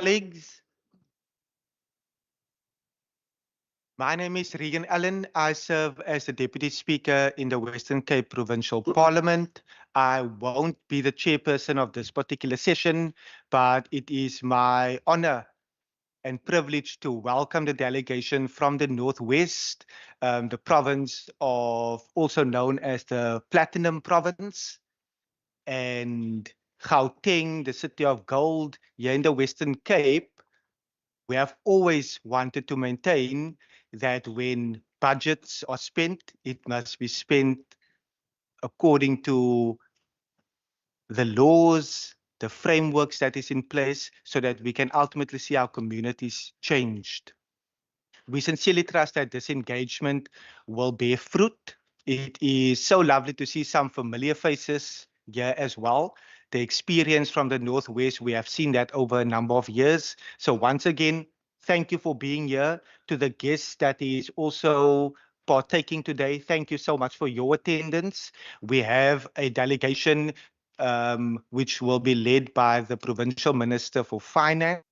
colleagues. My name is Regan Allen. I serve as the Deputy Speaker in the Western Cape Provincial Parliament. I won't be the chairperson of this particular session, but it is my honor and privilege to welcome the delegation from the Northwest, the province of also known as the Platinum Province, and Gauteng, the city of gold here in the Western Cape. We have always wanted to maintain that when budgets are spent, it must be spent according to the laws, the frameworks that is in place, so that we can ultimately see our communities changed. We sincerely trust that this engagement will bear fruit. It is so lovely to see some familiar faces here as well. The experience from the Northwest, we have seen that over a number of years. So once again, thank you for being here. To the guests that is also partaking today, thank you so much for your attendance. We have a delegation which will be led by the Provincial Minister for Finance,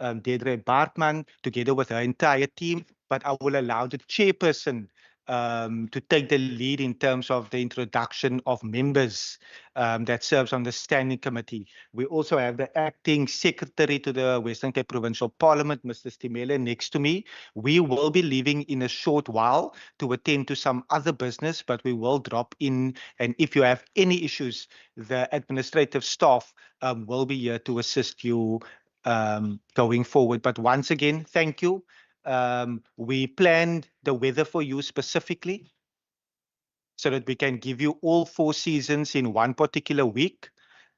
Deirdre Baartman, together with her entire team, but I will allow the chairperson to take the lead in terms of the introduction of members that serves on the standing committee. We also have the acting secretary to the Western Cape Provincial Parliament, Mr. Stimele, next to me. We will be leaving in a short while to attend to some other business, but we will drop in. And if you have any issues, the administrative staff will be here to assist you going forward. But once again, thank you. We planned the weather for you specifically so that we can give you all 4 seasons in one particular week.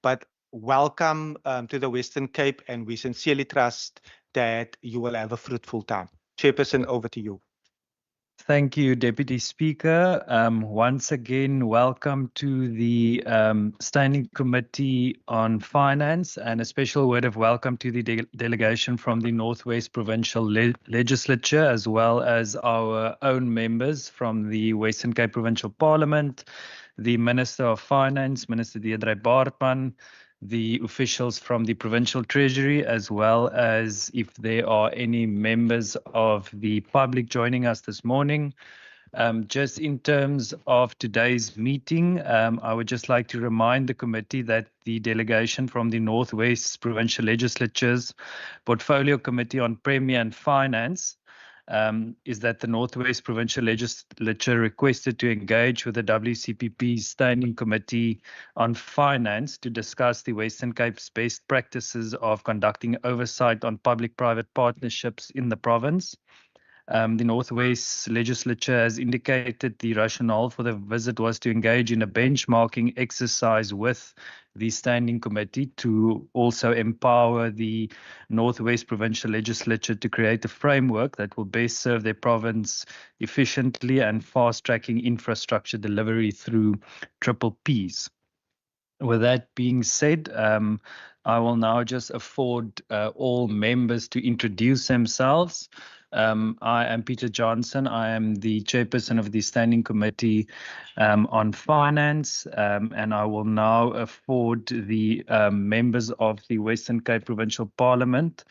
But welcome to the Western Cape, and we sincerely trust that you will have a fruitful time. Chairperson, over to you. Thank you, Deputy Speaker. Once again, welcome to the Standing Committee on Finance, and a special word of welcome to the delegation from the Northwest Provincial Legislature, as well as our own members from the Western Cape Provincial Parliament, the Minister of Finance, Minister Deirdre Baartman, the officials from the Provincial Treasury, as well as if there are any members of the public joining us this morning. Just in terms of today's meeting, I would just like to remind the committee that the delegation from the Northwest Provincial Legislature's Portfolio Committee on Premier and Finance is that the Northwest Provincial Legislature requested to engage with the WCPP's Standing Committee on Finance to discuss the Western Cape's best practices of conducting oversight on public-private partnerships in the province. The Northwest Legislature has indicated the rationale for the visit was to engage in a benchmarking exercise with the Standing Committee to also empower the Northwest Provincial Legislature to create a framework that will best serve their province efficiently and fast-tracking infrastructure delivery through triple Ps. With that being said, I will now just afford all members to introduce themselves. I am Peter Johnson. I am the chairperson of the Standing Committee on Finance, and I will now afford the members of the Western Cape Provincial Parliament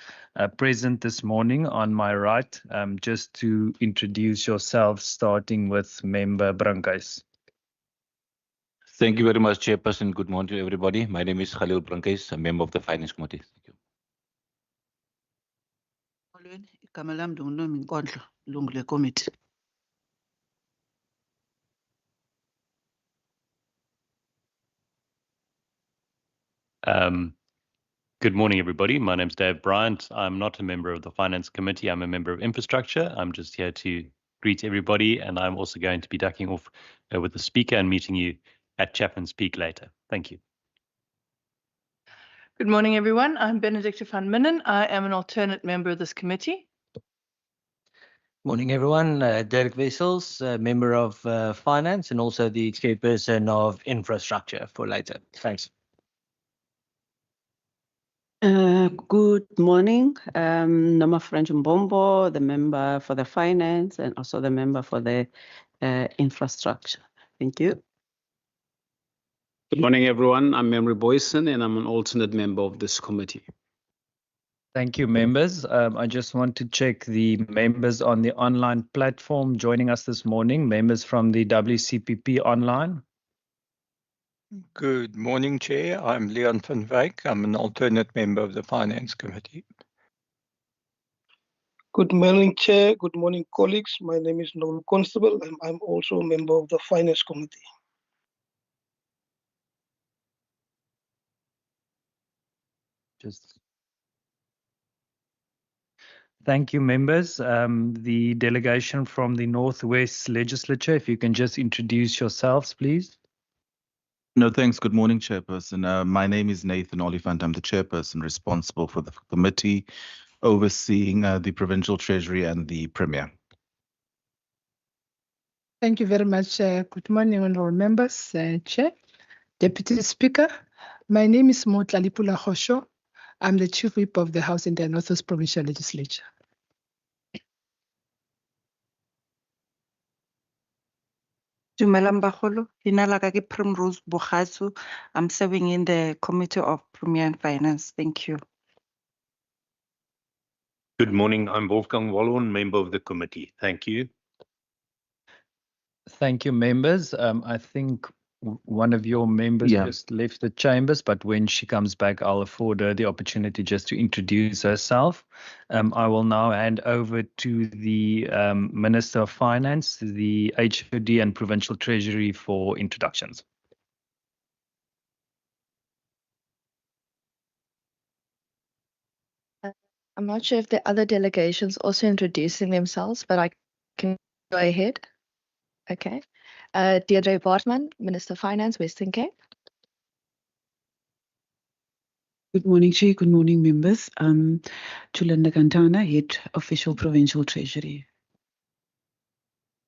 present this morning on my right, just to introduce yourselves, starting with Member Brankhuis. Thank you very much, Chairperson. Good morning to everybody. My name is Khalil Brankhuis, a member of the Finance Committee. Thank you. Good morning, everybody. My name is Dave Bryant. I'm not a member of the Finance Committee. I'm a member of Infrastructure. I'm just here to greet everybody, and I'm also going to be ducking off with the Speaker and meeting you at Chapman's Peak later. Thank you. Good morning, everyone. I'm Benedicta van Minnen. I am an alternate member of this committee. Morning, everyone. Derek Wessels, member of Finance and also the chairperson of Infrastructure for later. Thanks. Good morning. Noma French Mbombo, the member for the Finance and also the member for the Infrastructure. Thank you. Good morning, everyone. I'm Memory Boyson, and I'm an alternate member of this committee. Thank you, members. I just want to check the members on the online platform joining us this morning, members from the WCPP online. Good morning, Chair. I'm Leon van Wyk. I'm an alternate member of the Finance Committee. Good morning, Chair. Good morning, colleagues. My name is Noel Constable, and I'm also a member of the Finance Committee. Thank you, members. The delegation from the Northwest Legislature, if you can just introduce yourselves, please. No, thanks. Good morning, Chairperson. My name is Nathan Oliphant. I'm the chairperson responsible for the committee overseeing the Provincial Treasury and the Premier. Thank you very much. Good morning, honorable members, Chair, Deputy Speaker. My name is Motlalipula Hosho. I'm the Chief Whip of the House in the Northwest Provincial Legislature. Dumelang bagolo, leina la ka ke Primrose Bogatsu. I'm serving in the Committee of Premier and Finance. Thank you. Good morning. I'm Wolfgang Wallon, member of the committee. Thank you. Thank you, members. I think one of your members just left the chambers, but when she comes back, I'll afford her the opportunity just to introduce herself. I will now hand over to the Minister of Finance, the HOD and Provincial Treasury for introductions. I'm not sure if the other delegations also introducing themselves, but I can go ahead. Okay. Deirdre Bartman, Minister of Finance, Western Cape. Good morning, Chair. Good morning, members. Chulenda Kantana, Head Official Provincial Treasury.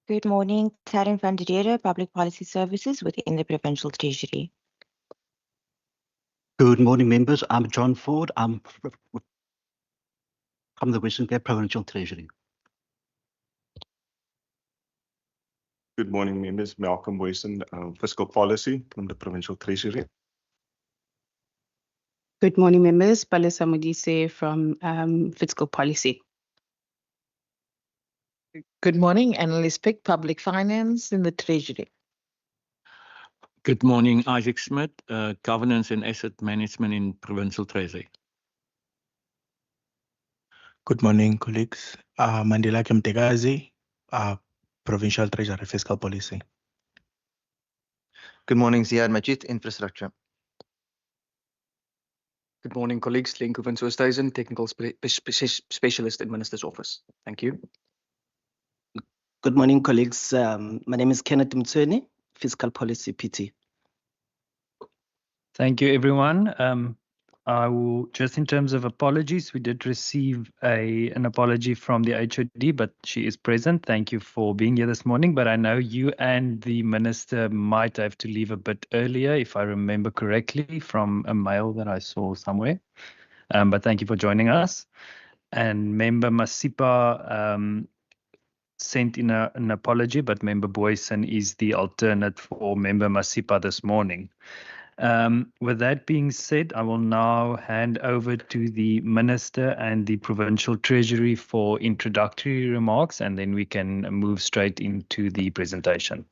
Good morning, Taryn van der Dere, Public Policy Services within the Provincial Treasury. Good morning, members. I'm John Ford. I'm from the Western Cape Provincial Treasury. Good morning, members. Malcolm Weston, Fiscal Policy from the Provincial Treasury. Good morning, members. Palesa Modise from Fiscal Policy. Good morning, Annalise Pick, Public Finance in the Treasury. Good morning, Isaac Smith, Governance and Asset Management in Provincial Treasury. Good morning, colleagues. Mandela Kemtegazi, Provincial Treasury Fiscal Policy. Good morning, Ziad Majid, Infrastructure. Good morning, colleagues. Lenko van Soosthuizen, Technical Specialist in Minister's Office. Thank you. Good morning, colleagues. My name is Kenneth Mtsweni, Fiscal Policy PT. Thank you, everyone. I will just in terms of apologies, we did receive an apology from the HOD, but she is present. Thank you for being here this morning. But I know you and the minister might have to leave a bit earlier, if I remember correctly, from a mail that I saw somewhere. But thank you for joining us. And Member Masipa sent in an apology, but Member Boyson is the alternate for Member Masipa this morning. With that being said, I will now hand over to the Minister and the Provincial Treasury for introductory remarks, and then we can move straight into the presentation.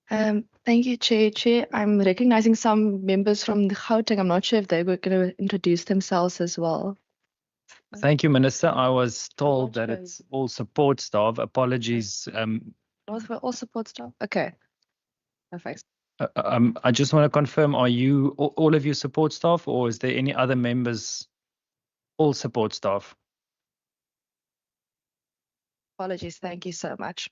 Thank you, Chair. I'm recognizing some members from the Gauteng. I'm not sure if they were going to introduce themselves as well. Thank you, Minister. I was told that it's all support staff. Apologies. All support staff? Okay. Perfect. I just want to confirm, are you all of you support staff, or is there any other members, all support staff? Apologies. Thank you so much.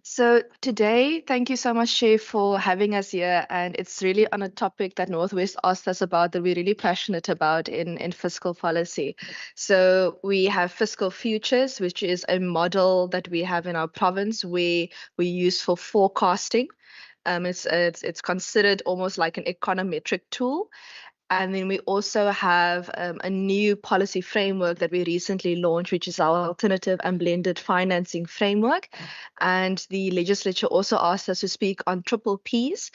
So today, thank you so much, Chair, for having us here. And it's really on a topic that Northwest asked us about that we're really passionate about in fiscal policy. So we have Fiscal Futures, which is a model that we have in our province where we use for forecasting. It's considered almost like an econometric tool. And then we also have a new policy framework that we recently launched, which is our alternative and blended financing framework. And the legislature also asked us to speak on triple Ps.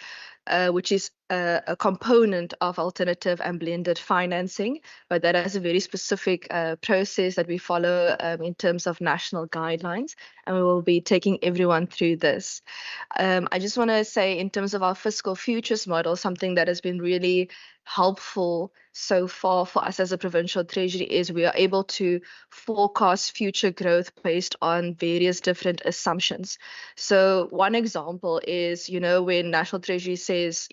which is a component of alternative and blended financing, but that has a very specific process that we follow in terms of national guidelines, and we will be taking everyone through this. I just want to say, in terms of our fiscal futures model, something that has been really helpful so far for us as a provincial treasury is we are able to forecast future growth based on various different assumptions. So one example is, when National Treasury says,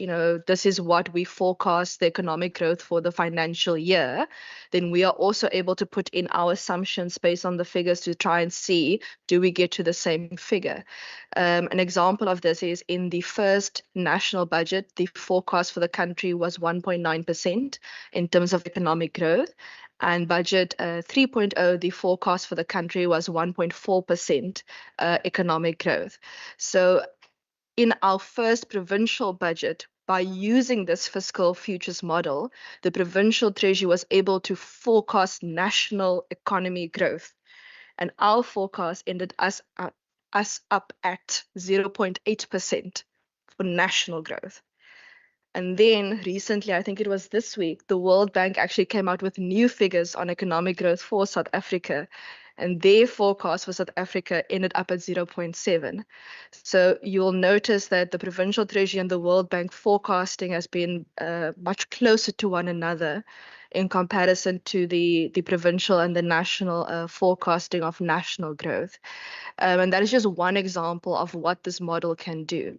this is what we forecast the economic growth for the financial year, then we are also able to put in our assumptions based on the figures to try and see, do we get to the same figure? An example of this is in the first national budget, the forecast for the country was 1.9% in terms of economic growth. And budget 3.0, the forecast for the country was 1.4% economic growth. So in our first provincial budget, by using this fiscal futures model, the provincial treasury was able to forecast national economy growth. And our forecast ended us up at 0.8% for national growth. And then recently, I think it was this week, the World Bank actually came out with new figures on economic growth for South Africa. And their forecast for South Africa ended up at 0.7. So you'll notice that the provincial treasury and the World Bank forecasting has been much closer to one another in comparison to the provincial and the national forecasting of national growth. And that is just one example of what this model can do.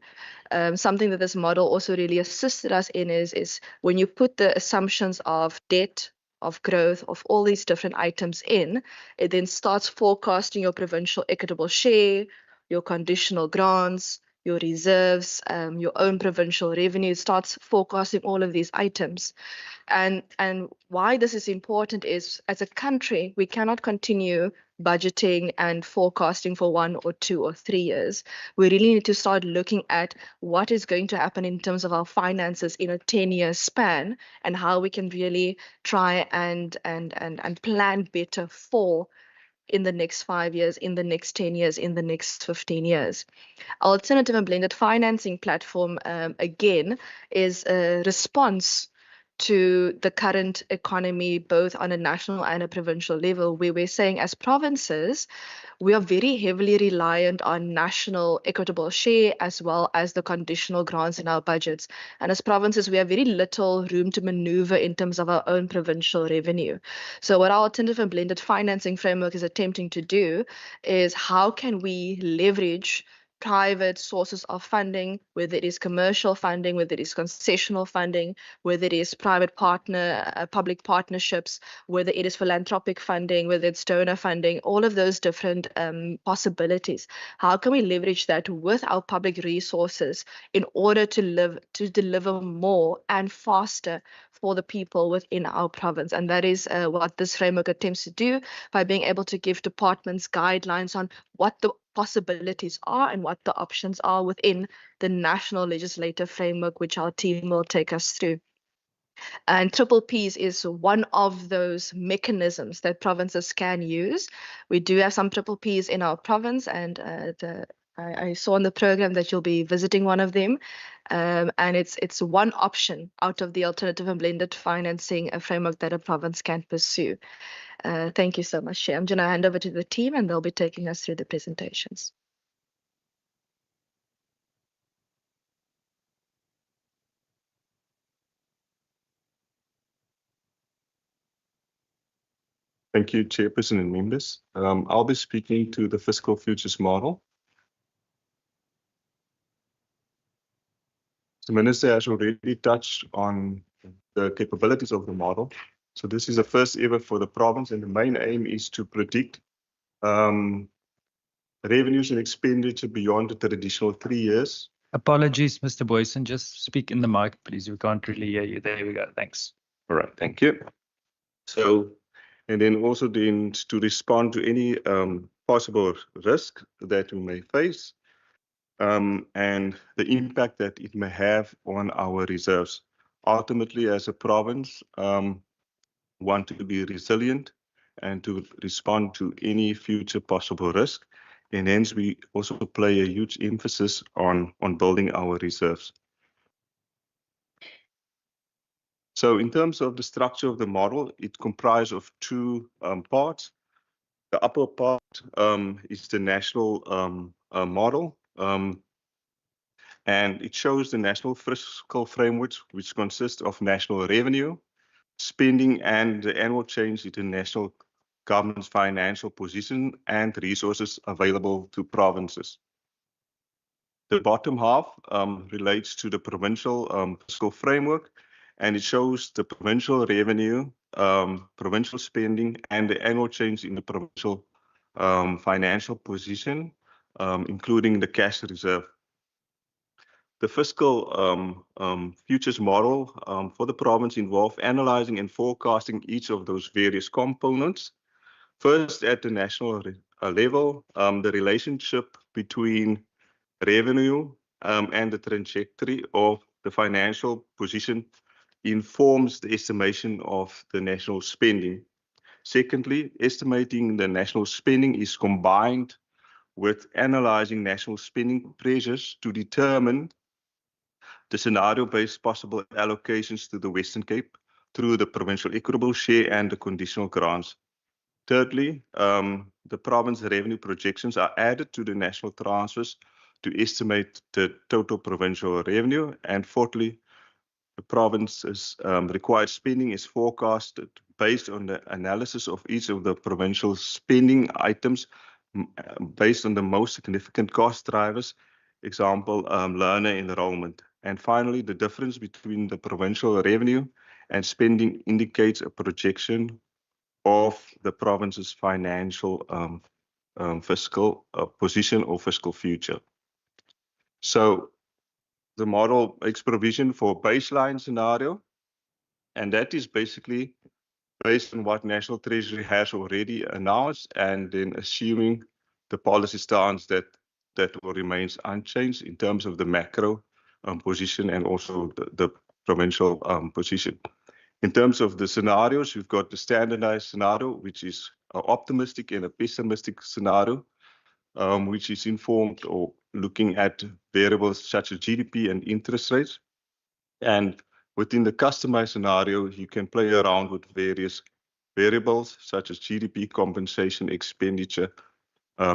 Something that this model also really assisted us in is when you put the assumptions of debt, of growth, of all these different items in, it then starts forecasting your provincial equitable share, your conditional grants, your reserves, your own provincial revenue. It starts forecasting all of these items. And why this is important is, as a country, we cannot continue budgeting and forecasting for 1 or 2 or 3 years. We really need to start looking at what is going to happen in terms of our finances in a 10-year span, and how we can really try and plan better for in the next 5 years, in the next 10 years, in the next 15 years. Alternative and blended financing platform, again, is a response to the current economy, both on a national and a provincial level, where we're saying as provinces, we are very heavily reliant on national equitable share as well as the conditional grants in our budgets. And as provinces, we have very little room to maneuver in terms of our own provincial revenue. So what our alternative and blended financing framework is attempting to do is, how can we leverage private sources of funding, whether it is commercial funding, whether it is concessional funding, whether it is private public partnerships, whether it is philanthropic funding, whether it's donor funding, all of those different possibilities. How can we leverage that with our public resources in order to deliver more and faster for the people within our province? And that is what this framework attempts to do, by being able to give departments guidelines on what the possibilities are and what the options are within the national legislative framework, which our team will take us through. And triple Ps is one of those mechanisms that provinces can use. We do have some triple Ps in our province, and I saw in the program that you'll be visiting one of them. And it's one option out of the alternative and blended financing framework that a province can pursue. Thank you so much, Chair. I'm going to hand over to the team, and they'll be taking us through the presentations. Thank you, Chairperson and members. I'll be speaking to the fiscal futures model. The Minister has already touched on the capabilities of the model. So this is the first ever for the province, and the main aim is to predict revenues and expenditure beyond the traditional 3 years. Apologies, Mr. Boyson. Just speak in the mic, please. We can't really hear you. There we go. Thanks. All right, thank you. So, and then also then to respond to any possible risk that we may face, and the impact that it may have on our reserves. Ultimately, as a province, want to be resilient and to respond to any future possible risk. And hence, we also play a huge emphasis on building our reserves. So in terms of the structure of the model, it comprises of two parts. The upper part is the national model, and it shows the national fiscal framework, which consists of national revenue, spending, and the annual change in the national government's financial position and resources available to provinces. The bottom half relates to the provincial fiscal framework, and it shows the provincial revenue, provincial spending, and the annual change in the provincial financial position, including the cash reserve. The fiscal futures model for the province involve analyzing and forecasting each of those various components. First, at the national level, the relationship between revenue and the trajectory of the financial position informs the estimation of the national spending. Secondly, estimating the national spending is combined with analyzing national spending pressures to determine the scenario-based possible allocations to the Western Cape through the provincial equitable share and the conditional grants. Thirdly, the province revenue projections are added to the national transfers to estimate the total provincial revenue. And fourthly, the province's required spending is forecasted based on the analysis of each of the provincial spending items based on the most significant cost drivers, example, learner enrollment. And finally, the difference between the provincial revenue and spending indicates a projection of the province's financial fiscal position or fiscal future. So the model makes provision for a baseline scenario, and that is basically based on what National Treasury has already announced, and then assuming the policy stance that will remain unchanged in terms of the macro position and also the provincial position. In terms of the scenarios, we've got the standardized scenario, which is an optimistic and a pessimistic scenario, which is informed or looking at variables such as GDP and interest rates. And within the customized scenario, you can play around with various variables such as GDP, compensation, expenditure,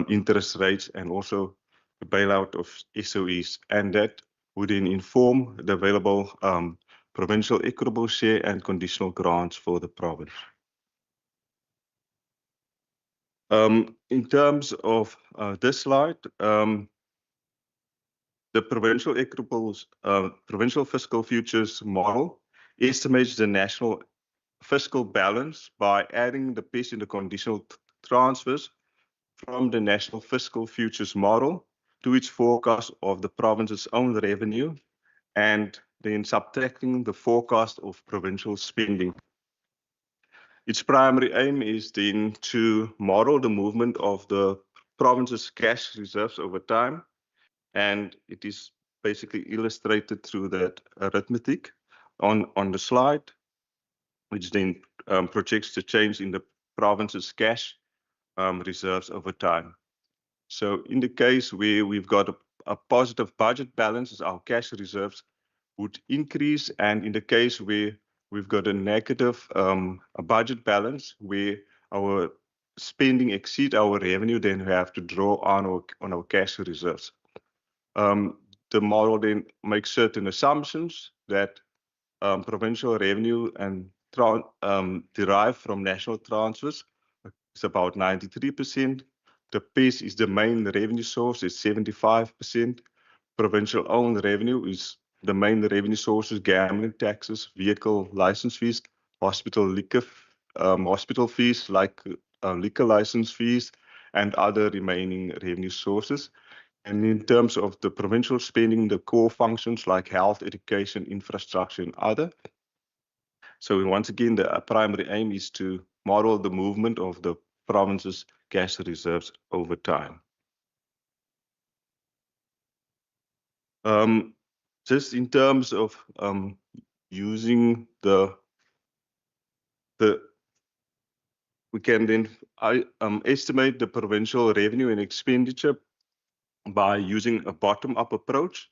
interest rates, and also the bailout of SOEs. And that would then inform the available provincial equitable share and conditional grants for the province. In terms of this slide, the provincial provincial fiscal futures model estimates the national fiscal balance by adding the PES in the conditional transfers from the national fiscal futures model to its forecast of the province's own revenue, and then subtracting the forecast of provincial spending. Its primary aim is then to model the movement of the province's cash reserves over time, and it is basically illustrated through that arithmetic on the slide, which then projects the change in the province's cash reserves over time. So in the case where we've got a positive budget balance, as our cash reserves would increase, and in the case where we've got a negative a budget balance where our spending exceeds our revenue, then we have to draw on our cash reserves. The model then makes certain assumptions that provincial revenue and derived from national transfers is about 93%. The PES is the main revenue source, is 75%. Provincial owned revenue is the main revenue sources, gambling taxes, vehicle license fees, hospital fees like liquor license fees, and other remaining revenue sources. And in terms of the provincial spending, the core functions like health, education, infrastructure, and other. So once again, the primary aim is to model the movement of the province's cash reserves over time. Just in terms of using we can then estimate the provincial revenue and expenditure by using a bottom-up approach.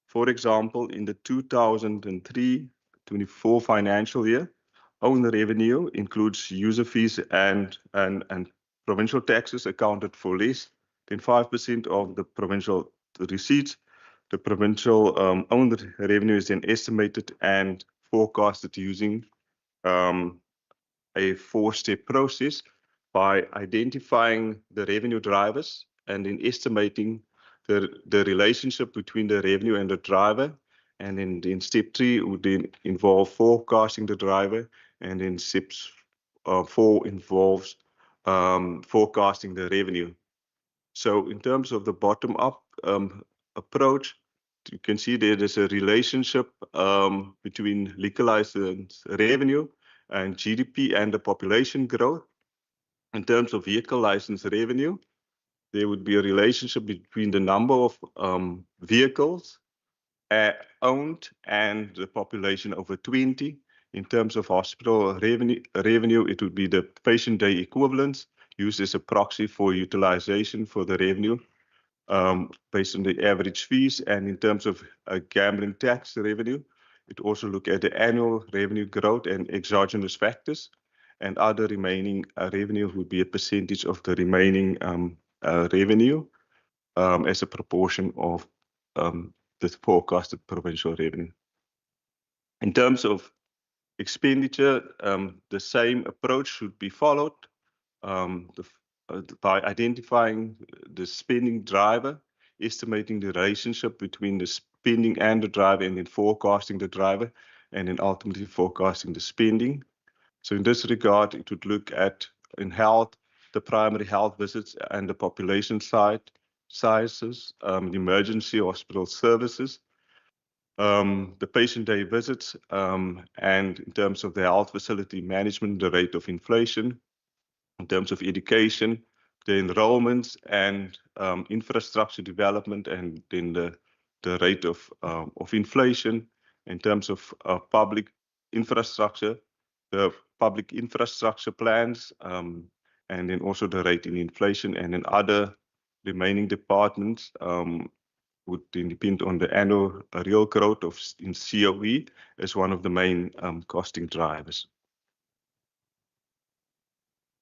For example, in the 2003 23-24 financial year, own revenue includes user fees and provincial taxes accounted for less than 5% of the provincial receipts. The provincial owned revenue is then estimated and forecasted using a four-step process by identifying the revenue drivers and then estimating the relationship between the revenue and the driver. And then in step 3 would then involve forecasting the driver, and then step 4 involves forecasting the revenue. So in terms of the bottom-up approach, you can see there is a relationship between liquor license revenue and GDP and the population growth. In terms of vehicle license revenue, there would be a relationship between the number of vehicles owned and the population over 20. In terms of hospital revenue, it would be the patient day equivalents used as a proxy for utilization for the revenue based on the average fees. And in terms of gambling tax revenue, it also look at the annual revenue growth and exogenous factors, and other remaining revenue would be a percentage of the remaining revenue as a proportion of the forecasted provincial revenue. In terms of expenditure, the same approach should be followed by identifying the spending driver, estimating the relationship between the spending and the driver, and then forecasting the driver, and then ultimately forecasting the spending. So in this regard, it would look at in health, the primary health visits and the population sizes, the emergency hospital services, the patient day visits, and in terms of the health facility management, the rate of inflation. In terms of education, the enrollments and infrastructure development, and then the rate of inflation. In terms of public infrastructure, the public infrastructure plans, and then also the rate in inflation, and then other remaining departments would then depend on the annual real growth in COE as one of the main costing drivers.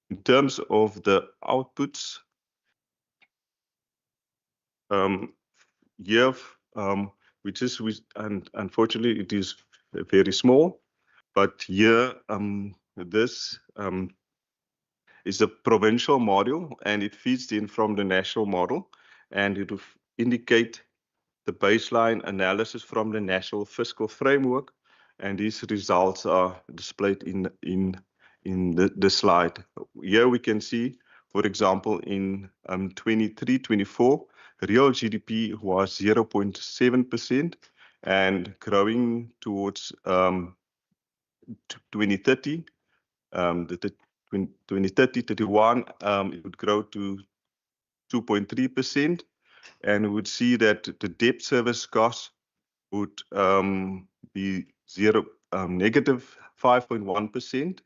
In terms of the outputs, and unfortunately it is very small, but here this is a provincial model, and it feeds in from the national model, and it will indicate the baseline analysis from the national fiscal framework, and these results are displayed in the slide. Here we can see, for example, in 23-24, real GDP was 0.7% and growing towards 2030. The 2030-31, it would grow to 2.3%, and we would see that the debt service cost would be negative 5.1%,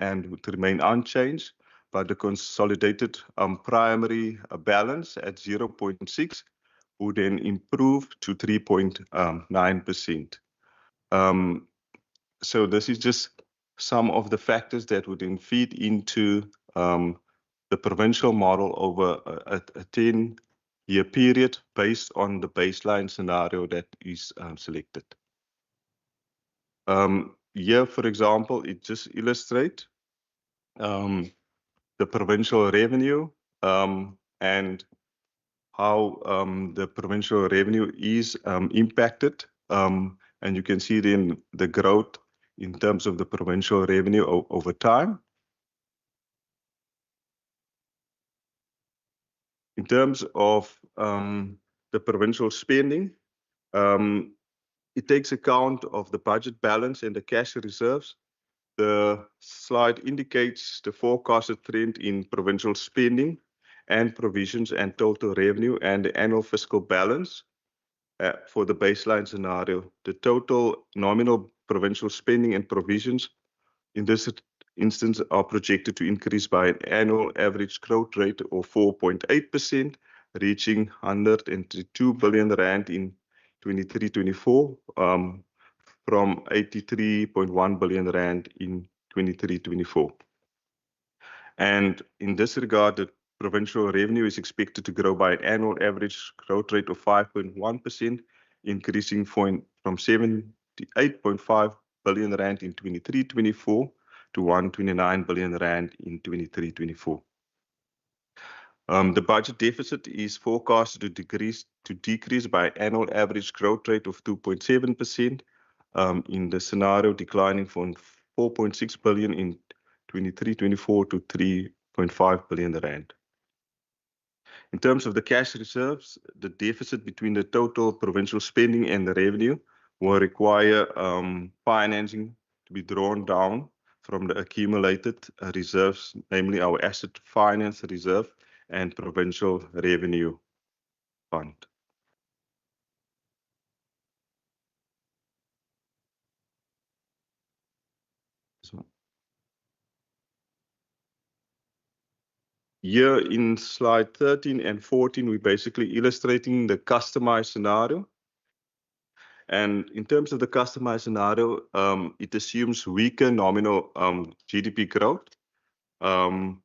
and would remain unchanged, but the consolidated primary balance at 0.6 would then improve to 3.9%. So this is just some of the factors that would then feed into the provincial model over a 10-year period based on the baseline scenario that is selected. Here, for example, it just illustrates the provincial revenue and how the provincial revenue is impacted. And you can see then the growth in terms of the provincial revenue over time. In terms of the provincial spending, it takes account of the budget balance and the cash reserves. The slide indicates the forecasted trend in provincial spending and provisions and total revenue and the annual fiscal balance for the baseline scenario. The total nominal provincial spending and provisions in this instance are projected to increase by an annual average growth rate of 4.8%, reaching 102 billion rand in 23-24, from 83.1 billion rand in 23-24. And in this regard, the provincial revenue is expected to grow by an annual average growth rate of 5.1%, increasing from 78.5 billion rand in 23-24 to 129 billion rand in 23-24. The budget deficit is forecast to decrease by annual average growth rate of 2.7%, in the scenario declining from 4.6 billion in 23-24 to 3.5 billion rand. In terms of the cash reserves, the deficit between the total provincial spending and the revenue will require financing to be drawn down from the accumulated reserves, namely our asset finance reserve and provincial revenue fund. Here in slide 13 and 14, we're basically illustrating the customized scenario. And in terms of the customized scenario, it assumes weaker nominal GDP growth. Then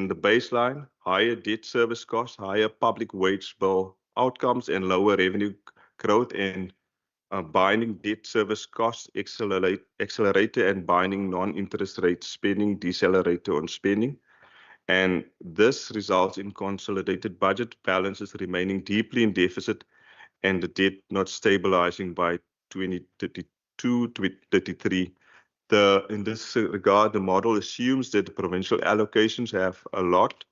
the baseline, higher debt service costs, higher public wage bill outcomes, and lower revenue growth, and binding debt service costs accelerator and binding non-interest rate spending decelerator on spending. And this results in consolidated budget balances remaining deeply in deficit and the debt not stabilizing by 2032-33. In this regard, the model assumes that the provincial allocations have a lot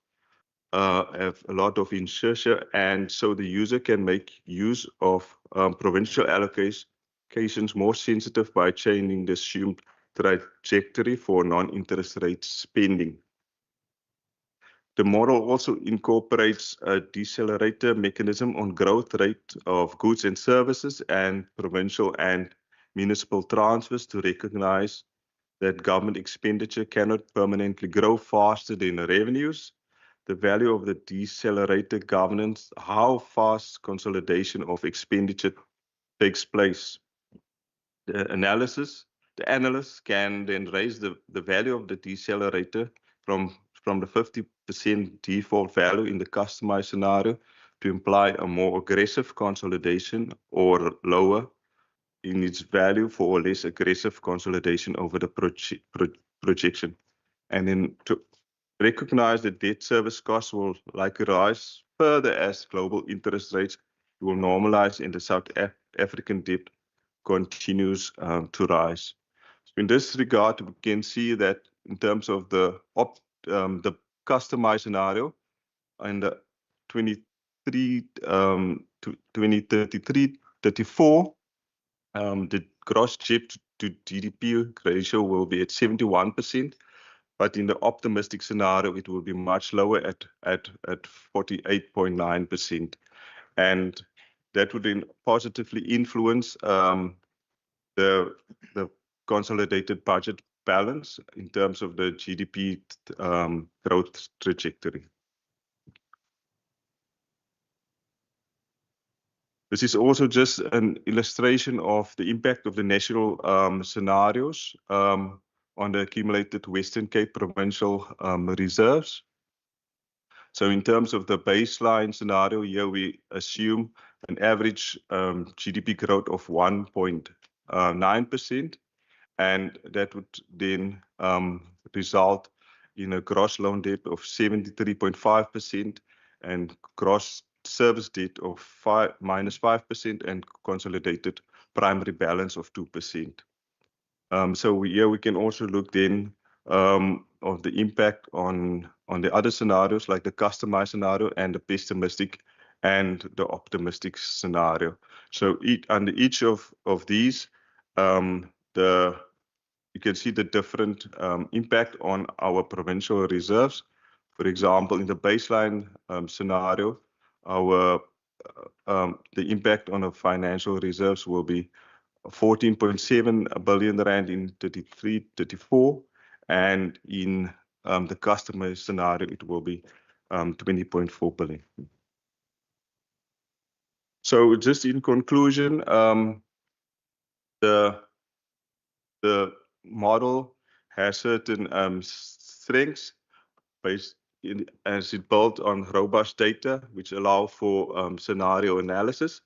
of inertia, and so the user can make use of provincial allocations more sensitive by changing the assumed trajectory for non-interest rate spending. The model also incorporates a decelerator mechanism on growth rate of goods and services and provincial and municipal transfers to recognize that government expenditure cannot permanently grow faster than the revenues. The value of the decelerator governs how fast consolidation of expenditure takes place. The analysts can then raise the value of the decelerator from the 50% default value in the customized scenario to imply a more aggressive consolidation or lower in its value for a less aggressive consolidation over the projection. And then to recognize that debt service costs will likely rise further as global interest rates will normalize and the South African debt continues to rise. So in this regard, we can see that in terms of the customized scenario in the 2033-34, the gross debt to GDP ratio will be at 71%, but in the optimistic scenario, it will be much lower at 48.9%, and that would then positively influence the consolidated budget balance in terms of the GDP growth trajectory. This is also just an illustration of the impact of the national scenarios on the accumulated Western Cape provincial reserves. So in terms of the baseline scenario, here we assume an average GDP growth of 1.9%, and that would then result in a gross loan debt of 73.5% and gross service debt of -5% and consolidated primary balance of 2%. So here we can also look then of the impact on the other scenarios like the customized scenario and the pessimistic and the optimistic scenario. So under each of these, you can see the different impact on our provincial reserves. For example, in the baseline scenario, the impact on the financial reserves will be 14.7 billion rand in 33-34, and in the customer scenario, it will be 20.4 billion. So just in conclusion, The model has certain strengths based as it built on robust data, which allow for scenario analysis.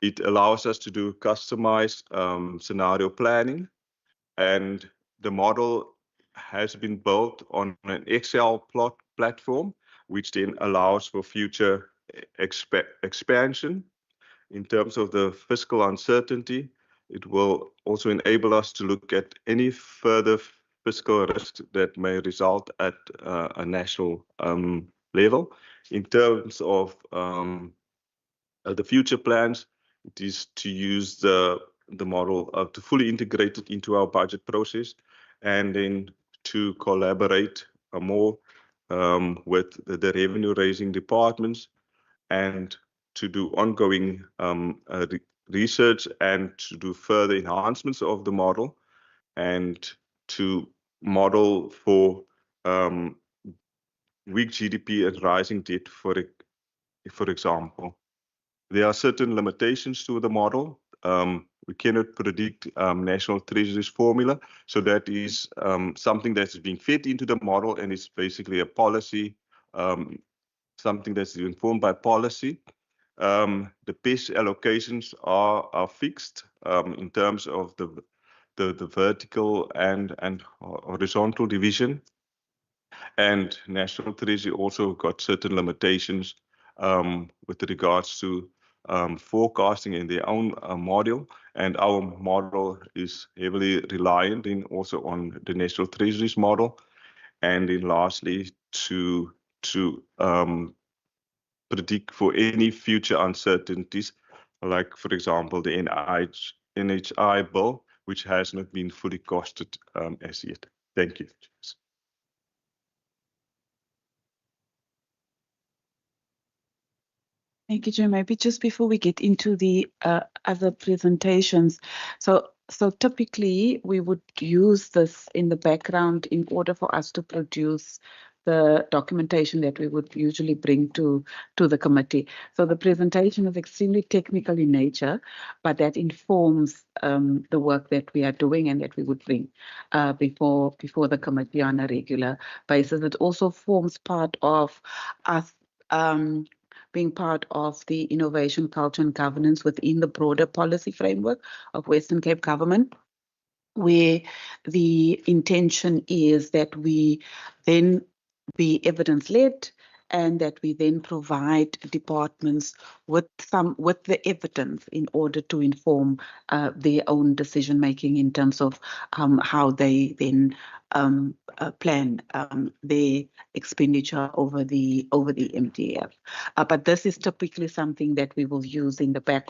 It allows us to do customized scenario planning, and the model has been built on an Excel platform, which then allows for future expansion. In terms of the fiscal uncertainty, it will also enable us to look at any further fiscal risks that may result at a national level. In terms of the future plans, it is to use the model to fully integrate it into our budget process, and then to collaborate more with the revenue raising departments, and to do ongoing research and to do further enhancements of the model, and to model for weak GDP and rising debt, for example. There are certain limitations to the model. We cannot predict National Treasury's formula, so that is something that's being fed into the model, and it's basically a policy, something that's informed by policy. The PES allocations are fixed in terms of the vertical and horizontal division. And National Treasury also got certain limitations with regards to forecasting in their own model. And our model is heavily reliant in also on the National Treasury's model. And then lastly, to predict for any future uncertainties, like, for example, the NHI bill, which has not been fully costed as yet. Thank you. Thank you, Jim. Maybe just before we get into the other presentations. So typically we would use this in the background in order for us to produce the documentation that we would usually bring to the committee. So the presentation is extremely technical in nature, but that informs the work that we are doing and that we would bring before the committee on a regular basis. It also forms part of us being part of the innovation, culture and governance within the broader policy framework of Western Cape government, where the intention is that we then be evidence-led and that we then provide departments with the evidence in order to inform their own decision making in terms of how they then plan their expenditure over the MTF. But this is typically something that we will use in the back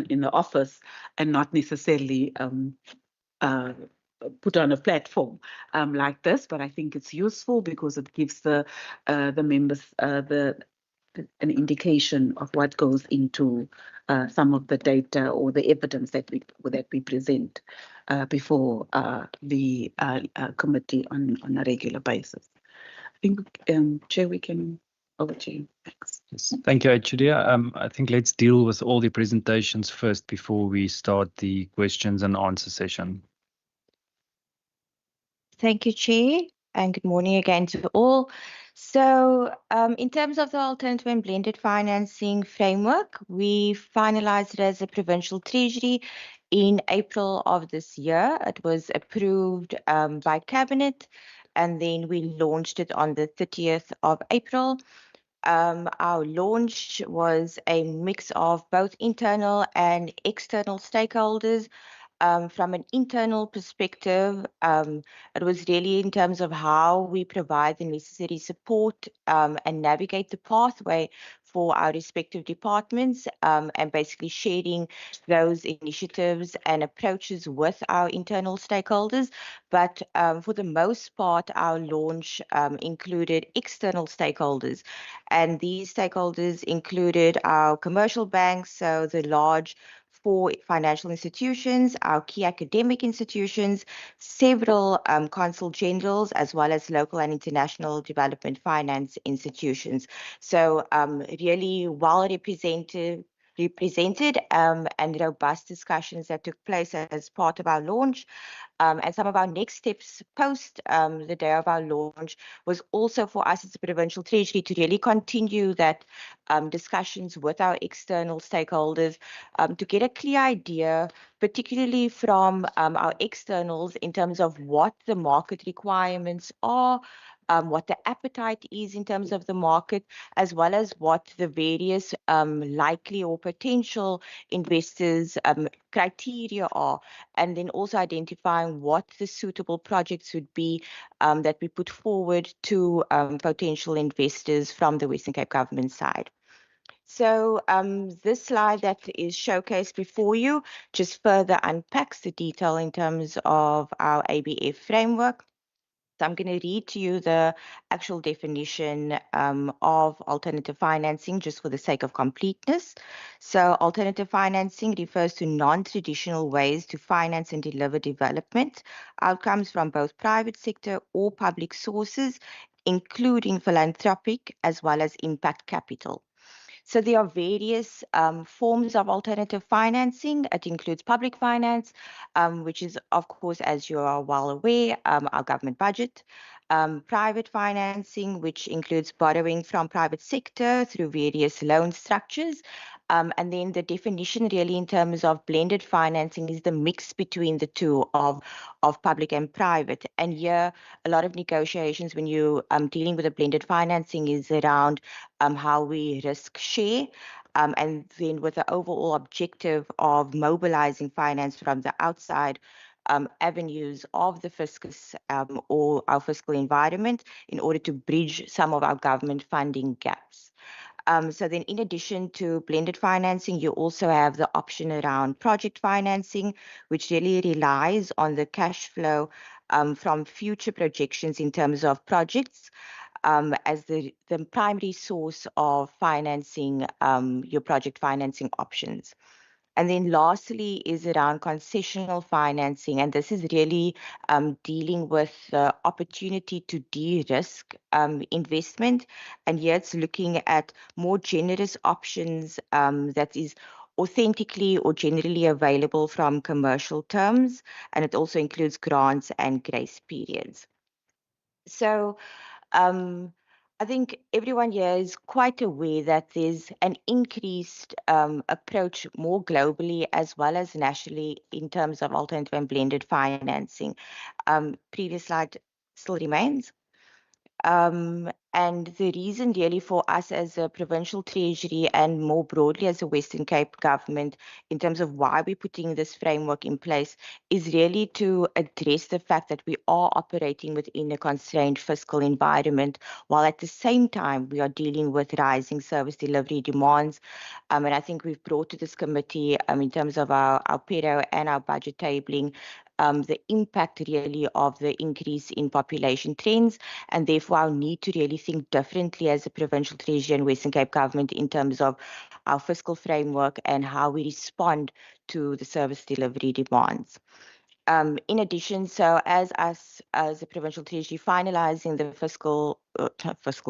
in the office, and not necessarily put on a platform like this, but I think it's useful because it gives the members an indication of what goes into some of the data or the evidence that we present before the committee on a regular basis. I think, Chair, we can over to you. Thanks. Yes. Thank you, Achudia. I think let's deal with all the presentations first before we start the questions and answer session. Thank you, Chair, and good morning again to all. So in terms of the alternative and blended financing framework, we finalized it as a provincial treasury in April of this year. It was approved by Cabinet, and then we launched it on the 30th of April. Our launch was a mix of both internal and external stakeholders. From an internal perspective, it was really in terms of how we provide the necessary support and navigate the pathway for our respective departments, and basically sharing those initiatives and approaches with our internal stakeholders. But for the most part, our launch included external stakeholders, and these stakeholders included our commercial banks, so the large 4 financial institutions, our key academic institutions, several consul generals, as well as local and international development finance institutions. So really well represented represented, and robust discussions that took place as part of our launch. And some of our next steps post the day of our launch was also for us as a provincial treasury to really continue that discussions with our external stakeholders to get a clear idea, particularly from our externals, in terms of what the market requirements are, what the appetite is in terms of the market, as well as what the various likely or potential investors' criteria are, and then also identifying what the suitable projects would be that we put forward to potential investors from the Western Cape government side. So this slide that is showcased before you just further unpacks the detail in terms of our ABF framework. So I'm going to read to you the actual definition of alternative financing just for the sake of completeness. So alternative financing refers to non-traditional ways to finance and deliver development outcomes from both private sector or public sources, including philanthropic as well as impact capital. So there are various forms of alternative financing. It includes public finance, which is, of course, as you are well aware, our government budget. Private financing, which includes borrowing from private sector through various loan structures. And then the definition really in terms of blended financing is the mix between the two of public and private. And here, a lot of negotiations when you dealing with a blended financing is around how we risk share, and then with the overall objective of mobilizing finance from the outside avenues of the fiscus or our fiscal environment in order to bridge some of our government funding gaps. So then in addition to blended financing, you also have the option around project financing, which really relies on the cash flow from future projections in terms of projects as the primary source of financing your project financing options. And then lastly is around concessional financing. And this is really dealing with the opportunity to de-risk investment. And here it's looking at more generous options that is authentically or generally available from commercial terms. And it also includes grants and grace periods. So I think everyone here is quite aware that there's an increased approach more globally as well as nationally in terms of alternative and blended financing. Previous slide still remains. And the reason really for us as a provincial treasury and more broadly as a Western Cape government in terms of why we're putting this framework in place is really to address the fact that we are operating within a constrained fiscal environment while at the same time we are dealing with rising service delivery demands. And I think we've brought to this committee in terms of our PERO and our budget tabling the impact really of the increase in population trends, and therefore our need to really think differently as a provincial treasury and Western Cape government in terms of our fiscal framework and how we respond to the service delivery demands. In addition, so as us as a provincial treasury finalizing the fiscal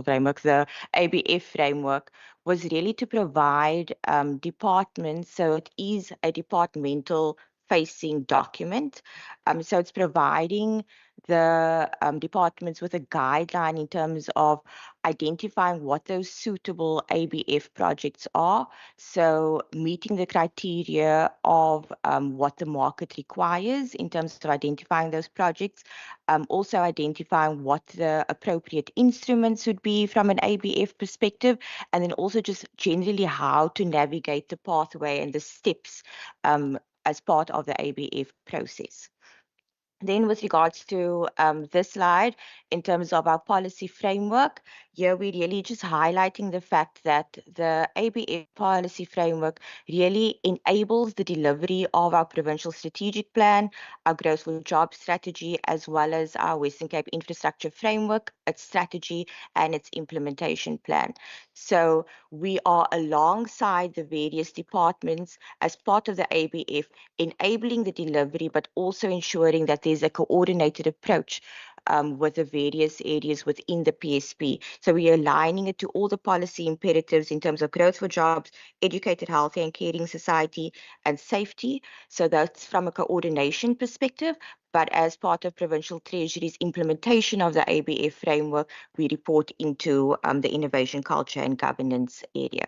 framework, the ABF framework was really to provide departments, so it is a departmental facing document. So it's providing the departments with a guideline in terms of identifying what those suitable ABF projects are. So meeting the criteria of what the market requires in terms of identifying those projects, also identifying what the appropriate instruments would be from an ABF perspective, and then also just generally how to navigate the pathway and the steps as part of the ABF process. Then with regards to this slide, in terms of our policy framework, here we're really just highlighting the fact that the ABF policy framework really enables the delivery of our provincial strategic plan, our growth for jobs strategy, as well as our Western Cape infrastructure framework, its strategy and its implementation plan. So we are alongside the various departments as part of the ABF, enabling the delivery, but also ensuring that there's a coordinated approach with the various areas within the PSP. So we are aligning it to all the policy imperatives in terms of growth for jobs, educated, healthy and caring society, and safety. So that's from a coordination perspective. But as part of Provincial Treasury's implementation of the ABF framework, we report into the innovation, culture and governance area.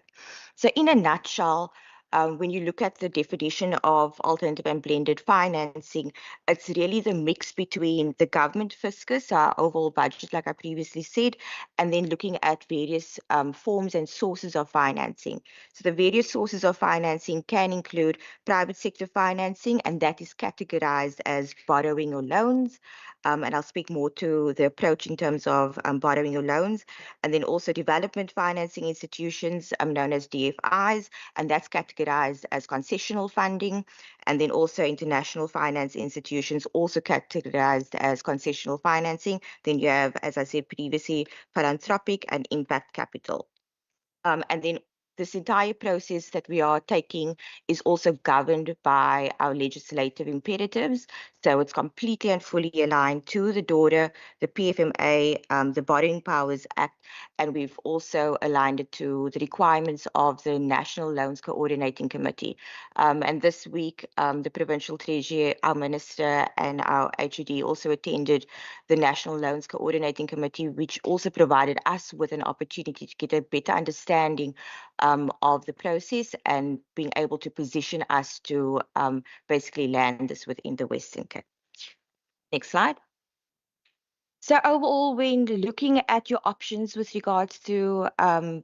So in a nutshell, when you look at the definition of alternative and blended financing, it's really the mix between the government fiscus, our overall budget, like I previously said, and then looking at various forms and sources of financing. So the various sources of financing can include private sector financing, and that is categorized as borrowing or loans. And I'll speak more to the approach in terms of borrowing or loans, and then also development financing institutions known as DFIs, and that's categorized as concessional funding, and then also international finance institutions also categorized as concessional financing. Then you have, as I said previously, philanthropic and impact capital. And then this entire process that we are taking is also governed by our legislative imperatives. So it's completely and fully aligned to the DORA, the PFMA, the Borrowing Powers Act, and we've also aligned it to the requirements of the National Loans Coordinating Committee. And this week, the Provincial Treasury, our Minister and our HUD also attended the National Loans Coordinating Committee, which also provided us with an opportunity to get a better understanding of the process and being able to position us to basically land this within the Western Cape. Next slide. So overall, when looking at your options with regards to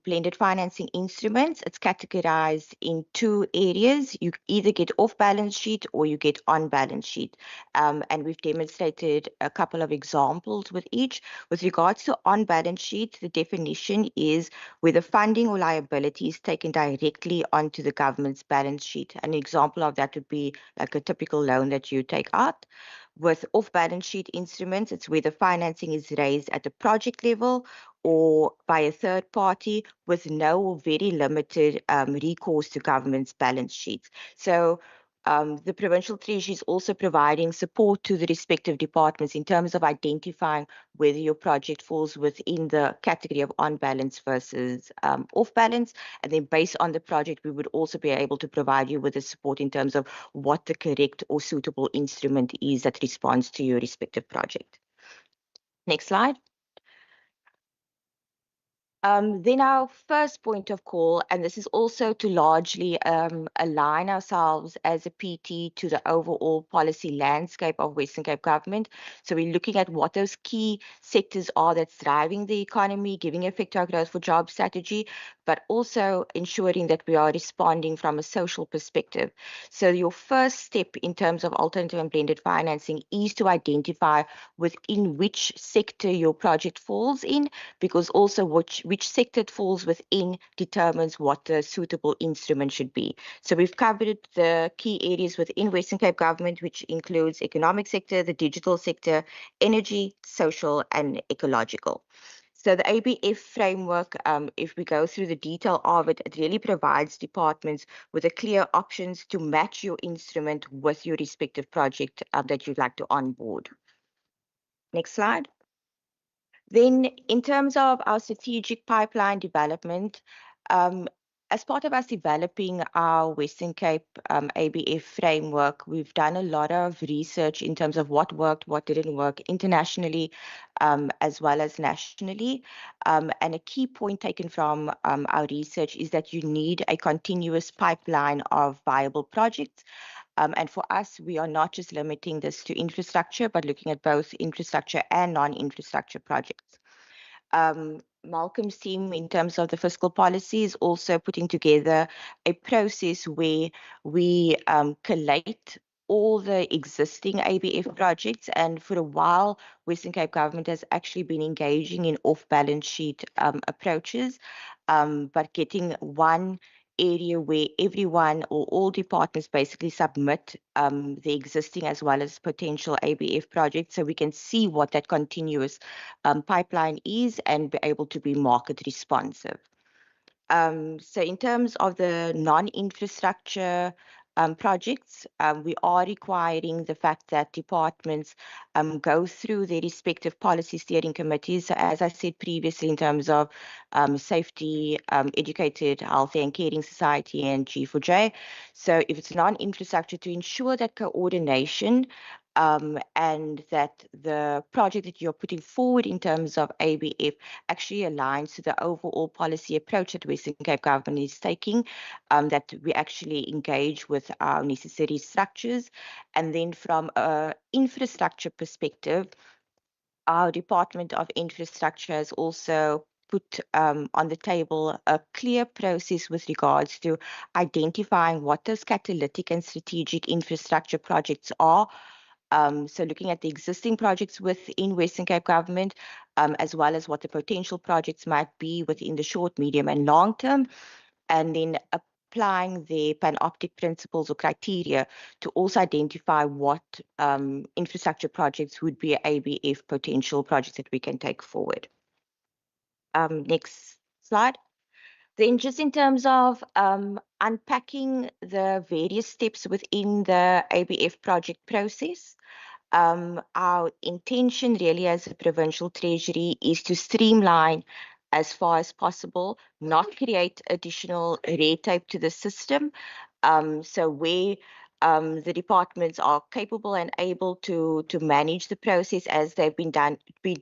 blended financing instruments, it's categorized in two areas. You either get off balance sheet or you get on balance sheet. And we've demonstrated a couple of examples with each. With regards to on balance sheet, the definition is where the funding or liability is taken directly onto the government's balance sheet. An example of that would be like a typical loan that you take out. With off-balance sheet instruments, it's where the financing is raised at the project level or by a third party with no or very limited recourse to government's balance sheets. So the Provincial Treasury is also providing support to the respective departments in terms of identifying whether your project falls within the category of on-balance versus off-balance. And then based on the project, we would also be able to provide you with the support in terms of what the correct or suitable instrument is that responds to your respective project. Next slide. Then our first point of call, and this is also to largely align ourselves as a PT to the overall policy landscape of Western Cape government. So we're looking at what those key sectors are that's driving the economy, giving effect to our growth for jobs strategy, but also ensuring that we are responding from a social perspective. So your first step in terms of alternative and blended financing is to identify within which sector your project falls in, because also which sector it falls within determines what the suitable instrument should be. So we've covered the key areas within Western Cape government, which includes economic sector, the digital sector, energy, social, and ecological. So the ABF framework, if we go through the detail of it, it really provides departments with a clear options to match your instrument with your respective project that you'd like to onboard. Next slide. Then in terms of our strategic pipeline development, as part of us developing our Western Cape ABF framework, we've done a lot of research in terms of what worked, what didn't work internationally, as well as nationally. And a key point taken from our research is that you need a continuous pipeline of viable projects. And for us, we are not just limiting this to infrastructure, but looking at both infrastructure and non-infrastructure projects. Malcolm's team, in terms of the fiscal policy, is also putting together a process where we collate all the existing ABF projects. And for a while, Western Cape government has actually been engaging in off-balance sheet approaches, but getting one area where everyone or all departments basically submit the existing as well as potential ABF projects, so we can see what that continuous pipeline is and be able to be market responsive. So in terms of the non-infrastructure projects, we are requiring the fact that departments go through their respective policy steering committees. So as I said previously, in terms of safety, educated, healthy and caring society and G4J. So if it's non-infrastructure, to ensure that coordination and that the project that you're putting forward in terms of ABF actually aligns to the overall policy approach that Western Cape Government is taking, that we actually engage with our necessary structures. And then from an infrastructure perspective, our Department of Infrastructure has also put on the table a clear process with regards to identifying what those catalytic and strategic infrastructure projects are. So looking at the existing projects within Western Cape Government, as well as what the potential projects might be within the short, medium and long term, and then applying the panoptic principles or criteria to also identify what infrastructure projects would be ABF potential projects that we can take forward. Next slide. Then just in terms of unpacking the various steps within the ABF project process, our intention really as a provincial treasury is to streamline as far as possible, not create additional red tape to the system. So where the departments are capable and able to manage the process as they've been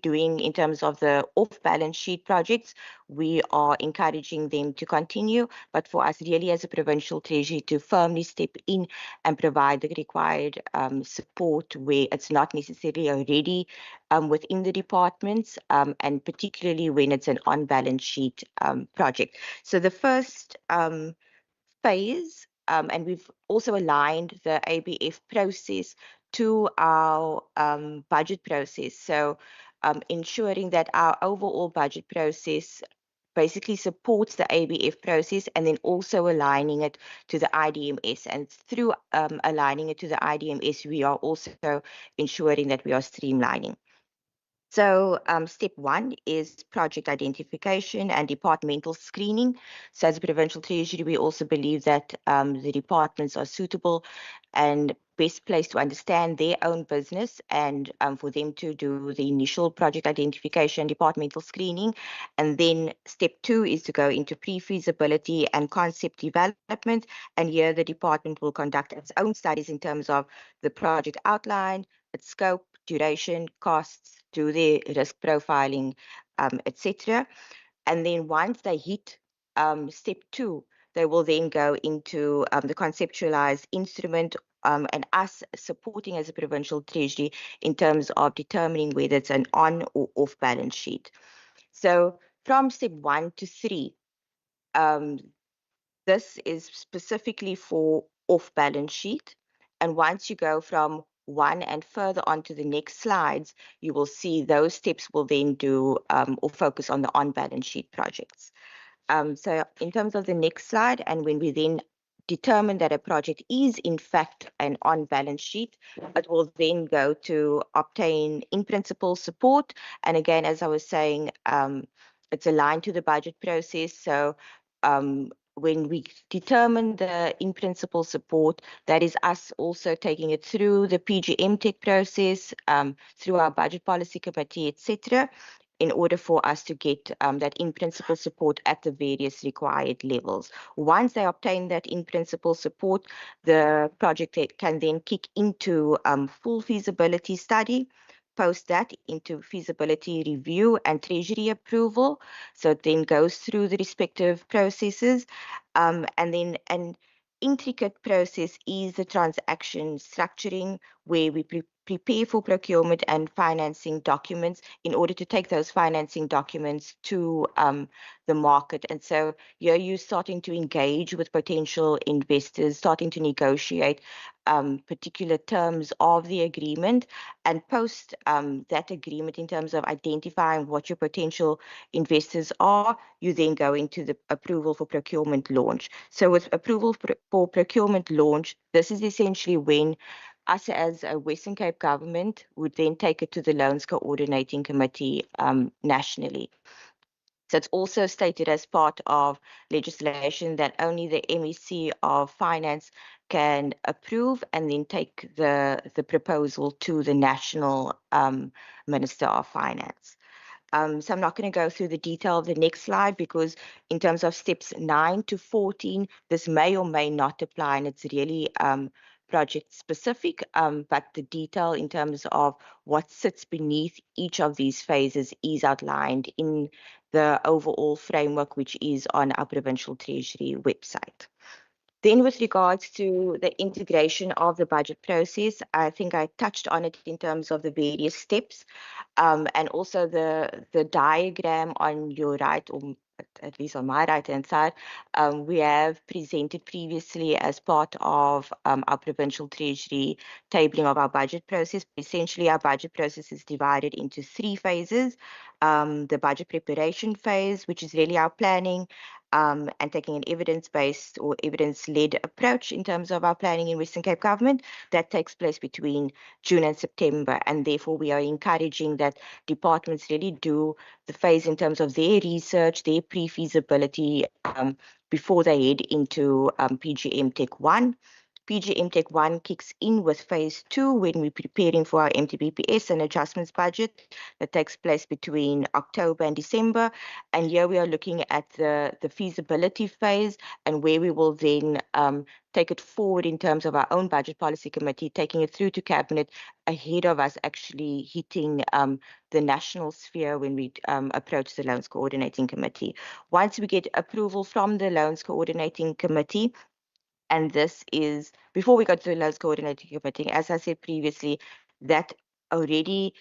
doing in terms of the off-balance sheet projects, we are encouraging them to continue. But for us really as a provincial treasury to firmly step in and provide the required support where it's not necessarily already within the departments, and particularly when it's an on-balance sheet project. So the first phase, and we've also aligned the ABF process to our budget process. So ensuring that our overall budget process basically supports the ABF process and then also aligning it to the IDMS. And through aligning it to the IDMS, we are also ensuring that we are streamlining. So step one is project identification and departmental screening. So as a provincial treasury, we also believe that the departments are suitable and best placed to understand their own business and for them to do the initial project identification, departmental screening. And then step two is to go into pre-feasibility and concept development. And here the department will conduct its own studies in terms of the project outline, its scope, duration, costs, do their risk profiling, etc. And then once they hit step two, they will then go into the conceptualized instrument and us supporting as a provincial treasury in terms of determining whether it's an on or off balance sheet. So from step 1 to 3, this is specifically for off balance sheet. And once you go from 1 and further on to the next slides, you will see those steps will then do or focus on the on balance sheet projects. So in terms of the next slide, and when we then determine that a project is in fact an on balance sheet, it will then go to obtain in principle support. And again, as I was saying, it's aligned to the budget process. So when we determine the in principle support, that is us also taking it through the PGM tech process, through our budget policy committee, etc., in order for us to get that in principle support at the various required levels. Once they obtain that in principle support, the project can then kick into full feasibility study. Post that into feasibility review and treasury approval. So it then goes through the respective processes. And then an intricate process is the transaction structuring, where we prepare for procurement and financing documents in order to take those financing documents to the market. And so here you're starting to engage with potential investors, starting to negotiate particular terms of the agreement, and post that agreement in terms of identifying what your potential investors are, you then go into the approval for procurement launch. So with approval for procurement launch, this is essentially when us as a Western Cape government would then take it to the Loans Coordinating Committee nationally. So it's also stated as part of legislation that only the MEC of Finance can approve and then take the proposal to the National Minister of Finance. So I'm not going to go through the detail of the next slide because in terms of steps 9 to 14, this may or may not apply, and it's really project specific, but the detail in terms of what sits beneath each of these phases is outlined in the overall framework, which is on our Provincial Treasury website. Then with regards to the integration of the budget process, I think I touched on it in terms of the various steps, and also the diagram on your right, or at least on my right-hand side, we have presented previously as part of our Provincial Treasury tabling of our budget process. Essentially, our budget process is divided into 3 phases. The budget preparation phase, which is really our planning, and taking an evidence-based or evidence-led approach in terms of our planning in Western Cape Government. That takes place between June and September, and therefore we are encouraging that departments really do the phase in terms of their research, their pre-feasibility before they head into PGM Tech 1. PGM Tech 1 kicks in with phase 2 when we're preparing for our MTBPS and adjustments budget that takes place between October and December. And here we are looking at the feasibility phase and where we will then take it forward in terms of our own budget policy committee, taking it through to cabinet ahead of us actually hitting the national sphere when we approach the loans coordinating committee. Once we get approval from the loans coordinating committee, and this is before we go to the loans coordinating committee, as I said previously, that already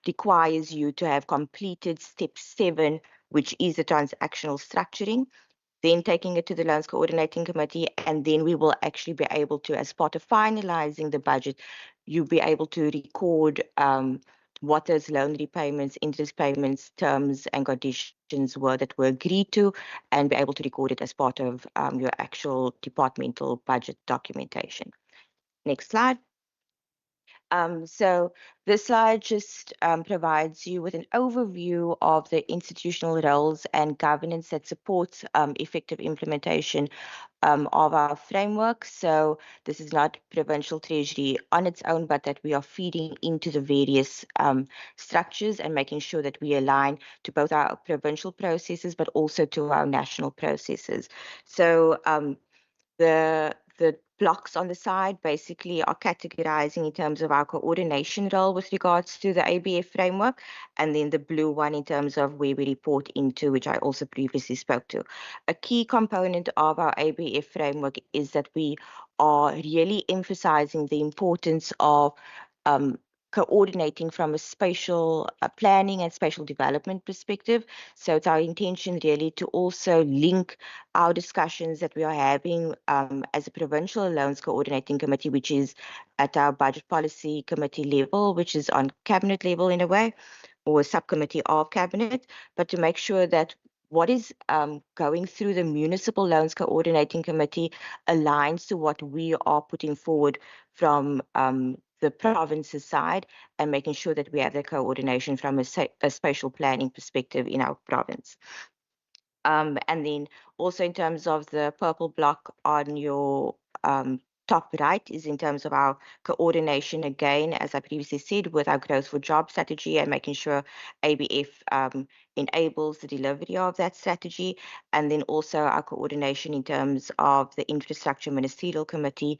requires you to have completed step 7, which is the transactional structuring, then taking it to the loans coordinating committee, and then we will actually be able to, as part of finalizing the budget, you'll be able to record what those loan repayments, interest payments, terms and conditions were that were agreed to, and be able to record it as part of your actual departmental budget documentation. Next slide. So this slide just provides you with an overview of the institutional roles and governance that supports effective implementation of our framework. So this is not Provincial Treasury on its own, but that we are feeding into the various structures and making sure that we align to both our provincial processes, but also to our national processes. So the blocks on the side basically are categorizing in terms of our coordination role with regards to the ABF framework, and then the blue one in terms of where we report into, which I also previously spoke to. A key component of our ABF framework is that we are really emphasizing the importance of coordinating from a spatial planning and spatial development perspective. So it's our intention really to also link our discussions that we are having as a provincial loans coordinating committee, which is at our budget policy committee level, which is on cabinet level in a way, or a subcommittee of cabinet, but to make sure that what is going through the municipal loans coordinating committee aligns to what we are putting forward from the province's side, and making sure that we have the coordination from a spatial planning perspective in our province. And then also in terms of the purple block on your top right is in terms of our coordination, again, as I previously said, with our growth for job strategy and making sure ABF enables the delivery of that strategy. And then also our coordination in terms of the Infrastructure Ministerial Committee,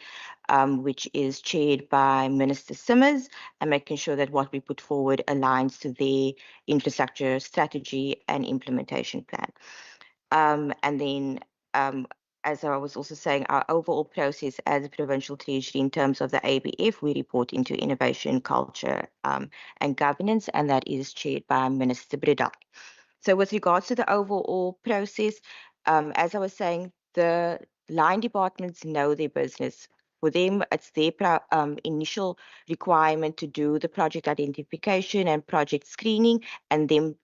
which is chaired by Minister Simmers, and making sure that what we put forward aligns to their infrastructure strategy and implementation plan. And then, as I was also saying, our overall process as a provincial treasury in terms of the ABF, we report into innovation, culture, and governance, and that is chaired by Minister Bredal. So with regards to the overall process, as I was saying, the line departments know their business. For them, it's their initial requirement to do the project identification and project screening, and then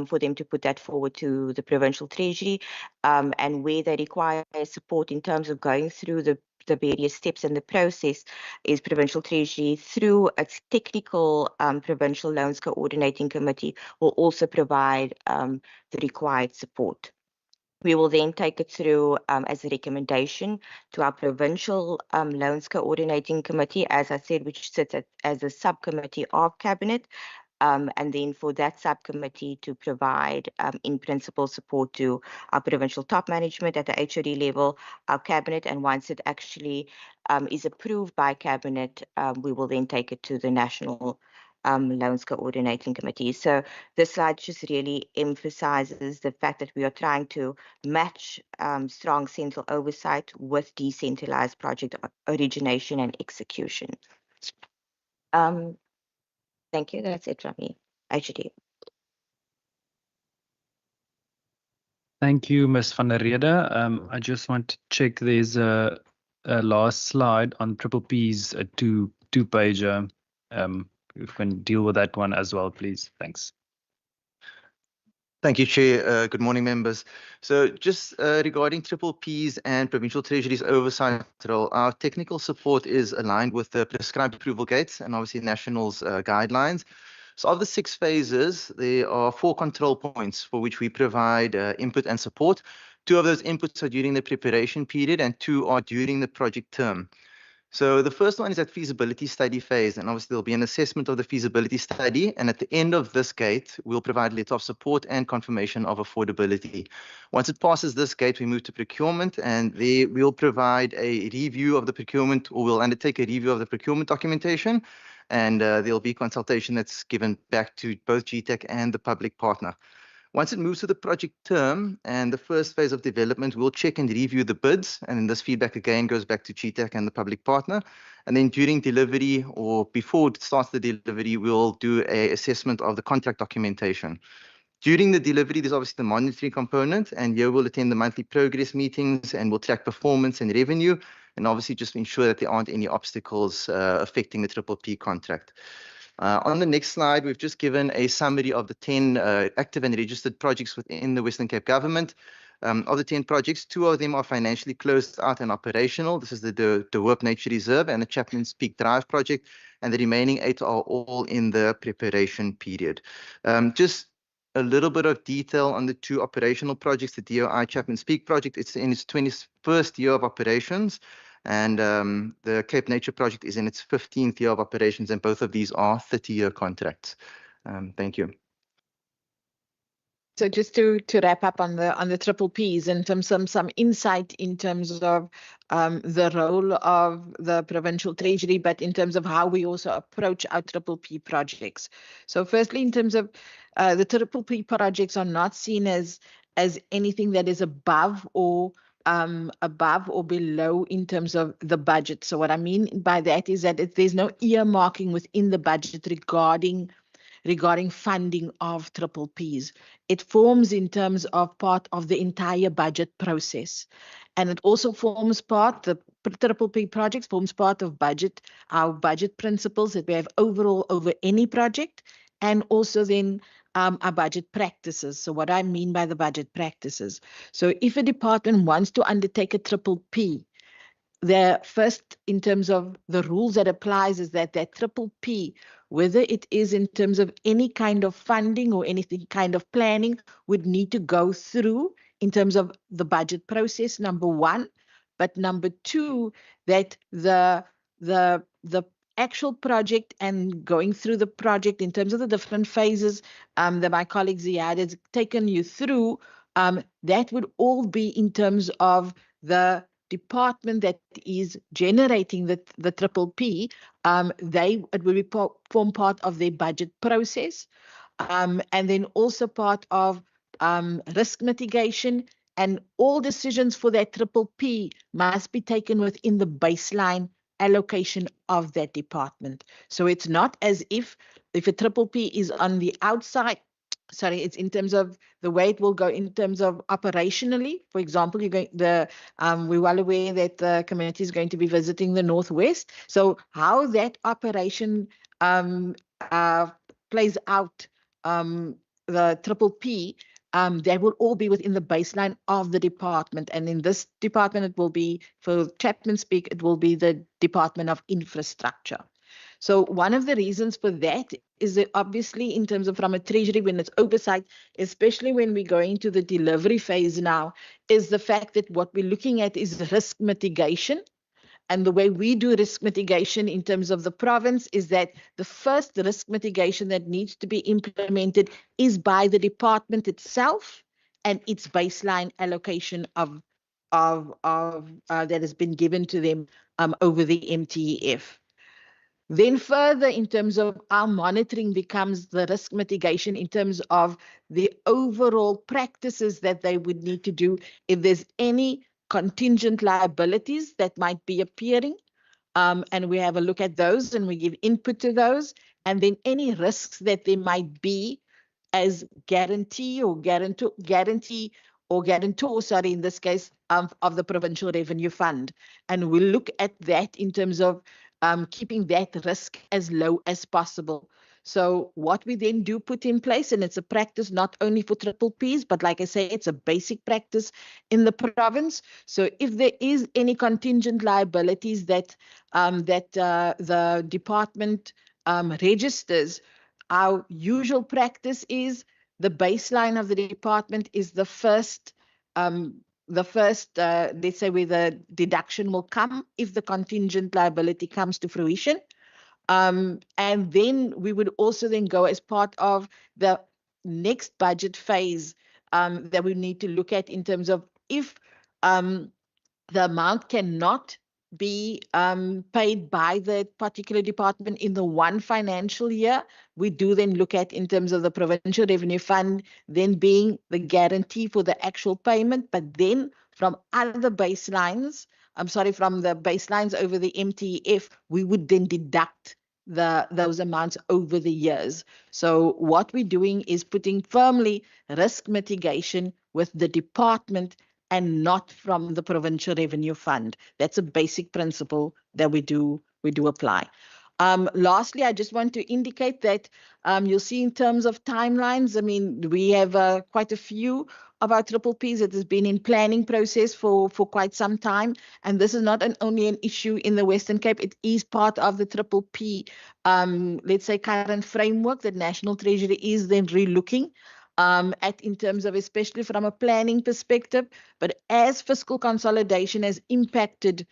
for them to put that forward to the provincial treasury, and where they require support in terms of going through the various steps in the process is provincial treasury through its technical provincial loans coordinating committee will also provide the required support. We will then take it through as a recommendation to our Provincial Loans Coordinating Committee, as I said, which sits as a subcommittee of Cabinet. And then for that subcommittee to provide in principle support to our provincial top management at the HOD level, our Cabinet, and once it actually is approved by Cabinet, we will then take it to the National Loans Coordinating Committee. So this slide just really emphasizes the fact that we are trying to match strong central oversight with decentralized project origination and execution. Thank you. That's it from me. HOD. Thank you, Ms. van der Rede. I just want to check there's a last slide on Triple P's two-pager. If we can deal with that one as well, please. Thanks. Thank you, Chair. Good morning, members. So just regarding Triple P's and Provincial Treasury's oversight role, our technical support is aligned with the prescribed approval gates and obviously National's guidelines. So of the 6 phases, there are 4 control points for which we provide input and support. 2 of those inputs are during the preparation period and 2 are during the project term. So the first one is that feasibility study phase, and obviously there'll be an assessment of the feasibility study. And at the end of this gate, we'll provide a letter of support and confirmation of affordability. Once it passes this gate, we move to procurement, and there we'll provide a review of the procurement, or we'll undertake a review of the procurement documentation. And there'll be consultation that's given back to both GTEC and the public partner. Once it moves to the project term and the first phase of development, we'll check and review the bids. And then this feedback again goes back to GTEC and the public partner. And then during delivery or before it starts the delivery, we'll do an assessment of the contract documentation. During the delivery, there's obviously the monetary component, and here we'll attend the monthly progress meetings and we'll track performance and revenue, and obviously just ensure that there aren't any obstacles affecting the Triple P contract. On the next slide, we've just given a summary of the 10 active and registered projects within the Western Cape government. Of the 10 projects, 2 of them are financially closed out and operational. This is the De Hoop Nature Reserve and the Chapman's Peak Drive project, and the remaining 8 are all in the preparation period. Just a little bit of detail on the 2 operational projects, the DOI Chapman's Peak project. It's in its 21st year of operations. And the Cape Nature project is in its 15th year of operations, and both of these are 30-year contracts. Thank you. So just to wrap up on the Triple Ps and some insight in terms of the role of the provincial treasury, but in terms of how we also approach our Triple P projects. So firstly, in terms of the Triple P projects are not seen as anything that is above or below in terms of the budget. So what I mean by that is that there's no earmarking within the budget regarding funding of Triple Ps. It forms in terms of part of the entire budget process. And it also forms part, the Triple P projects forms part of our budget principles that we have overall over any project, and also then our budget practices. So what I mean by the budget practices. So if a department wants to undertake a Triple P, the first, in terms of the rules that applies, is that Triple P, whether it is in terms of any kind of funding or anything kind of planning, would need to go through in terms of the budget process, number 1. But number 2, that the actual project and going through the project in terms of the different phases that my colleague Ziad has taken you through, that would all be in terms of the department that is generating the Triple P. It will form part of their budget process, and then also part of risk mitigation, and all decisions for that Triple P must be taken within the baseline allocation of that department. So it's not as if a Triple P is on the outside. Sorry, it's in terms of the way it will go in terms of operationally. For example, we're well aware that the community is going to be visiting the Northwest. So how that operation plays out, the Triple P, that will all be within the baseline of the department. And in this department, it will be, for Chapman's Peak, it will be the Department of Infrastructure. So one of the reasons for that is that obviously in terms of from a treasury, when it's oversight, especially when we go into the delivery phase now, is the fact that what we're looking at is risk mitigation. And the way we do risk mitigation in terms of the province is that the first risk mitigation that needs to be implemented is by the department itself and its baseline allocation of that has been given to them over the MTEF. Then further, in terms of our monitoring becomes the risk mitigation in terms of the overall practices that they would need to do if there's any contingent liabilities that might be appearing. And we have a look at those and we give input to those. And then any risks that there might be as guarantee, sorry, in this case, of the Provincial Revenue Fund. And we look at that in terms of keeping that risk as low as possible. So what we then do put in place, and it's a practice not only for triple Ps, but like I say, it's a basic practice in the province. So if there is any contingent liabilities that the department registers, our usual practice is the baseline of the department is the first, let's say where the deduction will come if the contingent liability comes to fruition. And then we would also then go as part of the next budget phase that we need to look at in terms of if the amount cannot be paid by the particular department in the one financial year, we do then look at in terms of the Provincial Revenue Fund then being the guarantee for the actual payment, but then from other baselines, from the baselines over the MTEF, we would then deduct those amounts over the years. So what we're doing is putting firmly risk mitigation with the department and not from the Provincial Revenue Fund. That's a basic principle that we do apply. Lastly, I just want to indicate that you'll see in terms of timelines, I mean, we have quite a few of our triple Ps that has been in planning process for quite some time. And this is not only an issue in the Western Cape, it is part of the triple P, let's say, current framework that National Treasury is then relooking at in terms of especially from a planning perspective. But as fiscal consolidation has impacted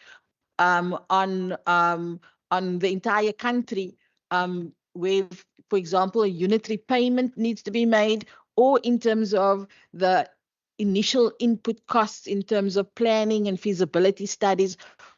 on the entire country, where, for example, a unitary payment needs to be made, or in terms of the initial input costs in terms of planning and feasibility studies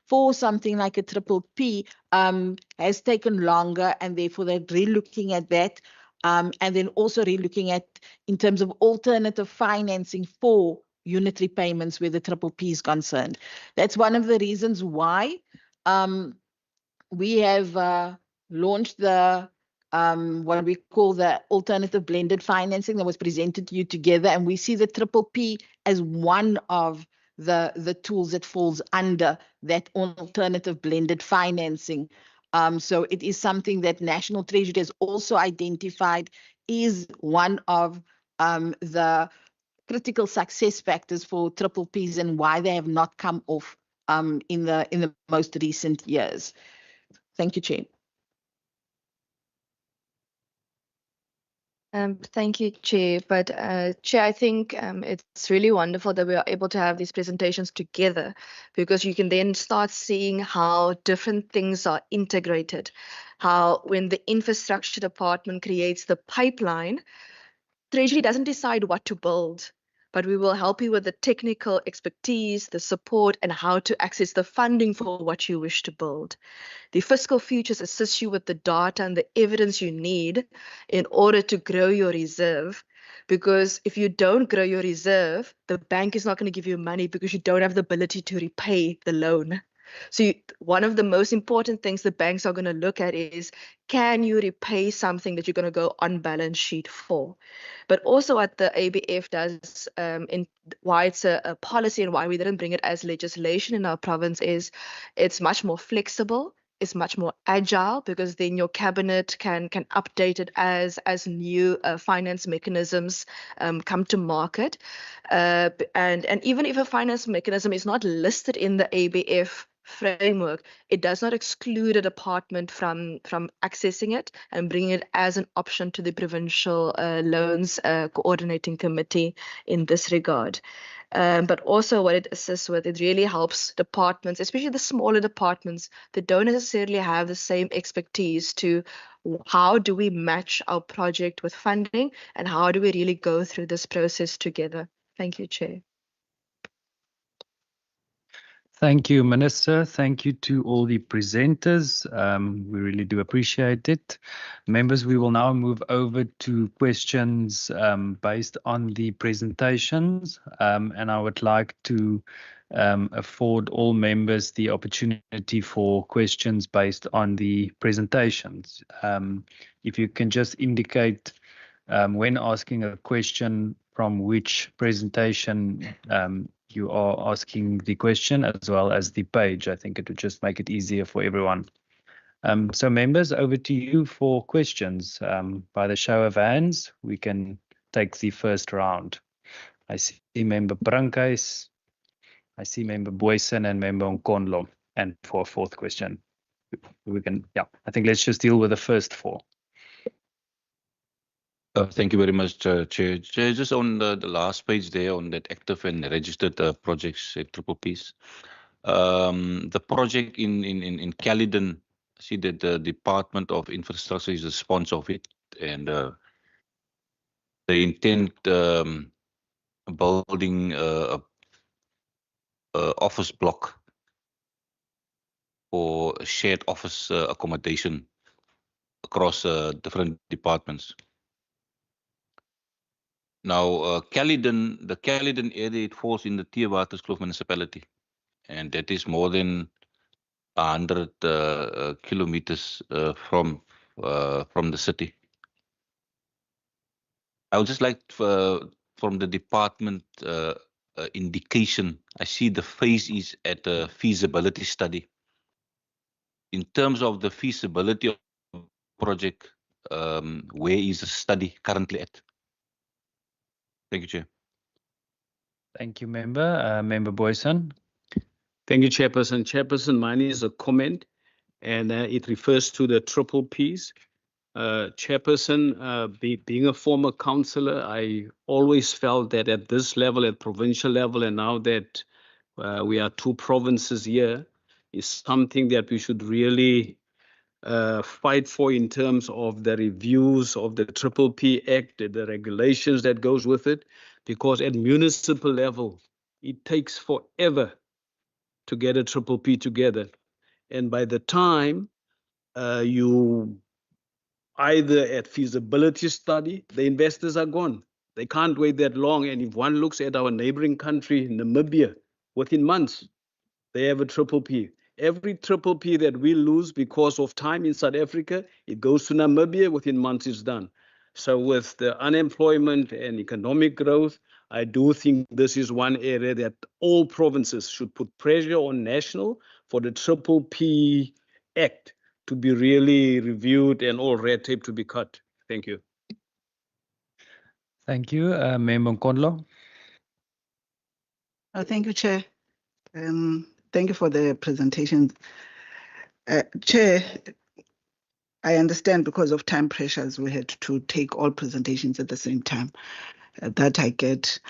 for something like a triple P has taken longer, and therefore they're re-looking at that. And then also re-looking at in terms of alternative financing for unitary payments where the triple P is concerned. That's one of the reasons why we have launched the what we call the alternative blended financing that was presented to you together, and we see the triple P as one of the tools that falls under that alternative blended financing. So it is something that National Treasury has also identified is one of the critical success factors for triple Ps and why they have not come off in the most recent years. Thank you, Chair. Thank you, Chair. But Chair, I think it's really wonderful that we are able to have these presentations together, because you can then start seeing how different things are integrated. How when the infrastructure department creates the pipeline, Treasury doesn't decide what to build, but we will help you with the technical expertise, the support, and how to access the funding for what you wish to build. The fiscal futures assist you with the data and the evidence you need in order to grow your reserve. Because if you don't grow your reserve, the bank is not going to give you money because you don't have the ability to repay the loan. So one of the most important things the banks are going to look at is, can you repay something that you're going to go on balance sheet for? But also what the ABF does, in why it's a policy and why we didn't bring it as legislation in our province, is it's much more flexible. It's much more agile, because then your cabinet can update it as new finance mechanisms come to market. And even if a finance mechanism is not listed in the ABF framework, it does not exclude a department from accessing it and bringing it as an option to the provincial loans coordinating committee in this regard. But also what it assists with, it really helps departments, especially the smaller departments that don't necessarily have the same expertise to how do we match our project with funding and how do we really go through this process together. Thank you, Chair. Thank you, Minister. Thank you to all the presenters. We really do appreciate it. Members, we will now move over to questions based on the presentations. And I would like to afford all members the opportunity for questions based on the presentations. If you can just indicate when asking a question from which presentation you are asking the question, as well as the page. I think it would just make it easier for everyone. So members, over to you for questions. By the show of hands, we can take the first round. I see Member Brankhuis, I see Member Boyson and Member Nkonlo. And for a fourth question, we can, I think let's just deal with the first four. Thank you very much, Chair. Chair, just on the last page there on that active and registered projects at Triple Ps. The project in Caledon, I see that the Department of Infrastructure is the sponsor of it, and they intend building a office block for shared office accommodation across different departments. Now, the Caledon area, it falls in the Theewaterskloof municipality, and that is more than 100 kilometers from the city. I would just like from the department indication. I see the phase is at a feasibility study. In terms of the feasibility of the project, where is the study currently at? Thank you, Chair. Thank you, Member. Member Boyson. Thank you, Chairperson. Chairperson, mine is a comment, and it refers to the Triple Ps. Chairperson, being a former councillor, I always felt that at this level, at provincial level, and now that we are two provinces here, is something that we should really fight for in terms of the reviews of the Triple P Act, the regulations that goes with it, because at municipal level, it takes forever to get a Triple P together. And by the time you either at feasibility study, the investors are gone. They can't wait that long. And if one looks at our neighboring country, Namibia, within months, they have a Triple P. Every Triple P that we lose because of time in South Africa, it goes to Namibia, within months it's done. So with the unemployment and economic growth, I do think this is one area that all provinces should put pressure on national for the Triple P Act to be really reviewed and all red tape to be cut. Thank you. Thank you. Member Nkonlo. Thank you, Chair. Thank you for the presentation. Chair, I understand because of time pressures, we had to take all presentations at the same time. That I get.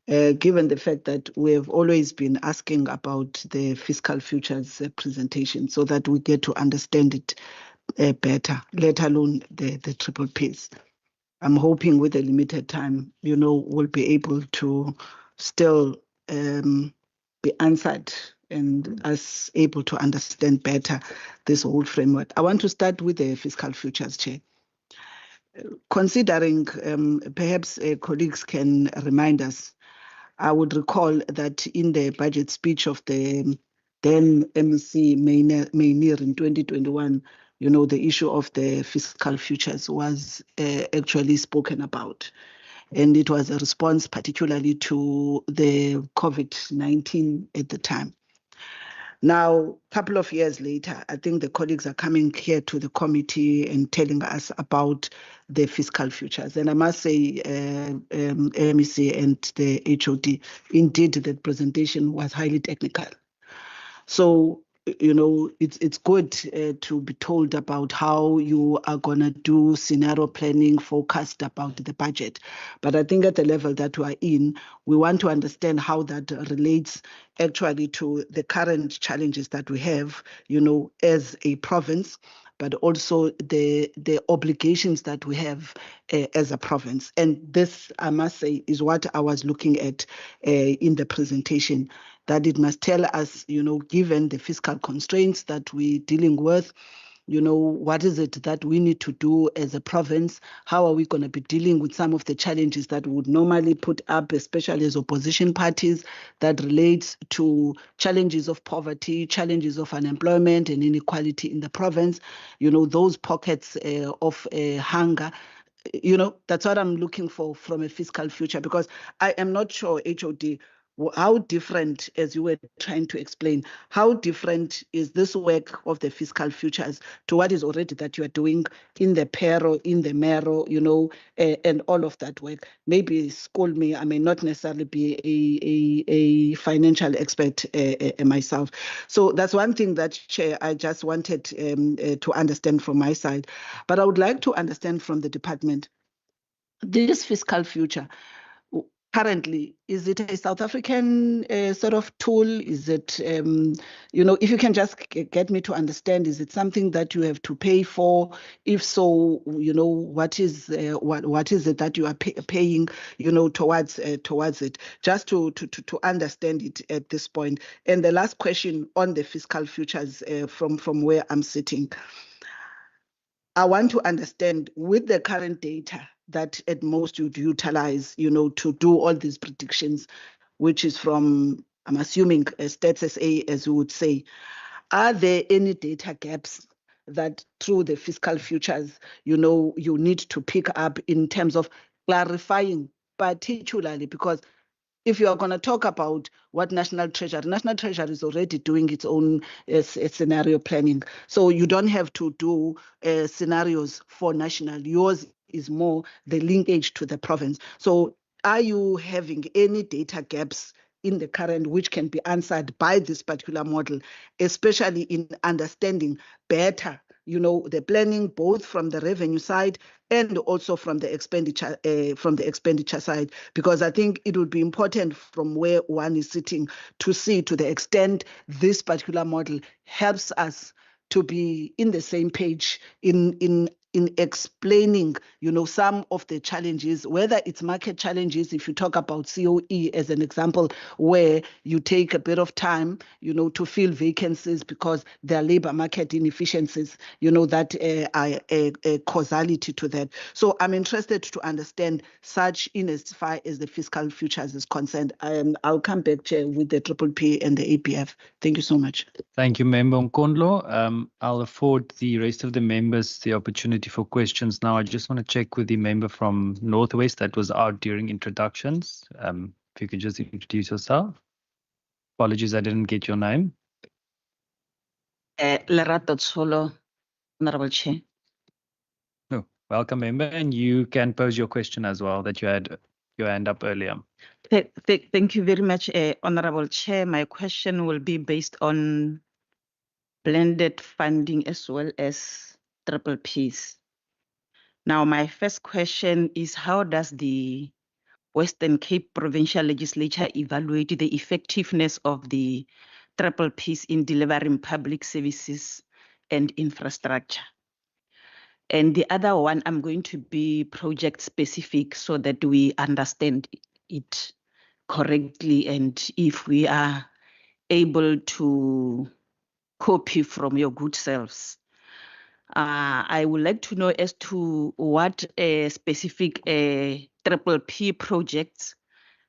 Given the fact that we have always been asking about the fiscal futures presentation so that we get to understand it better, let alone the Triple Ps. I'm hoping with a limited time, we'll be able to still be answered and us able to understand better this whole framework. I want to start with the fiscal futures, Chair. Considering, perhaps colleagues can remind us, I would recall that in the budget speech of the then MEC Maynir in 2021, the issue of the fiscal futures was actually spoken about. And it was a response particularly to the COVID-19 at the time. Now, a couple of years later, I think the colleagues are coming here to the committee and telling us about the fiscal futures. And I must say, MEC and the HOD, indeed, the presentation was highly technical. So it's good to be told about how you are going to do scenario planning, forecast about the budget. But I think at the level that we are in, we want to understand how that relates actually to the current challenges that we have, as a province, but also the obligations that we have as a province. And this, I must say, is what I was looking at in the presentation, that it must tell us, given the fiscal constraints that we're dealing with, what is it that we need to do as a province? How are we going to be dealing with some of the challenges that we would normally put up, especially as opposition parties, that relates to challenges of poverty, challenges of unemployment and inequality in the province, those pockets of hunger. That's what I'm looking for from a fiscal future, because I am not sure, HOD, how different, as you were trying to explain, how different is this work of the fiscal futures to what is already that you are doing in the PERO, in the MERO, and all of that work? Maybe school me, I may not necessarily be a financial expert myself. So that's one thing that, Chair, I just wanted to understand from my side. But I would like to understand from the department, this fiscal future, currently, is it a South African sort of tool? Is it, if you can just get me to understand, is it something that you have to pay for? If so, what is it that you are paying, towards it? Just to understand it at this point. And the last question on the fiscal futures from where I'm sitting, I want to understand, with the current data that at most you'd utilize, to do all these predictions, which is from, I'm assuming, Stats SA, as you would say, are there any data gaps that through the fiscal futures, you need to pick up in terms of clarifying, particularly because if you are going to talk about what National Treasury is already doing its own scenario planning. So you don't have to do scenarios for national. Yours is more the linkage to the province. So are you having any data gaps in the current which can be answered by this particular model, especially in understanding better, the planning both from the revenue side and also from the expenditure side? Because I think it would be important from where one is sitting to see to the extent this particular model helps us to be in the same page in explaining, some of the challenges, whether it's market challenges, if you talk about COE as an example, where you take a bit of time, to fill vacancies because there are labor market inefficiencies, that are a causality to that. So I'm interested to understand such in as far as the fiscal futures is concerned. I'll come back, Chair, with the Triple P and the APF. Thank you so much. Thank you, Member Nkondlo. I'll afford the rest of the members the opportunity for questions now. I just want to check with the member from Northwest that was out during introductions. If you could just introduce yourself. Apologies, I didn't get your name. Lerato Tsolo, Honorable Chair. Oh, welcome, member, and you can pose your question as well that you had your hand up earlier. Thank you very much, Honorable Chair. My question will be based on blended funding as well as triple Ps. Now, my first question is, how does the Western Cape Provincial Legislature evaluate the effectiveness of the triple Ps in delivering public services and infrastructure? And the other one, I'm going to be project specific so that we understand it correctly, and if we are able to copy from your good selves. I would like to know as to what specific triple P projects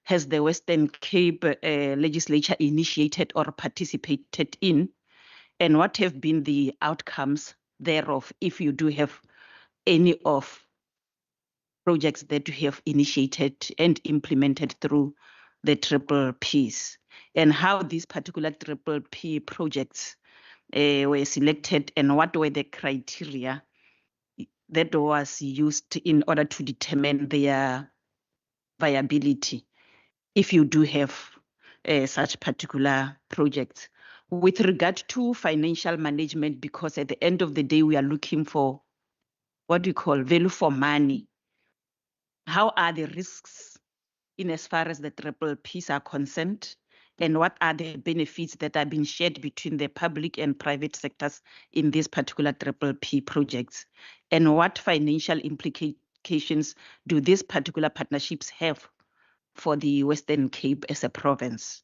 has the Western Cape legislature initiated or participated in, and what have been the outcomes thereof, if you do have any of projects that you have initiated and implemented through the triple Ps, and how these particular triple P projects were selected, and what were the criteria that was used in order to determine their viability, if you do have such particular projects. with regard to financial management, because at the end of the day, we are looking for what we call value for money. How are the risks in as far as the triple Ps are concerned? And what are the benefits that are being shared between the public and private sectors in these particular triple P projects? And what financial implications do these particular partnerships have for the Western Cape as a province?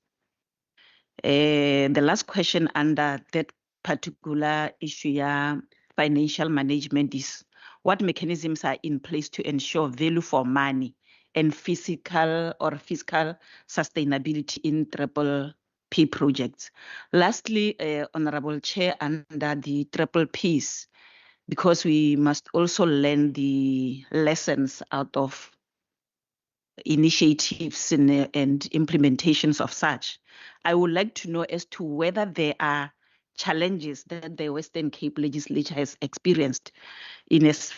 The last question under that particular issue, financial management, is what mechanisms are in place to ensure value for money and fiscal sustainability in triple P projects? Lastly, Honorable Chair, under the triple Ps, because we must also learn the lessons out of initiatives and implementations of such, I would like to know as to whether there are challenges that the Western Cape Legislature has experienced in as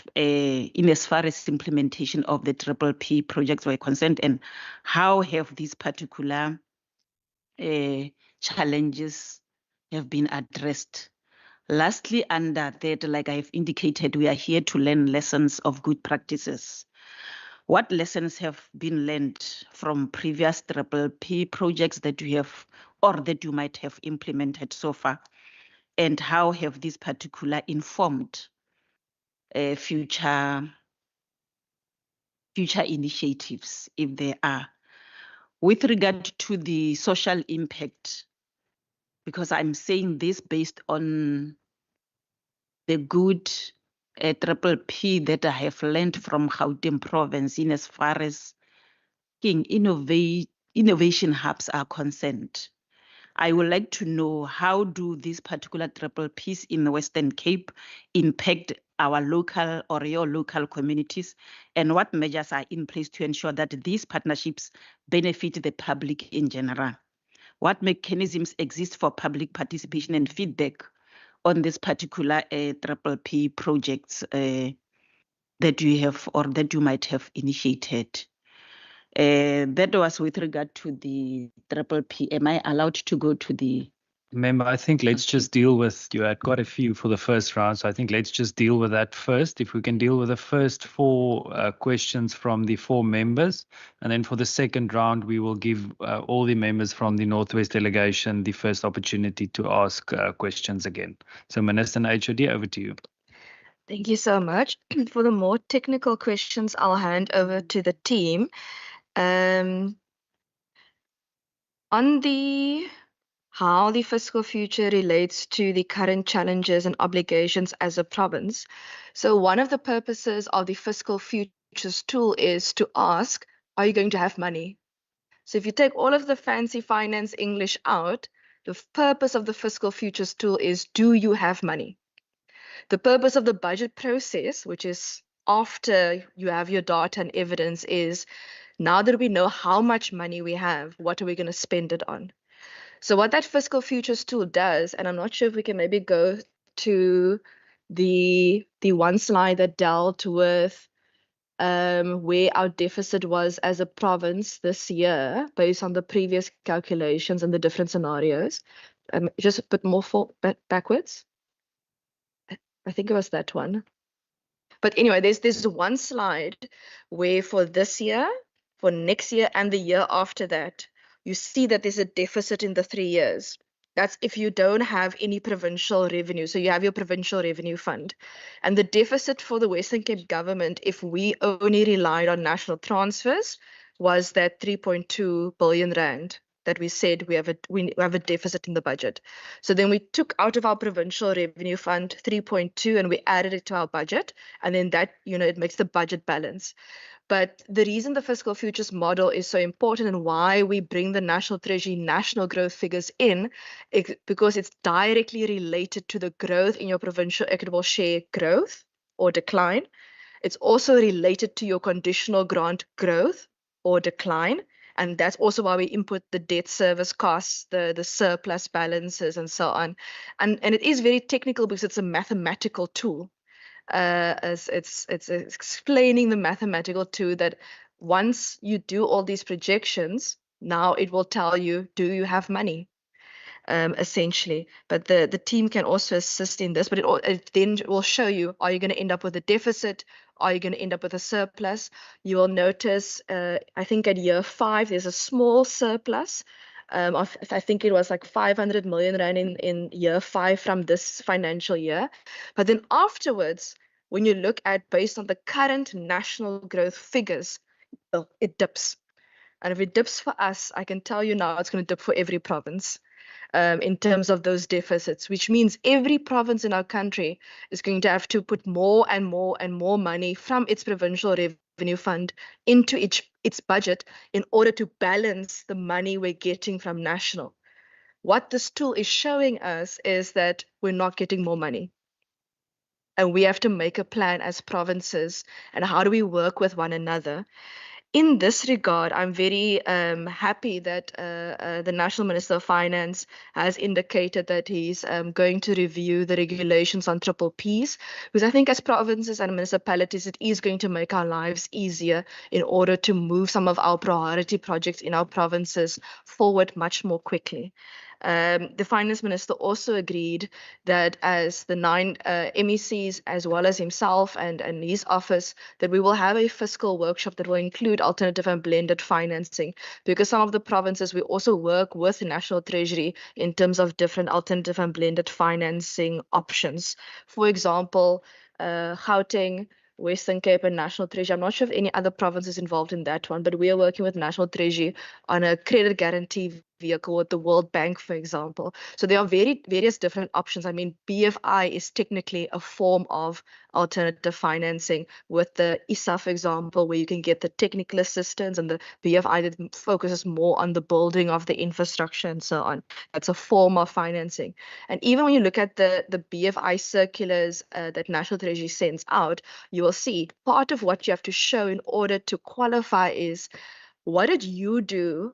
far as implementation of the triple P projects were concerned, and how have these particular challenges have been addressed. Lastly, under that, like I've indicated, we are here to learn lessons of good practices. What lessons have been learned from previous triple P projects that you have or that you might have implemented so far? And how have these particular informed future initiatives, if there are? With regard to the social impact, because I'm saying this based on the good triple P that I have learned from Gauteng province in as far as innovation hubs are concerned. I would like to know, how do these particular triple Ps in the Western Cape impact our local or your local communities, and what measures are in place to ensure that these partnerships benefit the public in general? What mechanisms exist for public participation and feedback on this particular triple P projects that you have or that you might have initiated? That was with regard to the triple P. Am I allowed to go to the... Member, I think let's just deal with, you had quite a few for the first round, so I think let's just deal with that first. If we can deal with the first four questions from the four members, and then for the second round, we will give all the members from the Northwest delegation the first opportunity to ask questions again. So Minister and HOD, over to you. Thank you so much. For the more technical questions, I'll hand over to the team. On how the fiscal future relates to the current challenges and obligations as a province. So one of the purposes of the fiscal futures tool is to ask, are you going to have money? So if you take all of the fancy finance English out, the purpose of the fiscal futures tool is, do you have money? The purpose of the budget process, which is after you have your data and evidence, is now that we know how much money we have, what are we going to spend it on? So what that fiscal futures tool does, and I'm not sure if we can maybe go to the one slide that dealt with where our deficit was as a province this year based on the previous calculations and the different scenarios. Just a bit more backwards. I think it was that one. But anyway, there's one slide where for this year, for next year, and the year after that, you see that there's a deficit in the 3 years. That's if you don't have any provincial revenue. So you have your provincial revenue fund. And the deficit for the Western Cape government, if we only relied on national transfers, was that 3.2 billion rand that we said we have a deficit in the budget. So then we took out of our provincial revenue fund 3.2 and we added it to our budget. And then that, it makes the budget balance. But the reason the fiscal futures model is so important and why we bring the National Treasury national growth figures in is because it's directly related to the growth in your provincial equitable share growth or decline. It's also related to your conditional grant growth or decline. And that's also why we input the debt service costs, the surplus balances, and so on. And it is very technical because it's a mathematical tool. As it's explaining the mathematical tool that once you do all these projections, now it will tell you, do you have money? essentially. But the team can also assist in this, but it then will show you, are you going to end up with a deficit? Are you going to end up with a surplus? You will notice, I think at year 5, there's a small surplus. I think it was like 500 million rand in year 5 from this financial year. But then afterwards, when you look at based on the current national growth figures, it dips. And if it dips for us, I can tell you now it's going to dip for every province in terms of those deficits, which means every province in our country is going to have to put more and more and more money from its provincial revenue fund into its budget in order to balance the money we're getting from national. What this tool is showing us is that we're not getting more money. And we have to make a plan as provinces, and how do we work with one another? In this regard, I'm very happy that the National Minister of Finance has indicated that he's going to review the regulations on triple Ps, because I think as provinces and municipalities, it is going to make our lives easier in order to move some of our priority projects in our provinces forward much more quickly. The finance minister also agreed that as the 9 MECs, as well as himself and his office, that we will have a fiscal workshop that will include alternative and blended financing, because some of the provinces, we also work with the National Treasury in terms of different alternative and blended financing options. For example, Gauteng, Western Cape and National Treasury. I'm not sure if any other provinces involved in that one, but we are working with National Treasury on a credit guarantee vehicle with the World Bank, for example. So there are various different options. I mean, BFI is technically a form of alternative financing with the ISA, for example, where you can get the technical assistance, and the BFI that focuses more on the building of the infrastructure and so on. That's a form of financing. And even when you look at the BFI circulars that National Treasury sends out, you will see part of what you have to show in order to qualify is, what did you do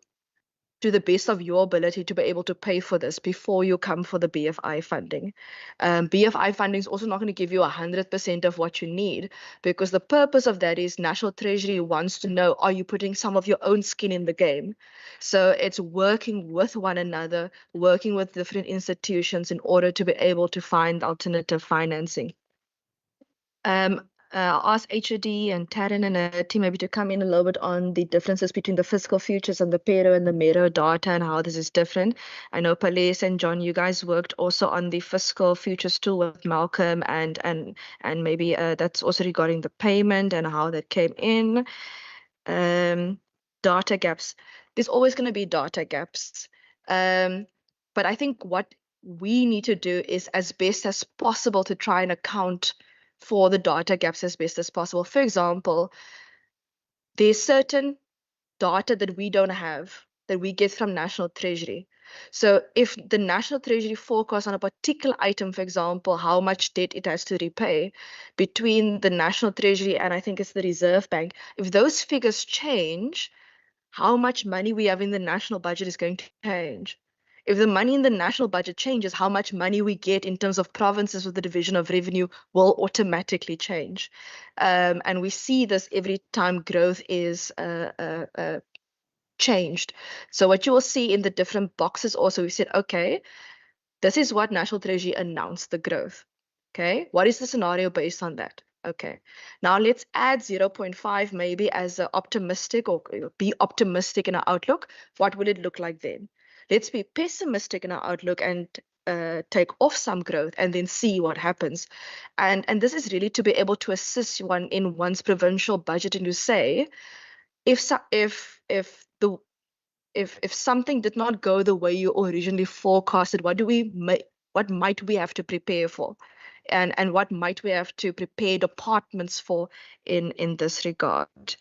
to the best of your ability to be able to pay for this before you come for the BFI funding. BFI funding is also not going to give you 100% of what you need, because the purpose of that is National Treasury wants to know, are you putting some of your own skin in the game? So it's working with one another, working with different institutions in order to be able to find alternative financing. I'll ask HOD and Taryn and the team maybe to come in a little bit on the differences between the fiscal futures and the Pero and the Mero data and how this is different. I know Pales and John, you guys worked also on the fiscal futures tool with Malcolm, and maybe that's also regarding the payment and how that came in. Data gaps. There's always going to be data gaps. But I think what we need to do is as best as possible to try and account for the data gaps as best as possible. For example, there's certain data that we don't have that we get from National Treasury. So if the National Treasury forecasts on a particular item, for example, how much debt it has to repay between the National Treasury and I think it's the Reserve Bank, if those figures change, how much money we have in the national budget is going to change. If the money in the national budget changes, how much money we get in terms of provinces with the division of revenue will automatically change. And we see this every time growth is changed. So what you will see in the different boxes also, we said, okay, this is what National Treasury announced, the growth. Okay, what is the scenario based on that? Okay, now let's add 0.5 maybe as a optimistic, or be optimistic in our outlook. What will it look like then? Let's be pessimistic in our outlook and take off some growth and then see what happens. And this is really to be able to assist one in one's provincial budget and to say, if something did not go the way you originally forecasted, what might we have to prepare for? And what might we have to prepare departments for in this regard?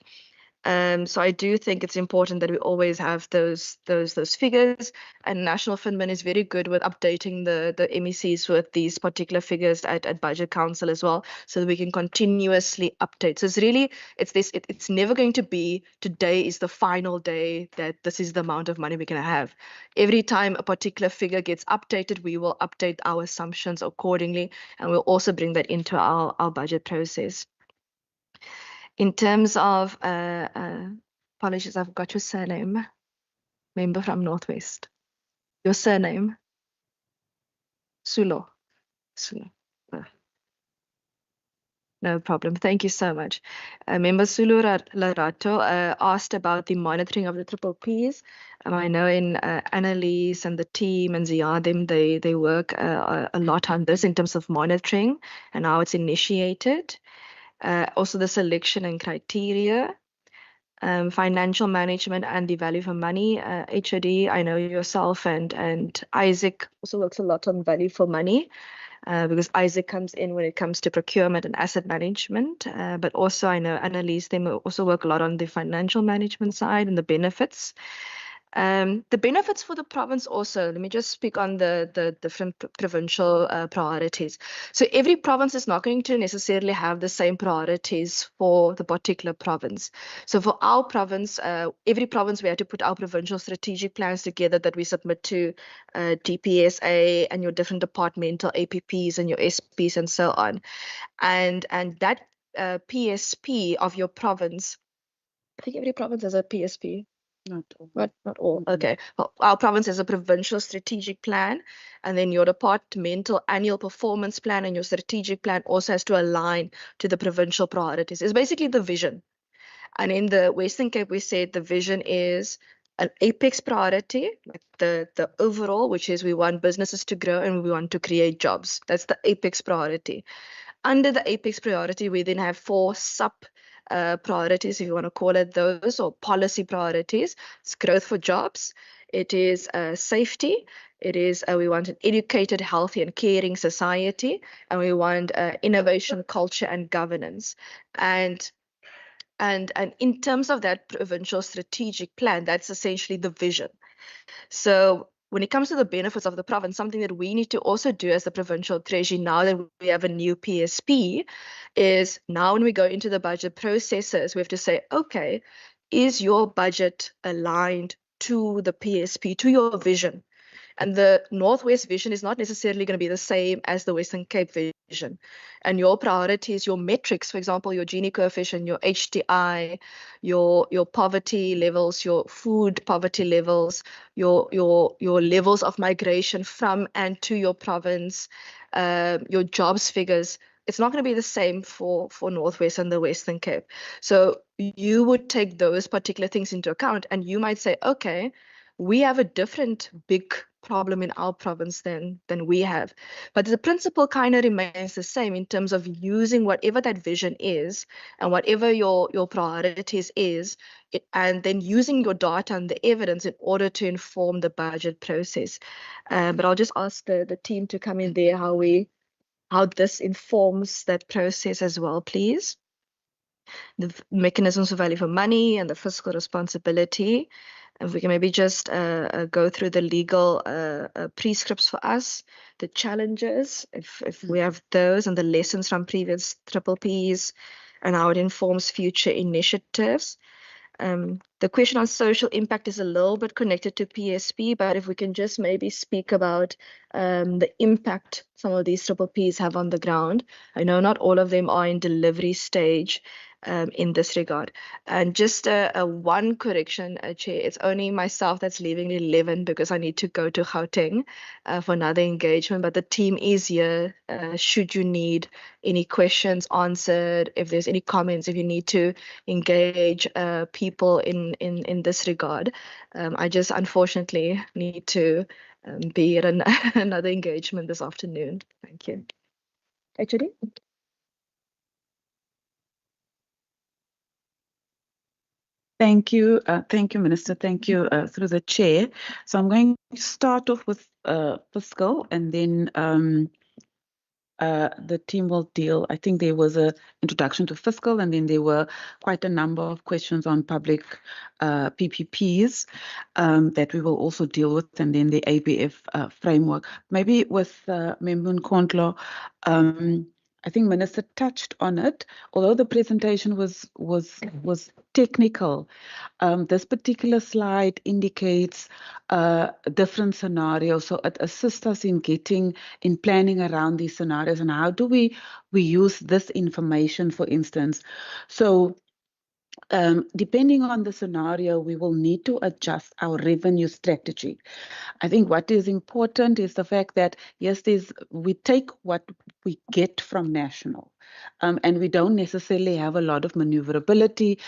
So I do think it's important that we always have those figures, and National Finmin is very good with updating the MECs with these particular figures at Budget Council as well, so that we can continuously update. So it's never going to be today is the final day that this is the amount of money we're going to have. Every time a particular figure gets updated, we will update our assumptions accordingly, and we'll also bring that into our budget process. In terms of, apologies, I've got your surname, member from Northwest. Your surname? Sulo. No problem. Thank you so much. Member Sulu Larato asked about the monitoring of the triple Ps. I know in Annalise and the team and Ziadim, they work a lot on this in terms of monitoring and how it's initiated. Also the selection and criteria. Financial management and the value for money. HOD, I know yourself and Isaac also works a lot on value for money. Because Isaac comes in when it comes to procurement and asset management. But also I know Annalise, they also work a lot on the financial management side and the benefits. The benefits for the province also, let me just speak on the different provincial priorities. So every province is not going to necessarily have the same priorities for the particular province. So for our province, every province we have to put our provincial strategic plans together that we submit to DPSA and your different departmental APPs and your SPs and so on. And that PSP of your province, I think every province has a PSP. Not all. Not all. Okay. Well, our province has a provincial strategic plan, and then your departmental annual performance plan and your strategic plan also has to align to the provincial priorities. It's basically the vision. And in the Western Cape, we said the vision is an apex priority, like the overall, which is we want businesses to grow and we want to create jobs. That's the apex priority. Under the apex priority, we then have 4 sub priorities, if you want to call it those, or policy priorities. It's growth for jobs. It is safety. It is we want an educated, healthy, and caring society, and we want innovation, culture, and governance. And in terms of that provincial strategic plan, that's essentially the vision. So when it comes to the benefits of the province, something that we need to also do as the provincial treasury now that we have a new PSP is now when we go into the budget processes, we have to say, okay, is your budget aligned to the PSP, to your vision? And the Northwest vision is not necessarily going to be the same as the Western Cape vision. And your priorities, your metrics, for example, your Gini coefficient, your HDI, your poverty levels, your food poverty levels, your levels of migration from and to your province, your jobs figures, it's not going to be the same for Northwest and the Western Cape. So you would take those particular things into account, and you might say, okay, we have a different big problem in our province than we have. But the principle kind of remains the same in terms of using whatever that vision is and whatever your priorities is, and then using your data and the evidence in order to inform the budget process. But I'll just ask the team to come in there how this informs that process as well, please. The mechanisms of value for money and the fiscal responsibility. If we can maybe just go through the legal prescripts for us, the challenges, if we have those, and the lessons from previous triple Ps, and how it informs future initiatives. The question on social impact is a little bit connected to PSP, but if we can just maybe speak about the impact some of these triple Ps have on the ground. I know not all of them are in delivery stage in this regard. And just a one correction, Chair, it's only myself that's leaving at 11 because I need to go to Gauteng for another engagement, but the team is here should you need any questions answered, if there's any comments, if you need to engage people in this regard. I just unfortunately need to be at another engagement this afternoon. Thank you. HOD? Thank you, Minister. Thank you through the chair. So I'm going to start off with fiscal, and then the team will deal. I think there was an introduction to fiscal, and then there were quite a number of questions on public PPPs that we will also deal with, and then the ABF framework. Maybe with Member Nkondlo, I think Minister touched on it. Although the presentation was technical, this particular slide indicates different scenarios. So it assists us in planning around these scenarios, and how do we use this information, for instance. So depending on the scenario, we will need to adjust our revenue strategy. I think what is important is the fact that, yes, we take what we get from national, and we don't necessarily have a lot of maneuverability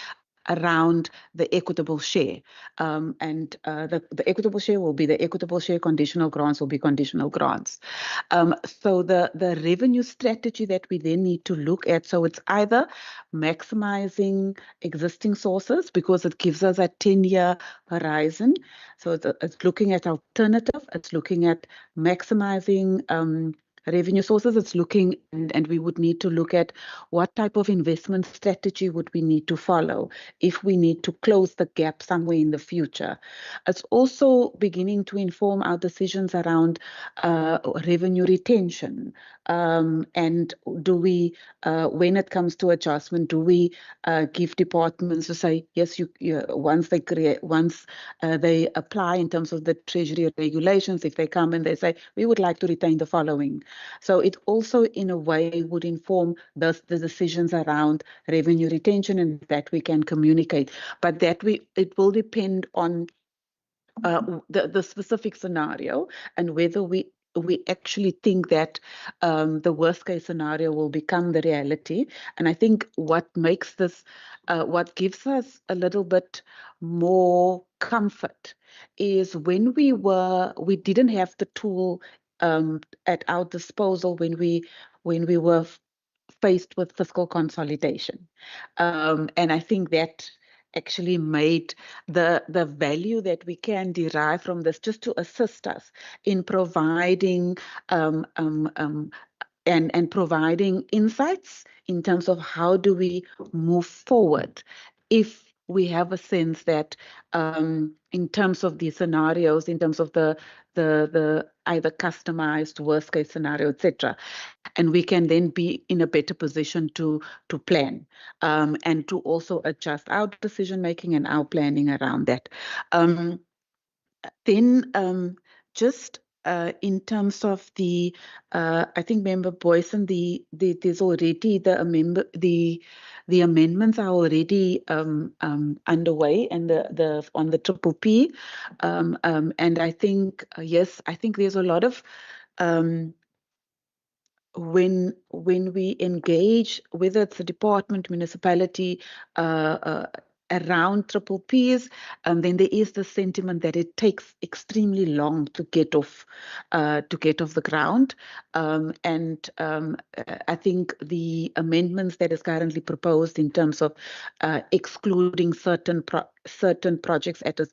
around the equitable share. The equitable share will be the equitable share, conditional grants will be conditional grants. So the revenue strategy that we then need to look at, so it's either maximizing existing sources because it gives us a 10-year horizon. So it's looking at alternative, it's looking at maximizing revenue sources, it's looking, and we would need to look at what type of investment strategy would we need to follow if we need to close the gap somewhere in the future. It's also beginning to inform our decisions around revenue retention. And do we, when it comes to adjustment, do we give departments to say, yes, once they apply in terms of the Treasury regulations, if they come and they say, we would like to retain the following. So it also, in a way, would inform the decisions around revenue retention, and that we can communicate. But it will depend on the specific scenario and whether we actually think that the worst case scenario will become the reality. And I think what makes this, what gives us a little bit more comfort is when we didn't have the tool at our disposal when we were faced with fiscal consolidation. And I think that actually made the value that we can derive from this just to assist us in providing and providing insights in terms of how do we move forward if we have a sense that in terms of the scenarios, in terms of the either customized worst case scenario, etc., and we can then be in a better position to plan and to also adjust our decision making and our planning around that. Then just in terms of the, I think Member Boyson, there's already the amendments are already underway, and on the triple P, and I think yes, I think there's a lot of when we engage, whether it's a department, municipality, around triple Ps, then there is the sentiment that it takes extremely long to get off the ground. I think the amendments that is currently proposed in terms of excluding certain projects at a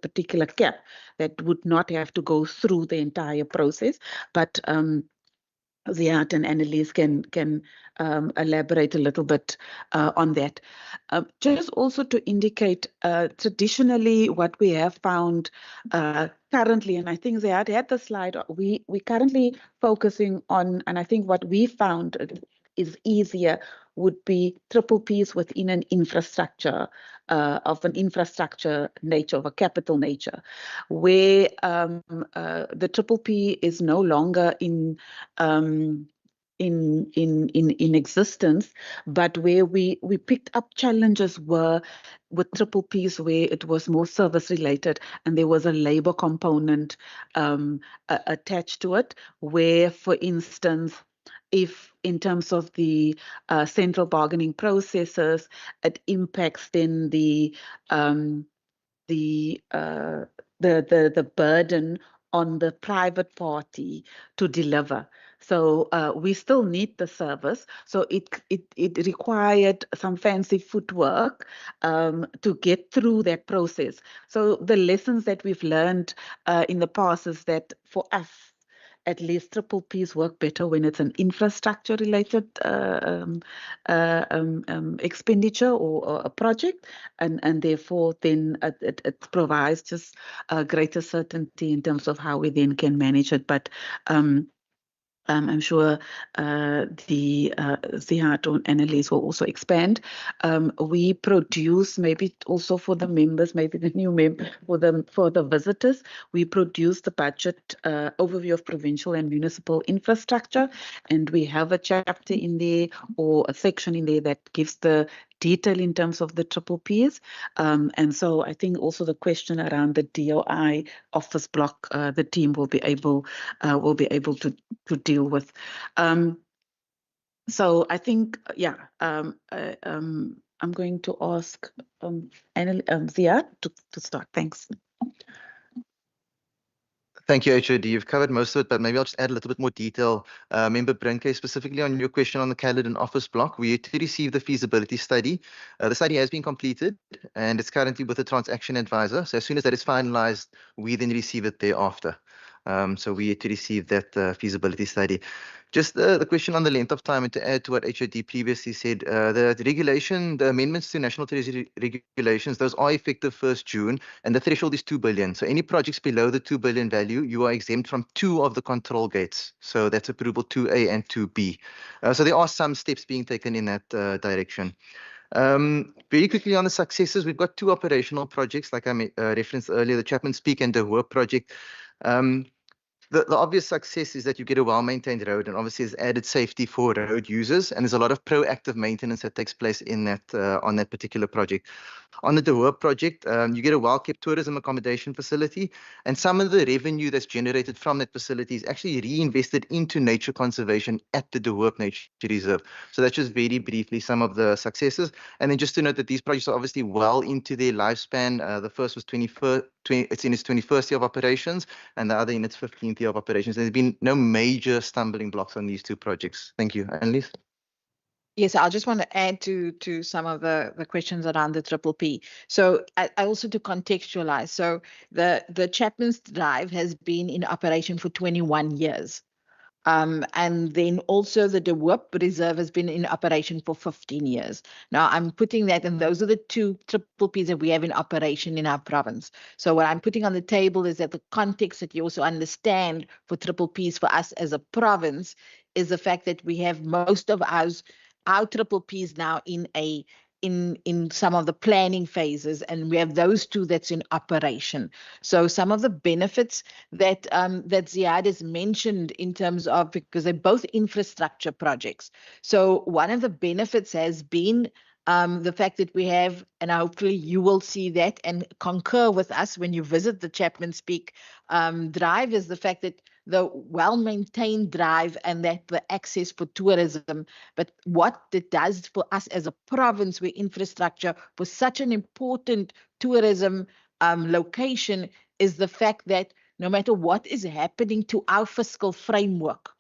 particular cap that would not have to go through the entire process, but Ziad and Annelies can elaborate a little bit on that. Just also to indicate, traditionally what we have found currently, and I think Ziad had the slide, we currently focusing on, and I think what we found is easier would be triple Ps within an infrastructure of an infrastructure nature, of a capital nature, where the triple P is no longer in existence, but where we picked up challenges were with triple Ps where it was more service related and there was a labor component attached to it, where, for instance, if in terms of the central bargaining processes, it impacts then the burden on the private party to deliver. So we still need the service. So it required some fancy footwork to get through that process. So the lessons that we've learned in the past is that for us, at least triple Ps work better when it's an infrastructure related expenditure or a project, and therefore then it provides just greater certainty in terms of how we then can manage it. But I'm sure the Ziad and Annelies will also expand. We produce, maybe also for the members, maybe the new member, for the visitors, we produce the budget overview of provincial and municipal infrastructure, and we have a chapter in there or a section in there that gives the detail in terms of the triple Ps. And so I think also the question around the DOI office block, the team will be able to deal with. So I think, I'm going to ask Zia to start. Thanks. Thank you, HOD. You've covered most of it, but maybe I'll just add a little bit more detail. Member Brinke, specifically on your question on the Caledon office block, we yet to receive the feasibility study. The study has been completed and it's currently with the transaction advisor. So as soon as that is finalized, we then receive it thereafter. So we yet to receive that feasibility study. Just the question on the length of time, and to add to what HOD previously said, the regulation, the amendments to National Treasury regulations, those are effective 1st June, and the threshold is 2 billion. So any projects below the 2 billion value, you are exempt from 2 of the control gates. So that's approval 2A and 2B. So there are some steps being taken in that direction. Very quickly on the successes, we've got 2 operational projects, like I referenced earlier, the Chapman's Peak and the Hoop project. The obvious success is that you get a well-maintained road, and obviously has added safety for road users, and there's a lot of proactive maintenance that takes place in that on that particular project. On the De Hoop project, you get a well-kept tourism accommodation facility, and some of the revenue that's generated from that facility is actually reinvested into nature conservation at the De Hoop Nature Reserve. So that's just very briefly some of the successes. And then just to note that these projects are obviously well into their lifespan. The first was it's in its 21st year of operations, and the other in its 15th year of operations. There's been no major stumbling blocks on these 2 projects. Thank you. Annelies? Yes, I just want to add to some of the questions around the triple P. So I also to contextualize. So the Chapman's Drive has been in operation for 21 years. And then also the De Hoop Reserve has been in operation for 15 years. Now I'm putting that, and those are the 2 triple Ps that we have in operation in our province. So what I'm putting on the table is that the context that you also understand for triple Ps for us as a province is the fact that we have most of our triple Ps now in some of the planning phases, and we have those 2 that's in operation. So some of the benefits that that Ziad has mentioned in terms of, because they're both infrastructure projects. So one of the benefits has been the fact that we have, and hopefully you will see that and concur with us when you visit the Chapman's Peak Drive, is the fact that the well-maintained drive and that the access for tourism. But what it does for us as a province, where infrastructure was such an important tourism location, is the fact that no matter what is happening to our fiscal framework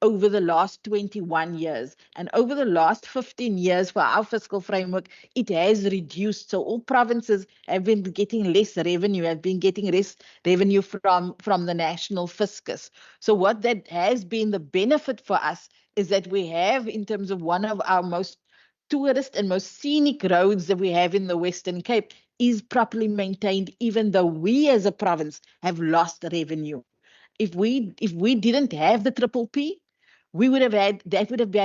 over the last 21 years and over the last 15 years for our fiscal framework, it has reduced. So all provinces have been getting less revenue, have been getting less revenue from the national fiscus. So what that has been the benefit for us is that we have, in terms of one of our most tourist and most scenic roads that we have in the Western Cape, is properly maintained, even though we as a province have lost revenue. If we didn't have the triple P, we would have had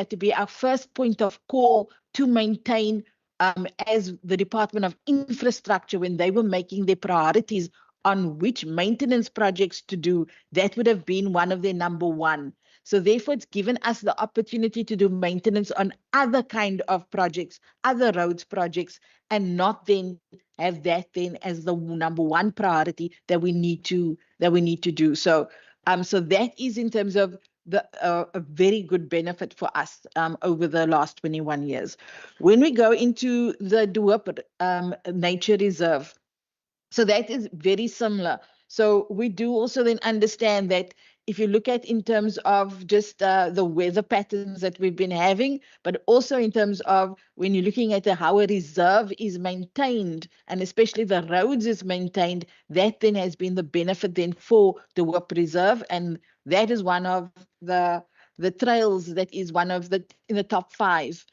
to be our first point of call to maintain, as the Department of Infrastructure, when they were making their priorities on which maintenance projects to do, that would have been one of their number 1. So therefore, it's given us the opportunity to do maintenance on other kind of projects, other roads projects, and not then have that then as the number 1 priority that we need to do. So so that is in terms of a very good benefit for us over the last 21 years. When we go into the De Hoop Nature Reserve, so that is very similar. So we do also then understand that if you look at in terms of just the weather patterns that we've been having, but also in terms of when you're looking at how a reserve is maintained, and especially the roads is maintained, that then has been the benefit then for the Hoop Reserve. And that is one of the trails that is one of the in the top 5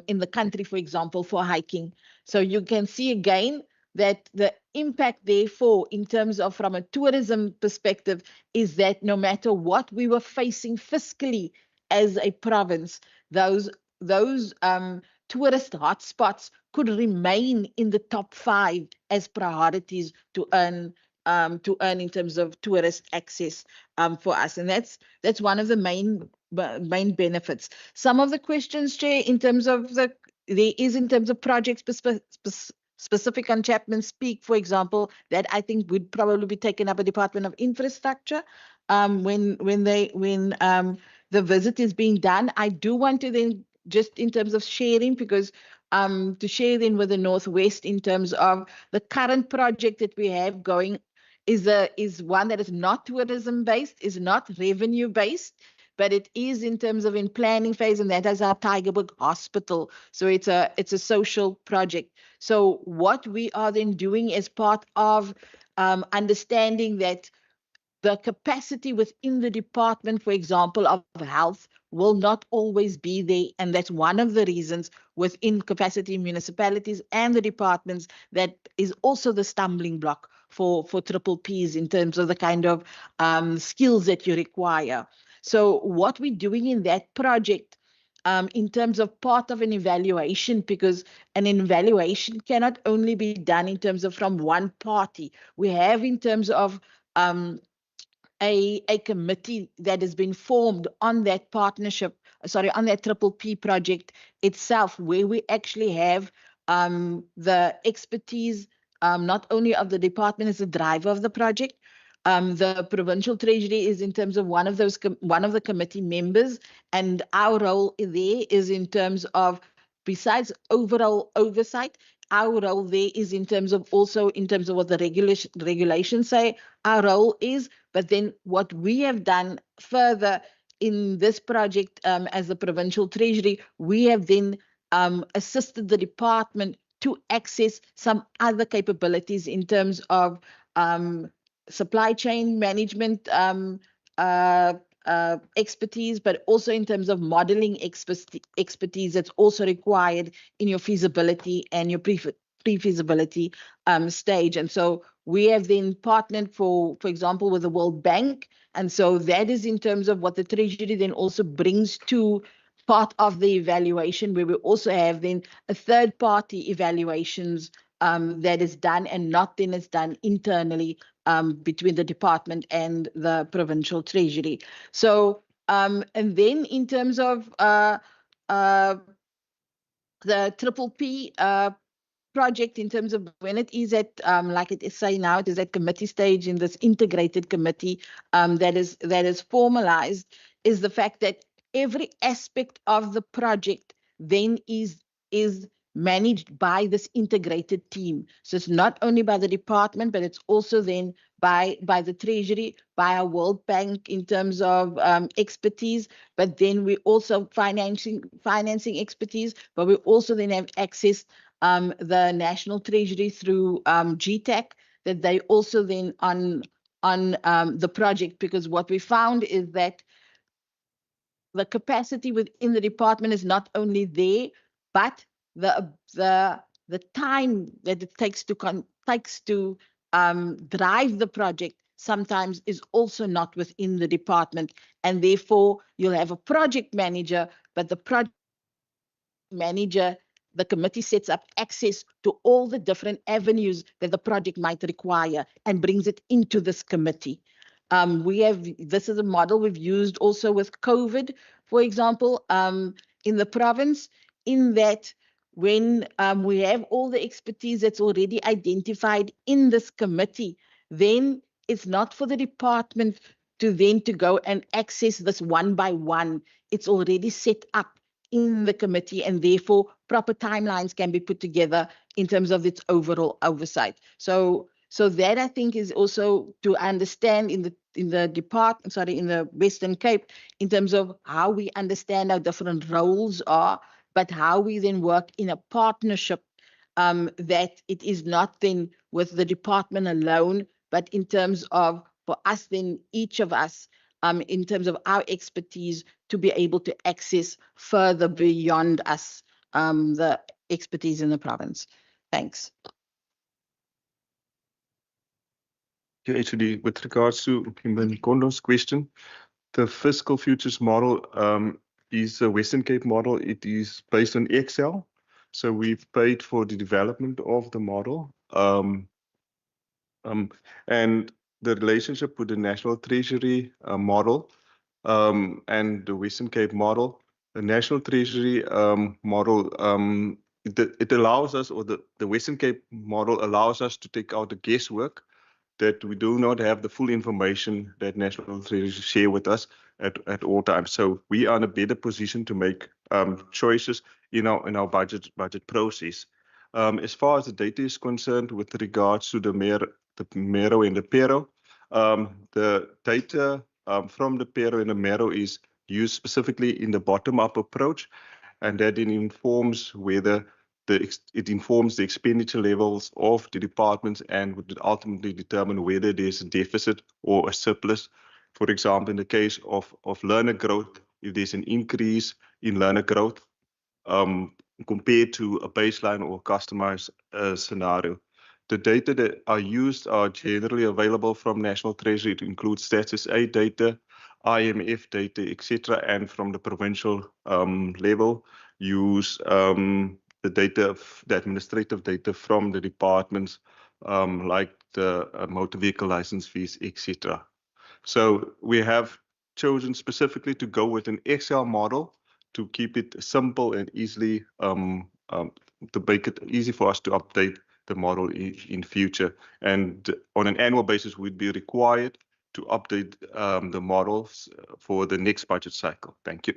in the country, for example, for hiking. So you can see again that the impact therefore in terms of from a tourism perspective is that no matter what we were facing fiscally as a province, those tourist hotspots could remain in the top 5 as priorities to earn in terms of tourist access for us. And that's one of the main benefits. Some of the questions, Chair, in terms of the there is in terms of project specific on Chapman Speak, for example, that I think would probably be taken up by Department of Infrastructure when the visit is being done. I do want to then just in terms of sharing, because to share then with the Northwest in terms of the current project that we have going is one that is not tourism based, is not revenue based, but it is in terms of in planning phase, and that is our Tygerberg Hospital. So it's a social project. So what we are then doing as part of understanding that the capacity within the department, for example, of health will not always be there. And that's one of the reasons within capacity municipalities and the departments that is also the stumbling block for triple Ps in terms of the kind of skills that you require. So what we're doing in that project in terms of part of an evaluation, because an evaluation cannot only be done in terms of from one party. We have in terms of a committee that has been formed on that partnership, on that triple P project itself, where we actually have the expertise, not only of the department as the driver of the project. The provincial treasury is in terms of one of the committee members, and our role there is in terms of, besides overall oversight, our role there is in terms of also in terms of what the regulations say our role is, but then what we have done further in this project as the provincial treasury, we have then assisted the department to access some other capabilities in terms of supply chain management expertise, but also in terms of modeling expertise that's also required in your feasibility and your pre-feasibility stage. And so we have then partnered, for example, with the World Bank. And so that is in terms of what the Treasury then also brings to part of the evaluation, where we also have then a third-party evaluations that is done, and not then is done internally between the department and the provincial treasury. So, and then in terms of the triple P project, in terms of when it is at, like it is saying now, it is at committee stage in this integrated committee that is formalized, is the fact that every aspect of the project then is managed by this integrated team. So it's not only by the department, but it's also then by the treasury, by our World Bank in terms of expertise, but then we also financing expertise, but we also then have access the National Treasury through GTAC, that they also then on the project, because what we found is that the capacity within the department is not only there, but the time that it takes to drive the project sometimes is also not within the department, and therefore you'll have a project manager, but the project manager, the committee sets up access to all the different avenues that the project might require and brings it into this committee. This is a model we've used also with COVID, for example, in the province, in that when we have all the expertise that's already identified in this committee, then it's not for the department to go and access this one by one. It's already set up in the committee, and therefore proper timelines can be put together in terms of its overall oversight. So that, I think, is also to understand in the Western Cape, in terms of how we understand our different roles are, but how we then work in a partnership, that it is not then with the department alone, but in terms of, for us then, each of us, in terms of our expertise, to be able to access further beyond us, the expertise in the province. Thanks. Actually, with regards to Kondo's question, the fiscal futures model is a Western Cape model. It is based on Excel. So we've paid for the development of the model. And the relationship with the National Treasury model and the Western Cape model National Treasury model, it allows us, or the Western Cape model allows us to take out the guesswork that we do not have the full information that National Treasury share with us at all times. So we are in a better position to make choices in our budget process. As far as the data is concerned, with regards to the Mero and the Pero, the data from the Pero and the Mero is used specifically in the bottom-up approach, and that it informs whether it informs the expenditure levels of the departments and would ultimately determine whether there's a deficit or a surplus. For example, in the case of learner growth, if there's an increase in learner growth compared to a baseline or customized scenario. The data that are used are generally available from National Treasury. It includes Status A data, IMF data, etc., and from the provincial level, use the data, the administrative data from the departments, like the motor vehicle license fees, etc. So we have chosen specifically to go with an Excel model to keep it simple and easily to make it easy for us to update the model in future. And on an annual basis, we'd be required to update the models for the next budget cycle. Thank you.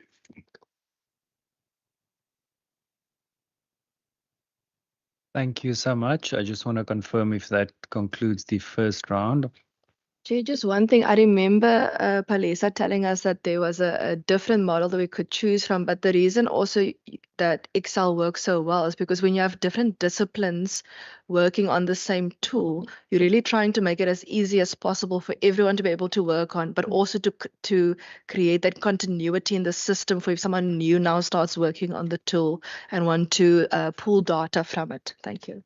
Thank you so much. I just want to confirm if that concludes the first round. Jay, just one thing. I remember Palesa telling us that there was a different model that we could choose from, but the reason also that Excel works so well is because when you have different disciplines working on the same tool, you're really trying to make it as easy as possible for everyone to be able to work on, but also to create that continuity in the system for if someone new now starts working on the tool and want to pull data from it. Thank you.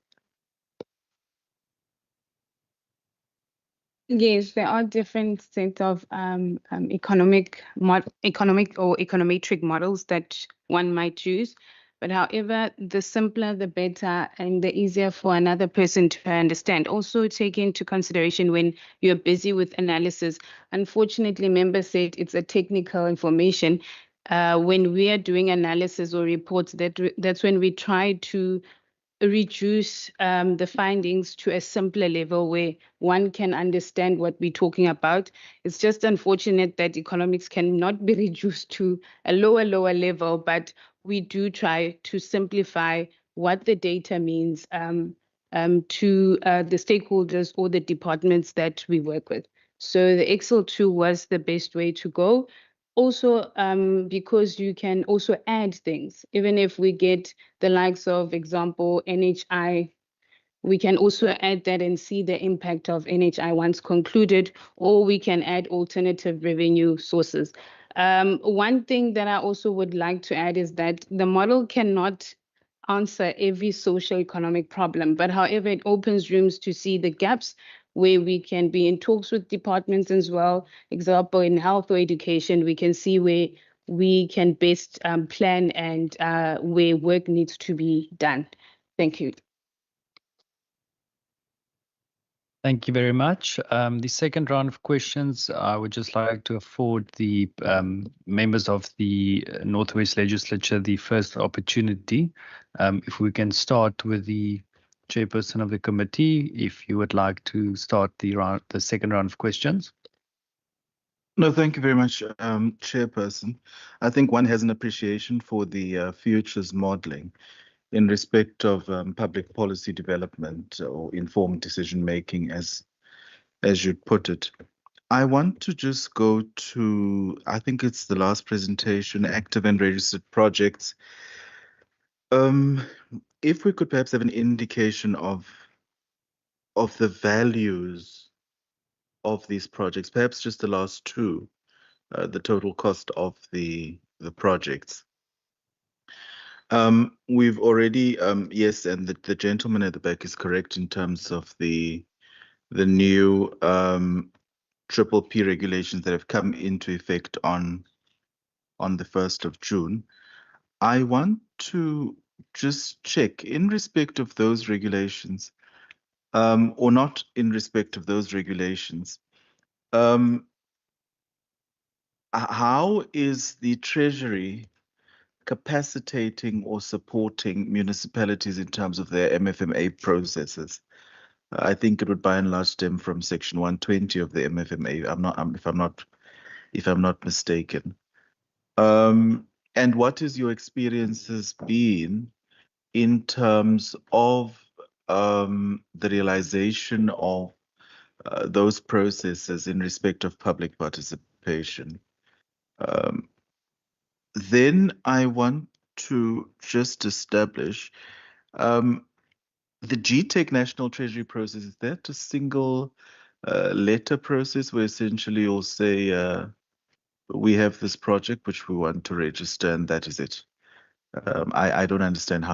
Yes, there are different sets of economic or econometric models that one might use. But however, the simpler, the better, and the easier for another person to understand. Also take into consideration when you're busy with analysis. Unfortunately, members said it's a technical information. When we are doing analysis or reports, that's when we try to reduce the findings to a simpler level where one can understand what we're talking about. It's just unfortunate that economics cannot be reduced to a lower level, but we do try to simplify what the data means to the stakeholders or the departments that we work with. So the Excel tool was the best way to go. Also, because you can also add things, even if we get the likes of example, NHI, we can also add that and see the impact of NHI once concluded, or we can add alternative revenue sources. One thing that I also would like to add is that the model cannot answer every social economic problem, but however, it opens rooms to see the gaps where we can be in talks with departments as well. Example, in health or education, we can see where we can best plan and where work needs to be done. Thank you. Thank you very much. The second round of questions, I would just like to afford the members of the Northwest Legislature the first opportunity. If we can start with the chairperson of the committee, if you would like to start the second round of questions. No, thank you very much, Chairperson. I think one has an appreciation for the futures modeling in respect of public policy development or informed decision making, as you put it. I want to just go to, I think it's the last presentation, active and registered projects. If we could perhaps have an indication of the values of these projects, perhaps just the last two, the total cost of the projects. We've already, yes, and the gentleman at the back is correct in terms of the new triple P regulations that have come into effect on the 1st of June. I want to just check in respect of those regulations, or not in respect of those regulations. How is the Treasury capacitating or supporting municipalities in terms of their MFMA processes. I think it would by and large stem from Section 120 of the MFMA. If I'm not mistaken. And what has your experiences been in terms of the realization of those processes in respect of public participation? Then I want to just establish the GTEC National Treasury process. Is that a single letter process where essentially you'll say, we have this project which we want to register and that is it? I don't understand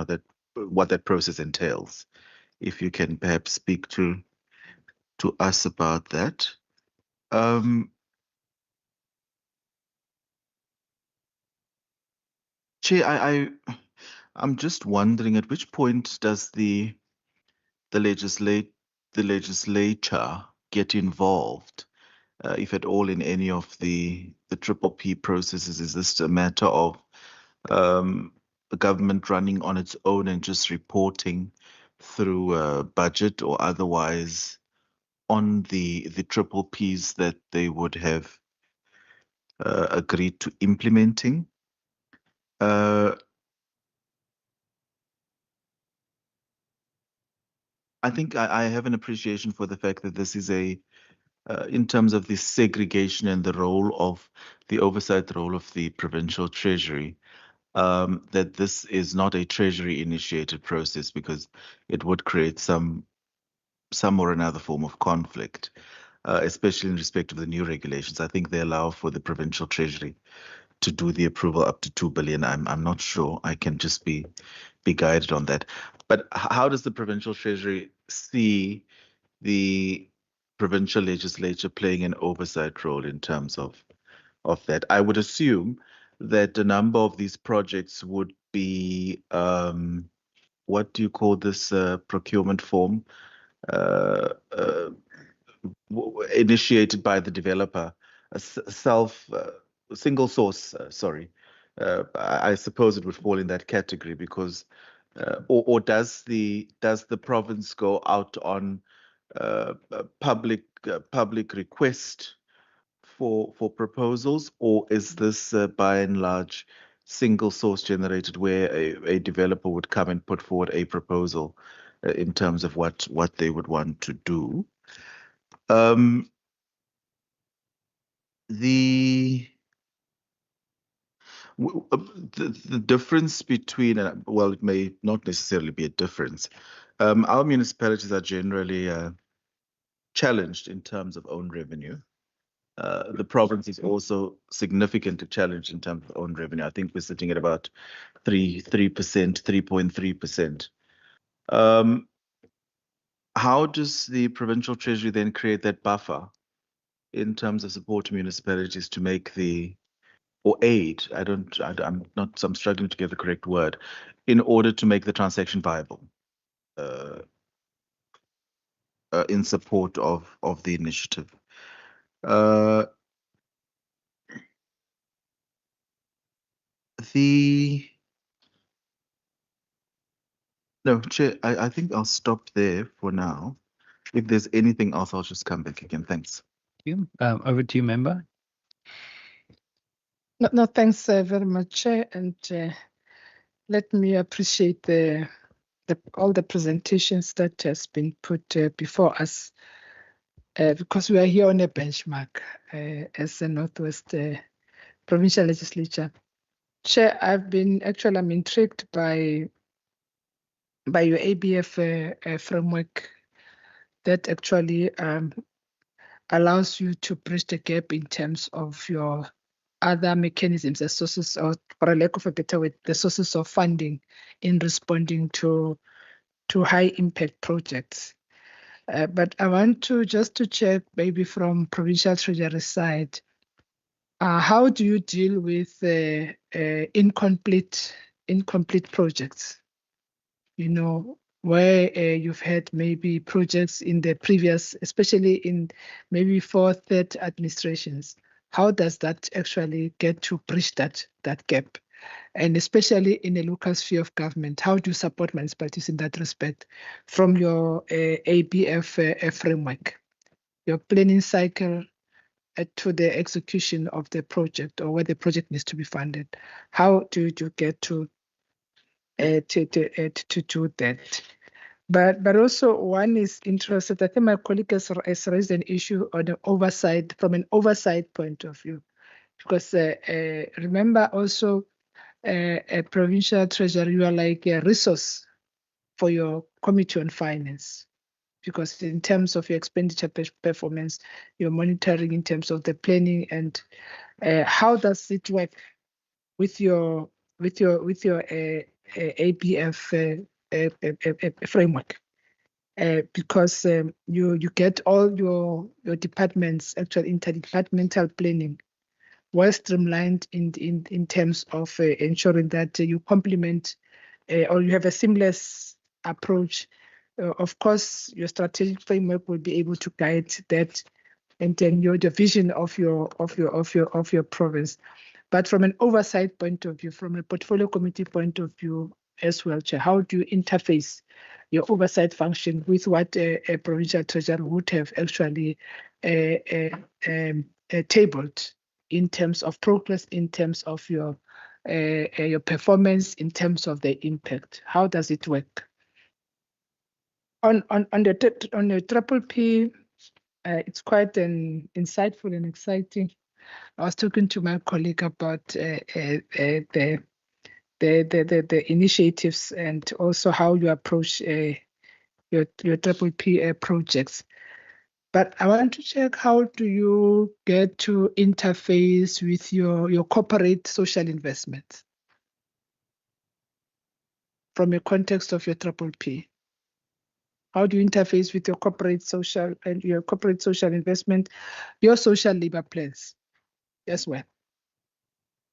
what that process entails. If you can perhaps speak to us about that. Chair, I'm just wondering at which point does the legislature get involved, if at all, in any of the triple P processes? Is this a matter of the government running on its own and just reporting through a budget or otherwise on the triple Ps that they would have agreed to implementing? I think I have an appreciation for the fact that this is in terms of the segregation and the role of the oversight role of the provincial treasury, that this is not a treasury initiated process because it would create some or another form of conflict, especially in respect of the new regulations. I think they allow for the provincial treasury to do the approval up to 2 billion. I'm not sure. I can just be guided on that. But how does the provincial treasury see the provincial legislature playing an oversight role in terms of that? I would assume that a number of these projects would be what do you call this procurement form? Initiated by the developer, a single source. I suppose it would fall in that category because, or does the province go out on public request for proposals, or is this by and large single source generated where a developer would come and put forward a proposal in terms of what they would want to do? The difference between, well, it may not necessarily be a difference. Our municipalities are generally challenged in terms of own revenue. The province is also significantly challenged in terms of own revenue. I think we're sitting at about 3.3%. How does the provincial treasury then create that buffer in terms of support to municipalities to make or aid? I'm struggling to get the correct word, in order to make the transaction viable in support of the initiative. No, Chair, I think I'll stop there for now. If there's anything else, I'll just come back again. Thanks. Over to you, member. No, thanks very much, Chair, and let me appreciate all the presentations that has been put before us, because we are here on a benchmark as the Northwest Provincial Legislature. Chair, I'm intrigued by your ABF framework that actually allows you to bridge the gap in terms of your other mechanisms, the sources, or for a lack of a better word, the sources of funding in responding to high impact projects. But I want to check maybe from provincial treasury side, how do you deal with incomplete projects? Where you've had maybe projects in the previous, especially in maybe 4th, 3rd administrations. How does that actually get to bridge that gap? and especially in a local sphere of government? How do you support municipalities in that respect from your ABF framework, your planning cycle to the execution of the project, or where the project needs to be funded? How do you get to do that? But also one is interested. I think my colleague has raised an issue on the oversight from an oversight point of view, because remember also a provincial treasurer, you are like a resource for your committee on finance, because in terms of your expenditure performance, you're monitoring in terms of the planning, and how does it work with your ABF framework? Because you get all your departments, actually interdepartmental planning, well streamlined in terms of ensuring that you complement or you have a seamless approach. Of course, your strategic framework will be able to guide that, and then your division of your province. But from an oversight point of view, from a portfolio committee point of view as well, Chair, how do you interface your oversight function with what a provincial treasurer would have actually tabled in terms of progress, in terms of your performance, in terms of the impact? How does it work? On the triple P, it's quite an insightful and exciting. I was talking to my colleague about the initiatives and also how you approach your triple P projects. But I want to check, how do you get to interface with your corporate social investments from a context of your triple P? How do you interface with your corporate social investment, your social labor plans as well?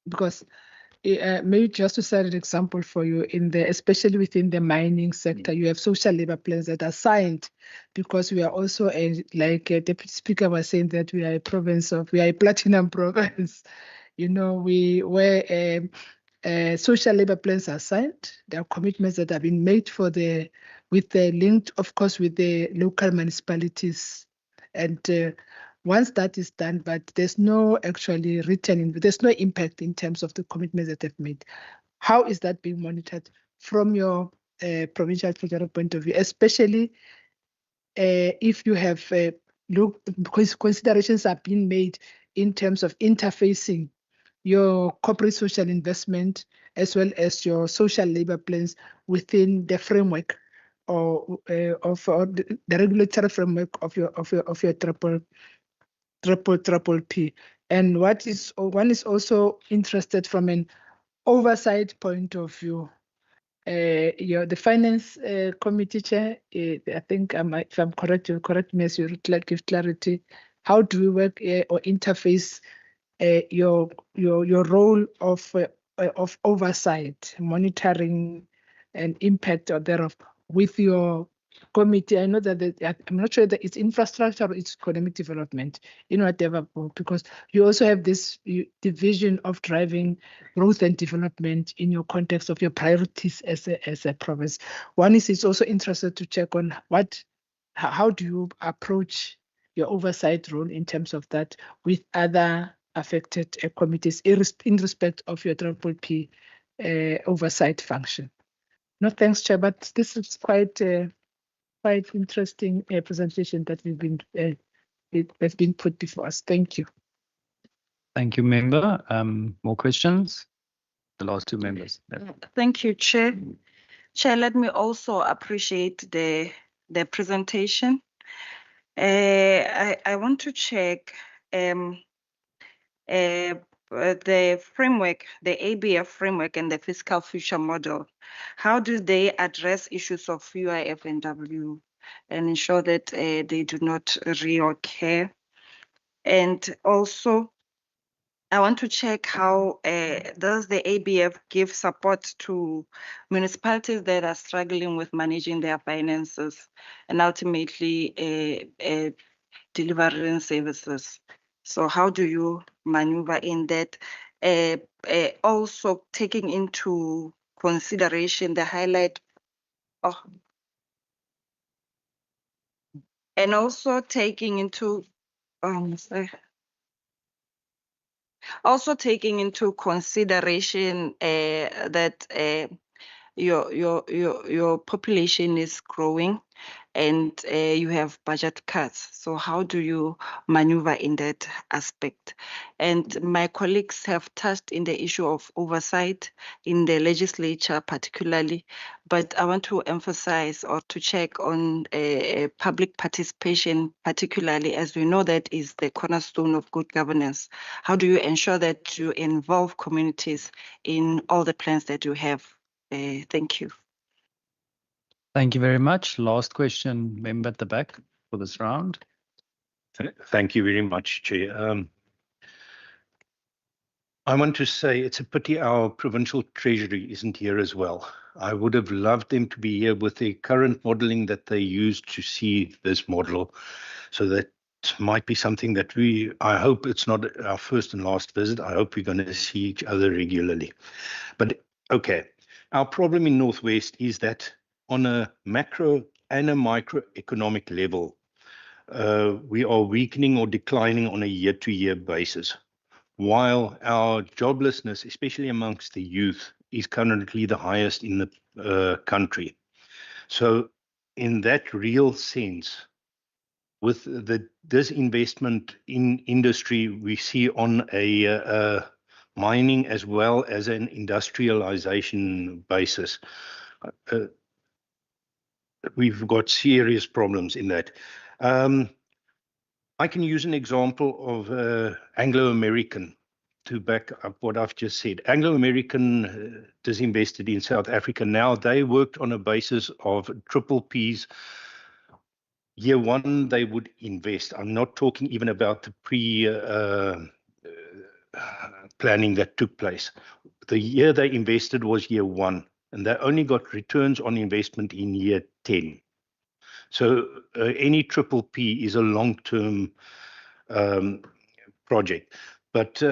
Because maybe just to set an example for you, especially within the mining sector, you have social labor plans that are signed, because we are also like Deputy Speaker was saying, that we are a platinum province. Where social labor plans are signed. There are commitments that have been made linked, of course, with the local municipalities. And once that is done, but there's no actually there's no impact in terms of the commitments that they've made. How is that being monitored from your provincial treasurer point of view, especially if you have because considerations are being made in terms of interfacing your corporate social investment as well as your social labor plans within the framework or the regulatory framework of your triple P. And one is also interested from an oversight point of view. The finance committee chair, I think if I'm correct, you'll correct me as you give clarity. How do we work or interface your role of oversight, monitoring, and impact thereof with your committee? I know that I'm not sure that it's infrastructure or it's economic development in whatever, because you also have this division of driving growth and development in your context of your priorities as a province. One is, it's also interested to check on how do you approach your oversight role in terms of that with other affected committees in respect of your triple P oversight function. No, thanks, Chair, but this is quite interesting presentation that that's been put before us. Thank you. Thank you, member. More questions? The last two members. Thank you, Chair. Chair, let me also appreciate the presentation. I want to check the framework, the ABF framework and the fiscal future model. How do they address issues of UIF and W and ensure that they do not reoccur? And also, I want to check how does the ABF give support to municipalities that are struggling with managing their finances and ultimately delivering services? So how do you maneuver in that? also taking into consideration the highlight of, and also taking into, sorry. Also taking into consideration that your population is growing and you have budget cuts. So how do you maneuver in that aspect? And my colleagues have touched in the issue of oversight in the legislature particularly, but I want to emphasize or to check on public participation, particularly as we know that is the cornerstone of good governance. How do you ensure that you involve communities in all the plans that you have? Thank you. Thank you very much. Last question, member at the back for this round. Thank you very much, Chair. I want to say it's a pity our provincial treasury isn't here as well. I would have loved them to be here with the current modeling that they use to see this model. So that might be something that I hope it's not our first and last visit. I hope we're going to see each other regularly. But okay, our problem in Northwest is that on a macro and a microeconomic level, we are weakening or declining on a year-to-year basis, while our joblessness, especially amongst the youth, is currently the highest in the country. So in that real sense, with the disinvestment in industry we see on a mining as well as an industrialization basis, we've got serious problems in that. I can use an example of Anglo-American to back up what I've just said. Anglo-American disinvested in South Africa. Now they worked on a basis of triple Ps. Year one, they would invest. I'm not talking even about the planning that took place. The year they invested was year one, and they only got returns on investment in year 10. So any triple P is a long-term project. But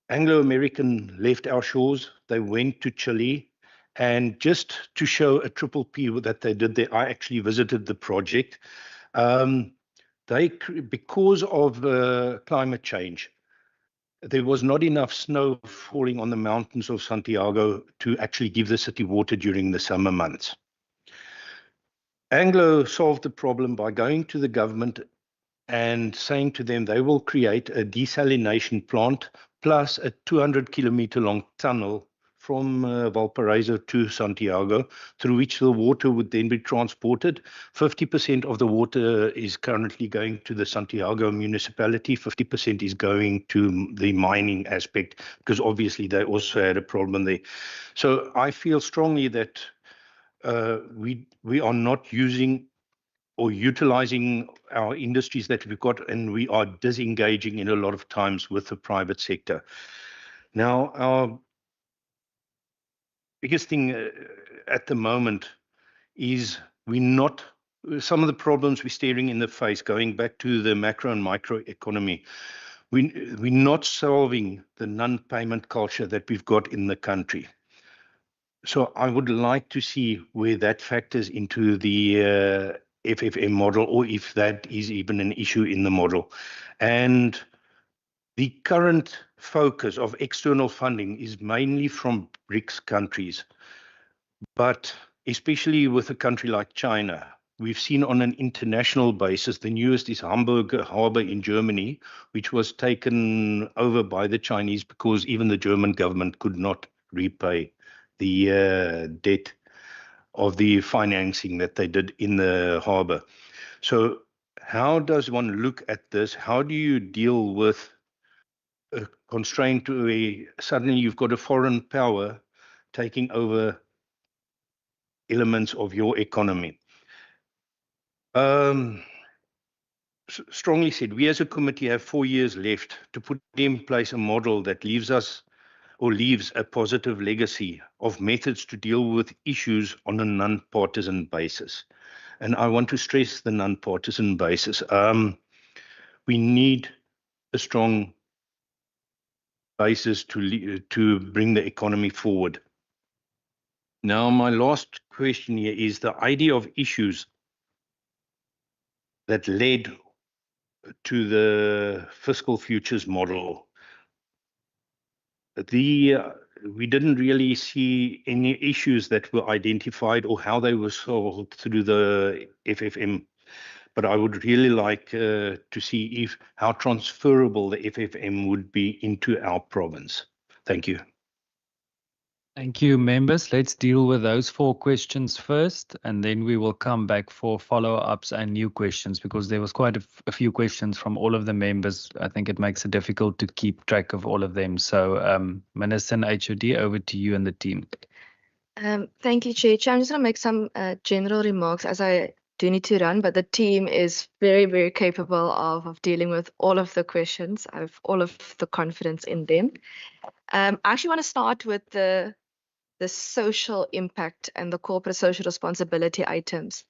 Anglo-American left our shores. They went to Chile. And just to show a triple P that they did there, I actually visited the project. Because of climate change, there was not enough snow falling on the mountains of Santiago to actually give the city water during the summer months. Anglo solved the problem by going to the government and saying to them they will create a desalination plant plus a 200-kilometer long tunnel from Valparaiso to Santiago, through which the water would then be transported. 50% of the water is currently going to the Santiago municipality, 50% is going to the mining aspect, because obviously they also had a problem there. So I feel strongly that we are not using or utilizing our industries that we've got, and we are disengaging in a lot of times with the private sector. Now, our biggest thing at the moment is some of the problems we're staring in the face, going back to the macro and micro economy. We're not solving the non-payment culture that we've got in the country. So I would like to see where that factors into the FFM model, or if that is even an issue in the model. And the current focus of external funding is mainly from BRICS countries. But especially with a country like China, we've seen on an international basis, the newest is Hamburg Harbor in Germany, which was taken over by the Chinese because even the German government could not repay the debt of the financing that they did in the harbor. So how does one look at this? How do you deal with a constraint to suddenly you've got a foreign power taking over elements of your economy? Strongly said, we as a committee have 4 years left to put in place a model that leaves a positive legacy of methods to deal with issues on a non-partisan basis. And I want to stress the non-partisan basis. We need a strong basis to bring the economy forward. Now, my last question here is the idea of issues that led to the fiscal futures model. We didn't really see any issues that were identified or how they were solved through the FFM. But I would really like to see how transferable the FFM would be into our province. Thank you. Thank you, members. Let's deal with those 4 questions first, and then we will come back for follow-ups and new questions, because there was quite a few questions from all of the members. I think it makes it difficult to keep track of all of them. So, Minister and HOD, over to you and the team. Thank you, Chair. Chair, I'm just going to make some general remarks as I do need to run, but the team is very, very capable of dealing with all of the questions. I have all of the confidence in them. I actually want to start with the social impact and the corporate social responsibility items.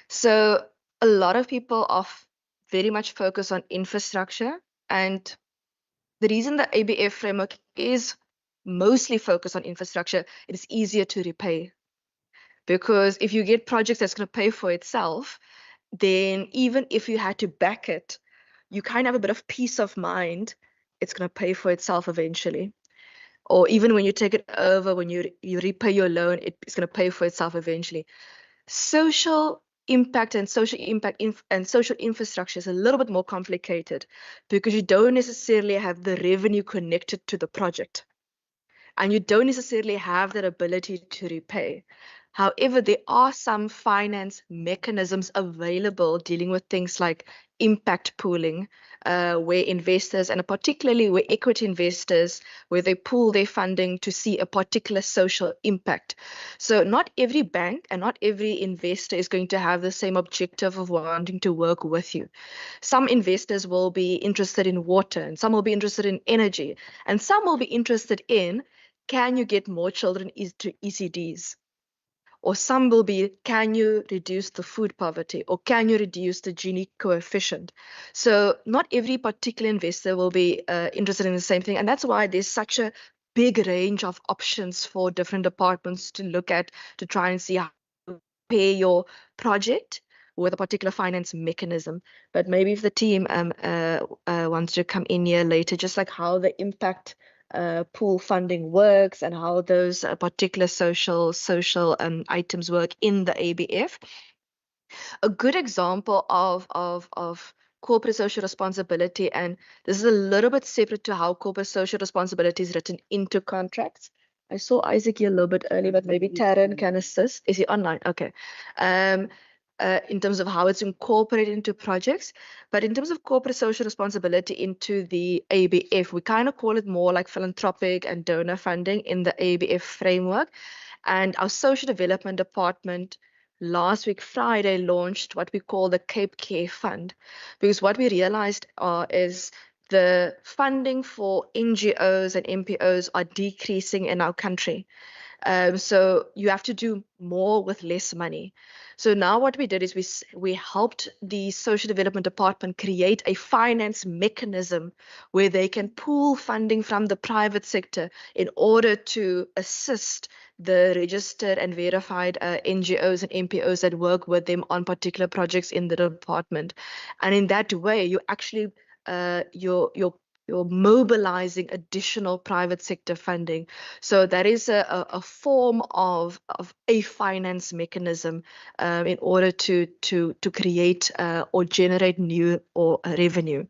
So a lot of people are very much focused on infrastructure, and the reason the ABF framework is mostly focused on infrastructure, it is easier to repay. Because if you get projects that's going to pay for itself, then even if you had to back it, you kind of have a bit of peace of mind. It's going to pay for itself eventually. Or even when you take it over, when you repay your loan, it's going to pay for itself eventually. Social impact and social infrastructure is a little bit more complicated because you don't necessarily have the revenue connected to the project, and you don't necessarily have that ability to repay. However, there are some finance mechanisms available dealing with things like impact pooling, where investors, and particularly where equity investors, where they pool their funding to see a particular social impact. So not every bank and not every investor is going to have the same objective of wanting to work with you. Some investors will be interested in water, and some will be interested in energy, and some will be interested in, can you get more children to ECDs? Or some will be, can you reduce the food poverty, or can you reduce the Gini coefficient? So not every particular investor will be interested in the same thing. And that's why there's such a big range of options for different departments to look at to try and see how to pay your project with a particular finance mechanism. But maybe if the team wants to come in here later, just like how the impact pool funding works and how those particular social items work in the ABF. A good example of corporate social responsibility, and this is a little bit separate to how corporate social responsibility is written into contracts. I saw Isaac here a little bit early, but maybe Taryn can assist. Is he online? Okay. In terms of how it's incorporated into projects. But in terms of corporate social responsibility into the ABF, we kind of call it more like philanthropic and donor funding in the ABF framework. And our social development department last week, Friday, launched what we call the Cape Care Fund. Because what we realized is the funding for NGOs and NPOs are decreasing in our country. So you have to do more with less money. So now what we did is we helped the social development department create a finance mechanism where they can pool funding from the private sector in order to assist the registered and verified NGOs and NPOs that work with them on particular projects in the department. And in that way, you actually you're mobilizing additional private sector funding. So that is a form of a finance mechanism in order to create or generate new or revenue.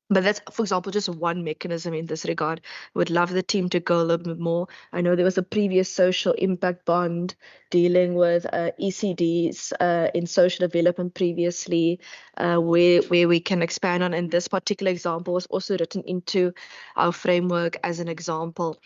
But that's, for example, just one mechanism in this regard. Would love the team to go a little bit more. I know there was a previous social impact bond dealing with ECDs in social development previously, where we can expand on. And this particular example was also written into our framework as an example.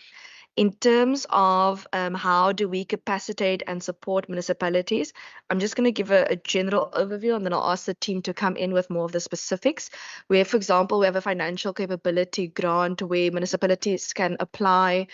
In terms of how do we capacitate and support municipalities, I'm just going to give a general overview and then I'll ask the team to come in with more of the specifics. Where, for example, we have a financial capability grant where municipalities can apply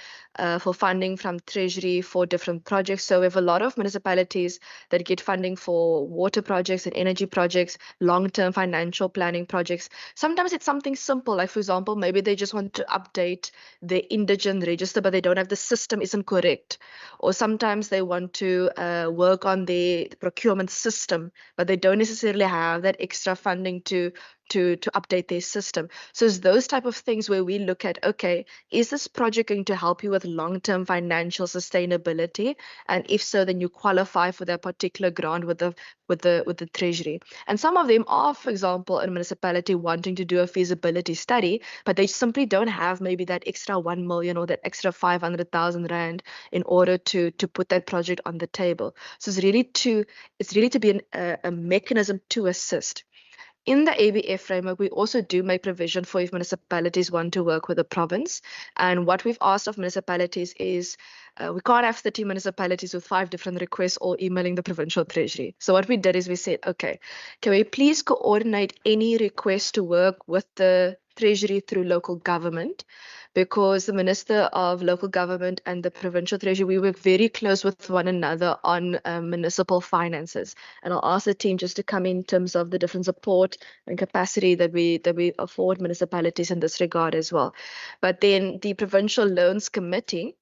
for funding from Treasury for different projects. So we have a lot of municipalities that get funding for water projects and energy projects, long-term financial planning projects. Sometimes it's something simple, like for example, maybe they just want to update the indigent register, but they don't have the system isn't correct. Or sometimes they want to work on the procurement system, but they don't necessarily have that extra funding to update their system. So it's those type of things where we look at, okay, is this project going to help you with long-term financial sustainability? And if so, then you qualify for that particular grant with the Treasury. And some of them are, for example, a municipality wanting to do a feasibility study, but they simply don't have maybe that extra 1 million or that extra 500,000 rand in order to put that project on the table. So it's really to be a mechanism to assist. In the ABF framework, we also do make provision for if municipalities want to work with the province. And what we've asked of municipalities is we can't have 30 municipalities with 5 different requests all emailing the provincial treasury. So what we did is we said, okay, can we please coordinate any request to work with the treasury through local government? Because the Minister of Local Government and the Provincial Treasury, we work very close with one another on municipal finances. And I'll ask the team just to come in terms of the different support and capacity that we afford municipalities in this regard as well. But then the Provincial Loans Committee,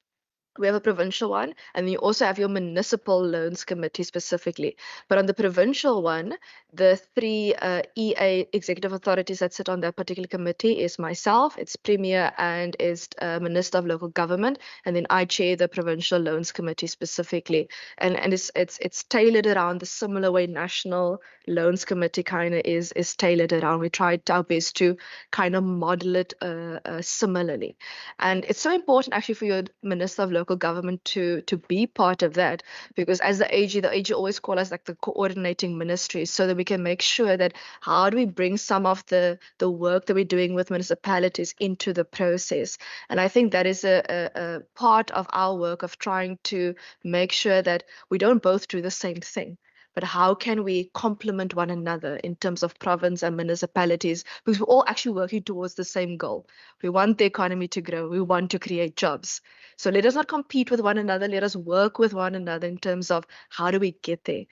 we have a provincial one, and you also have your municipal loans committee specifically. But on the provincial one, the 3 EA executive authorities that sit on that particular committee is myself, it's Premier, and is Minister of Local Government, and then I chair the provincial loans committee specifically. And it's tailored around the similar way National Loans Committee kind of is tailored around. We tried our best to kind of model it similarly. And it's so important actually for your Minister of Local Government to be part of that, because as the AG always call us like the coordinating ministry, so that we can make sure that how do we bring some of the work that we're doing with municipalities into the process. And I think that is a part of our work of trying to make sure that we don't both do the same thing, but how can we complement one another in terms of province and municipalities, because we're all actually working towards the same goal. We want the economy to grow. We want to create jobs. So let us not compete with one another. Let us work with one another in terms of how do we get there.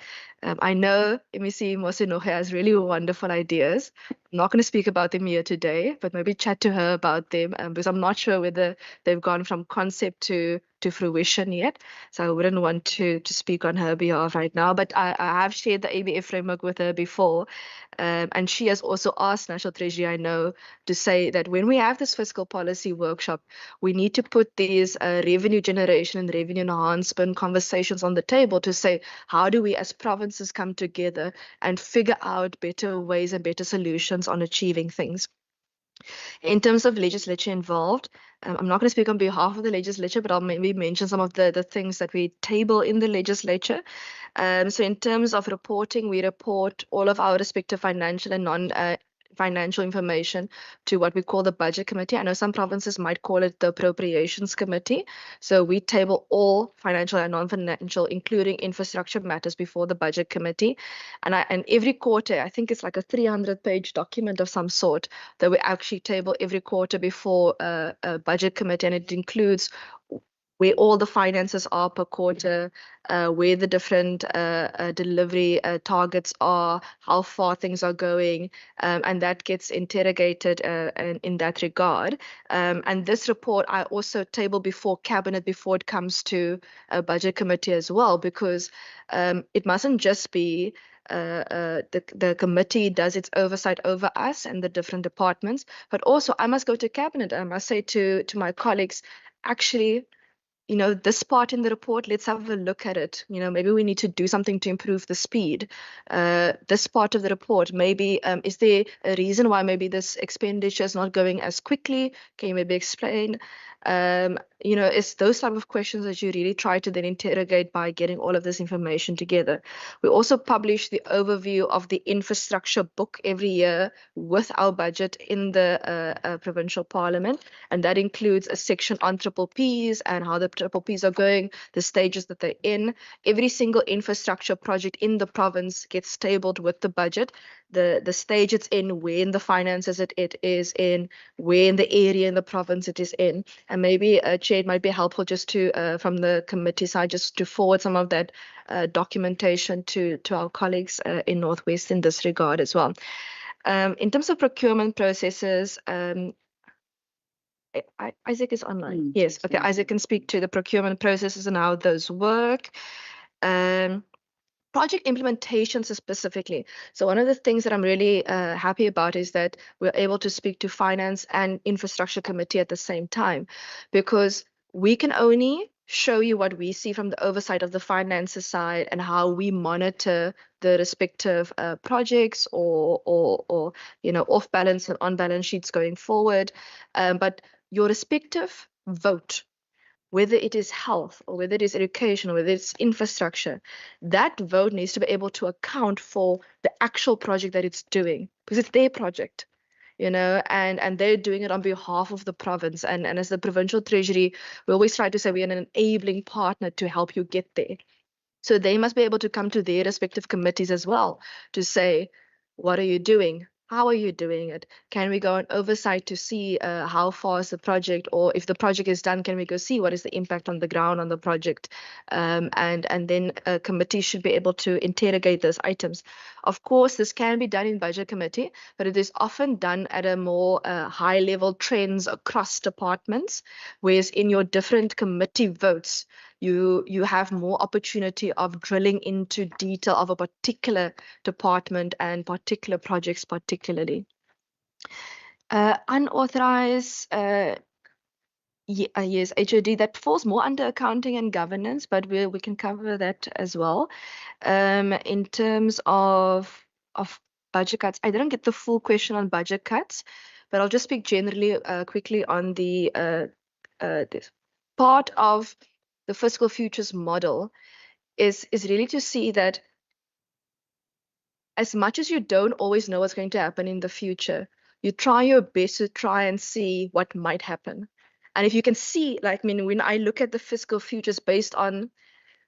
I know MEC Mosinohe has really wonderful ideas. I'm not going to speak about them here today, but maybe chat to her about them, because I'm not sure whether they've gone from concept to fruition yet. So I wouldn't want to speak on her behalf right now, but I have shared the ABF framework with her before. And she has also asked National Treasury, I know, to say that when we have this fiscal policy workshop, we need to put these revenue generation and revenue enhancement conversations on the table to say, how do we as provinces come together and figure out better ways and better solutions on achieving things? In terms of legislature involved, I'm not going to speak on behalf of the legislature, but I'll maybe mention some of the things that we table in the legislature. So in terms of reporting, we report all of our respective financial and non-financial information to what we call the Budget Committee. I know some provinces might call it the Appropriations Committee. So we table all financial and non-financial, including infrastructure matters, before the Budget Committee. And every quarter, I think it's like a 300-page document of some sort that we actually table every quarter before a Budget Committee, and it includes where all the finances are per quarter, where the different delivery targets are, how far things are going, and that gets interrogated in that regard. And this report I also table before Cabinet before it comes to a Budget Committee as well, because it mustn't just be the committee does its oversight over us and the different departments, but also I must go to Cabinet. I must say to my colleagues, actually, this part in the report, let's have a look at it. Maybe we need to do something to improve the speed. This part of the report, maybe, is there a reason why maybe this expenditure is not going as quickly? Can you maybe explain? It's those type of questions that you really try to then interrogate by getting all of this information together. We also publish the overview of the infrastructure book every year with our budget in the provincial parliament, and that includes a section on triple Ps and how the triple Ps are going, the stages that they're in. Every single infrastructure project in the province gets tabled with the budget, the stage it's in, where in the finances it is in, where in the area in the province it is in. And maybe, Chair, it might be helpful just to, from the committee side, just to forward some of that documentation to our colleagues in Northwest in this regard as well. In terms of procurement processes, Isaac is online. Yes, okay, Isaac can speak to the procurement processes and how those work. Project implementations specifically. So one of the things that I'm really happy about is that we're able to speak to Finance and Infrastructure Committee at the same time, because we can only show you what we see from the oversight of the finances side and how we monitor the respective projects or off balance and on balance sheets going forward. But your respective vote, whether it is health or whether it is education or whether it's infrastructure, that vote needs to be able to account for the actual project that it's doing, because it's their project, and they're doing it on behalf of the province. And as the provincial treasury, we always try to say we're an enabling partner to help you get there. So they must be able to come to their respective committees as well to say, what are you doing? How are you doing it? Can we go on oversight to see how far is the project, or if the project is done, can we go see what is the impact on the ground on the project? And then a committee should be able to interrogate those items. Of course, this can be done in budget committee, but it is often done at a more high level trends across departments, whereas in your different committee votes, you have more opportunity of drilling into detail of a particular department and particular projects particularly. Unauthorized, yes, HOD, that falls more under accounting and governance, but we can cover that as well. In terms of budget cuts, I didn't get the full question on budget cuts, but I'll just speak generally quickly on the this part of the fiscal futures model is really to see that as much as you don't always know what's going to happen in the future, you try your best to try and see what might happen. And if you can see, when I look at the fiscal futures based on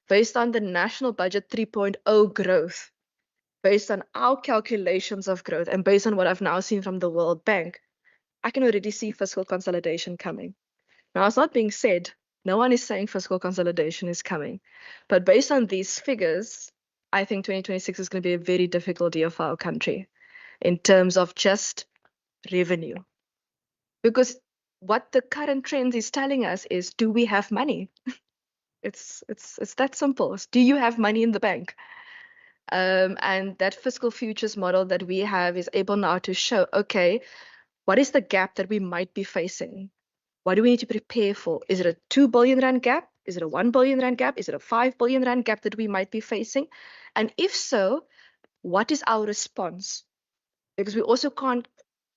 the national budget 3.0 growth, based on our calculations of growth, and based on what I've now seen from the World Bank, I can already see fiscal consolidation coming. Now, it's not being said, no one is saying fiscal consolidation is coming. But based on these figures, I think 2026 is going to be a very difficult year for our country in terms of just revenue. Because what the current trend is telling us is, do we have money? It's that simple. Do you have money in the bank? And that fiscal futures model that we have is able now to show, okay, what is the gap that we might be facing? What do we need to prepare for? Is it a 2 billion rand gap? Is it a 1 billion rand gap? Is it a 5 billion rand gap that we might be facing? And if so, what is our response? Because we also can't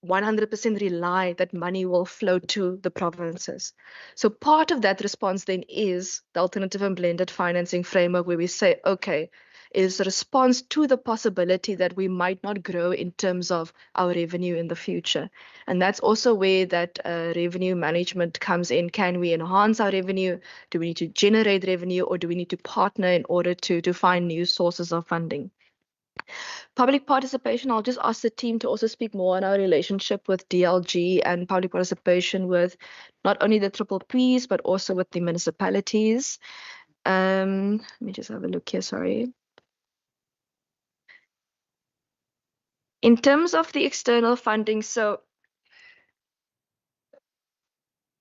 100% rely that money will flow to the provinces. So part of that response then is the alternative and blended financing framework, where we say, okay, it is a response to the possibility that we might not grow in terms of our revenue in the future. And that's also where that revenue management comes in. Can we enhance our revenue? Do we need to generate revenue, or do we need to partner in order to find new sources of funding? Public participation, I'll just ask the team to also speak more on our relationship with DLG and public participation with not only the triple Ps, but also with the municipalities. Let me just have a look here, sorry. In terms of the external funding, so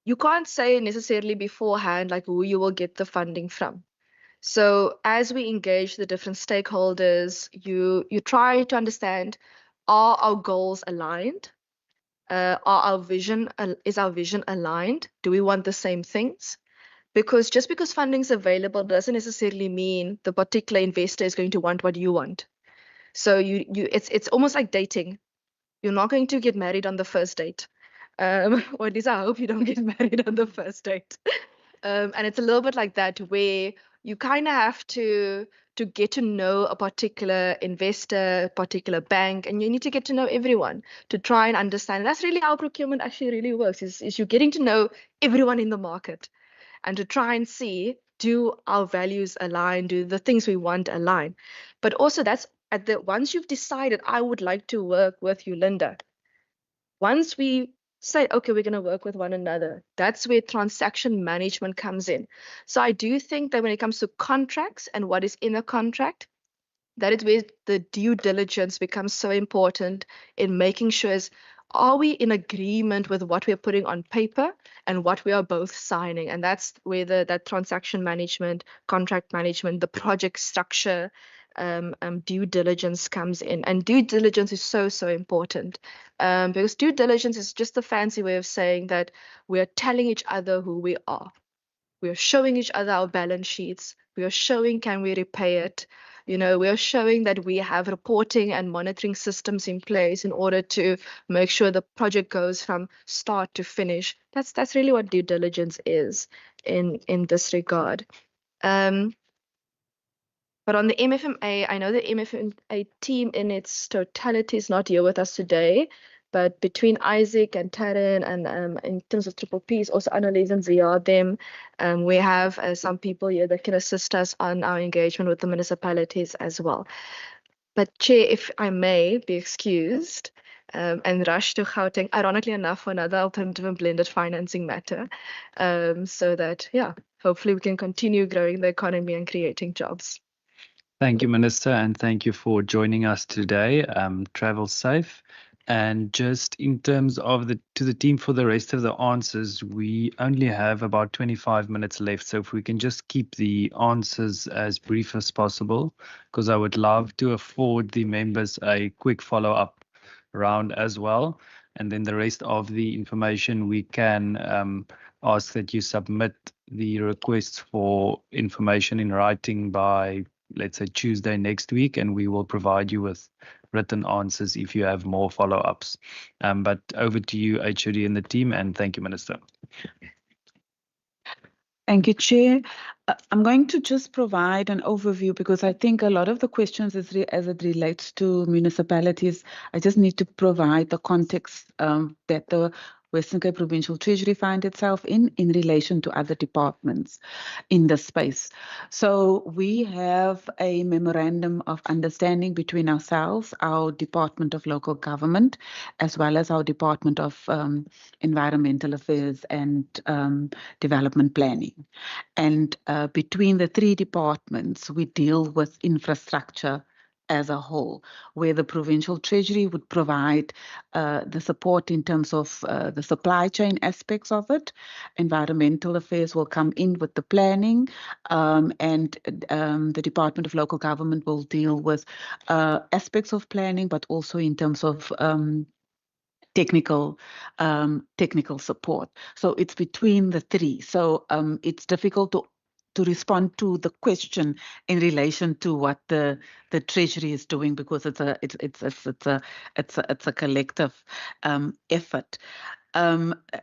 you can't say necessarily beforehand like who you will get the funding from. So as we engage the different stakeholders, you try to understand, are our goals aligned? Is our vision aligned? Do we want the same things? Because just because funding is available doesn't necessarily mean the particular investor is going to want what you want. So it's almost like dating. You're not going to get married on the first date. Or at least I hope you don't get married on the first date. And it's a little bit like that where you kind of have to get to know a particular investor, particular bank, and you need to get to know everyone to try and understand. That's really how procurement actually really works, is you're getting to know everyone in the market and to try and see, do our values align, do the things we want align. But also that's once you've decided, I would like to work with you, Linda. Once we say, okay, we're going to work with one another, that's where transaction management comes in. So I do think that when it comes to contracts and what is in a contract, that is where the due diligence becomes so important in making sure are we in agreement with what we're putting on paper and what we are both signing. And that's where that transaction management, contract management, the project structure, due diligence comes in. And due diligence is so important, because due diligence is just a fancy way of saying that we're telling each other who we are. We are showing each other our balance sheets. We are showing, can we repay it? We are showing that we have reporting and monitoring systems in place in order to make sure the project goes from start to finish. That's really what due diligence is in this regard. But on the MFMA, I know the MFMA team in its totality is not here with us today. But between Isaac and Taryn and in terms of Triple P's, also Annalise and Zia, we have some people here that can assist us on our engagement with the municipalities as well. But Chair, if I may be excused and rush to Gauteng, ironically enough, for another alternative and blended financing matter, so that, hopefully we can continue growing the economy and creating jobs. Thank you, Minister, and thank you for joining us today. Travel safe. And just in terms of to the team for the rest of the answers, we only have about 25 minutes left. So if we can just keep the answers as brief as possible, because I would love to afford the members a quick follow-up round as well. And then the rest of the information we can ask that you submit the requests for information in writing by, let's say, Tuesday next week, and we will provide you with written answers if you have more follow-ups. But over to you, HOD and the team, and thank you, Minister. Thank you, Chair. I'm going to just provide an overview because I think a lot of the questions as it relates to municipalities, I just need to provide the context that the Western Cape Provincial Treasury find itself in relation to other departments in the space. So we have a memorandum of understanding between ourselves, our Department of Local Government, as well as our Department of Environmental Affairs and Development Planning. And between the three departments, we deal with infrastructure as a whole, where the Provincial Treasury would provide the support in terms of the supply chain aspects of it. Environmental Affairs will come in with the planning, and the Department of Local Government will deal with aspects of planning, but also in terms of technical support. So it's between the three. So it's difficult to respond to the question in relation to what the Treasury is doing because it's a collective effort.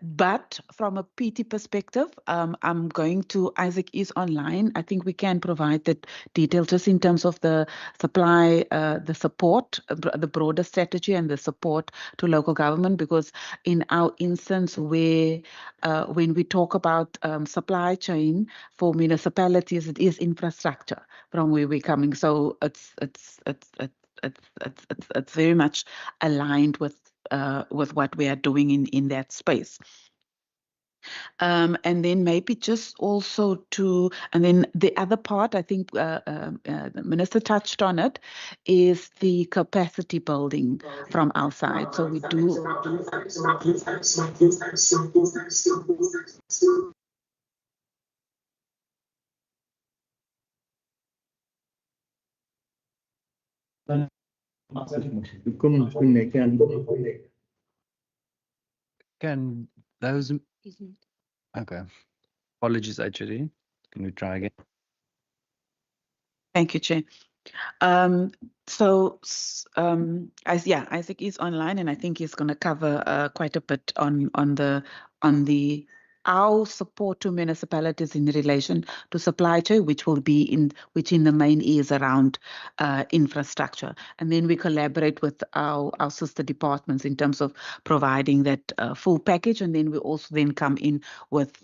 But from a PT perspective, I'm going to, Isaac is online. I think we can provide the detail just in terms of the supply, the support, the broader strategy and the support to local government, because in our instance where when we talk about supply chain for municipalities, it is infrastructure from where we're coming. So it's very much aligned with what we are doing in that space. And then maybe just also and then the other part, I think the Minister touched on it, is the capacity building from our side. So we do. Can those... Okay. Apologies, HOD. Can we try again? Thank you, Chair. Isaac is online, and I think he's going to cover quite a bit on the our support to municipalities in relation to supply chain, which in the main is around infrastructure, and then we collaborate with our sister departments in terms of providing that full package, and then we also then come in with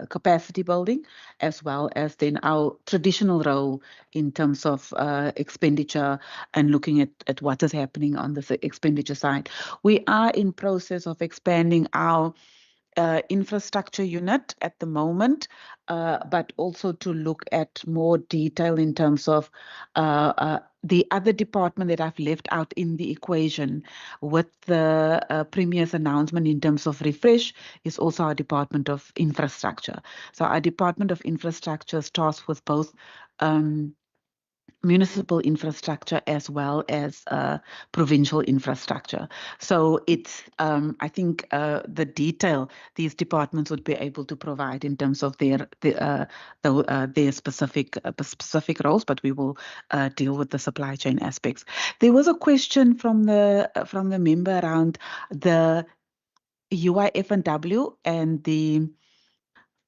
capacity building, as well as then our traditional role in terms of expenditure and looking at what is happening on the expenditure side. We are in process of expanding our infrastructure unit at the moment, but also to look at more detail in terms of the other department that I've left out in the equation with the Premier's announcement in terms of refresh is also our Department of Infrastructure. So our Department of Infrastructure starts with both municipal infrastructure as well as provincial infrastructure. So it's, I think, the detail these departments would be able to provide in terms of their specific roles, but we will deal with the supply chain aspects. There was a question from the member around the UIF&W and the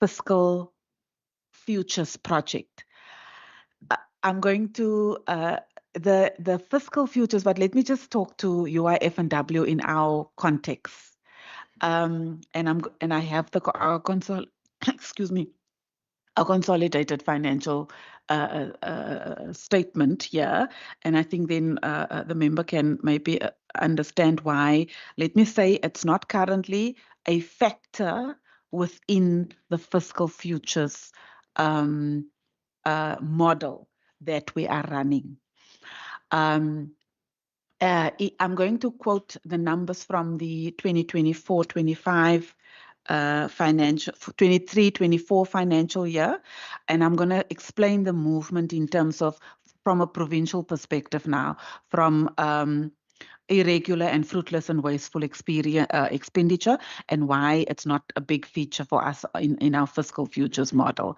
fiscal futures project. I'm going to the fiscal futures, but let me just talk to UIF&W in our context. And I have our consolidated financial statement here, and I think then the member can maybe understand why. Let me say it's not currently a factor within the fiscal futures model that we are running. I'm going to quote the numbers from the 2024-25 financial 23-24 financial year, and I'm going to explain the movement in terms of from a provincial perspective now, from irregular and fruitless and wasteful expenditure, and why it's not a big feature for us in our fiscal futures model.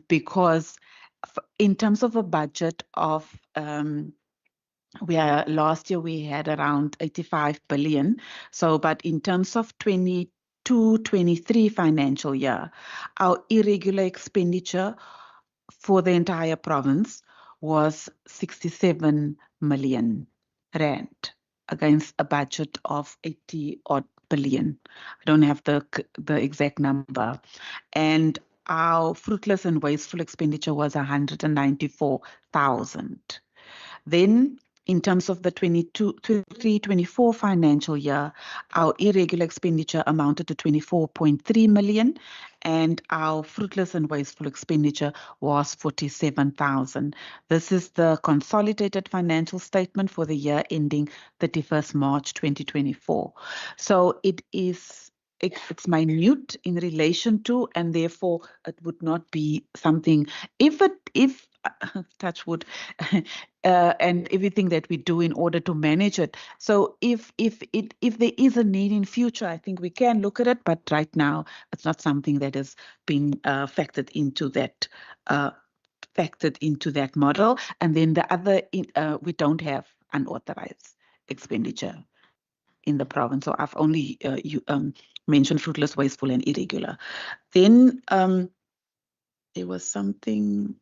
Because in terms of a budget of last year we had around 85 billion. So, but in terms of 22-23 financial year, our irregular expenditure for the entire province was 67 million rand against a budget of 80 odd billion. I don't have the exact number. And our fruitless and wasteful expenditure was 194,000. Then, in terms of the 23-24 financial year, our irregular expenditure amounted to 24.3 million, and our fruitless and wasteful expenditure was 47,000. This is the consolidated financial statement for the year ending 31st March 2024. So it's minute in relation to, and therefore it would not be something, if touch wood, and everything that we do in order to manage it. So if there is a need in future, I think we can look at it, but right now it's not something that has been factored into that model. And then the other, we don't have unauthorized expenditure in the province. So I've only mentioned fruitless, wasteful, and irregular. Then there was something.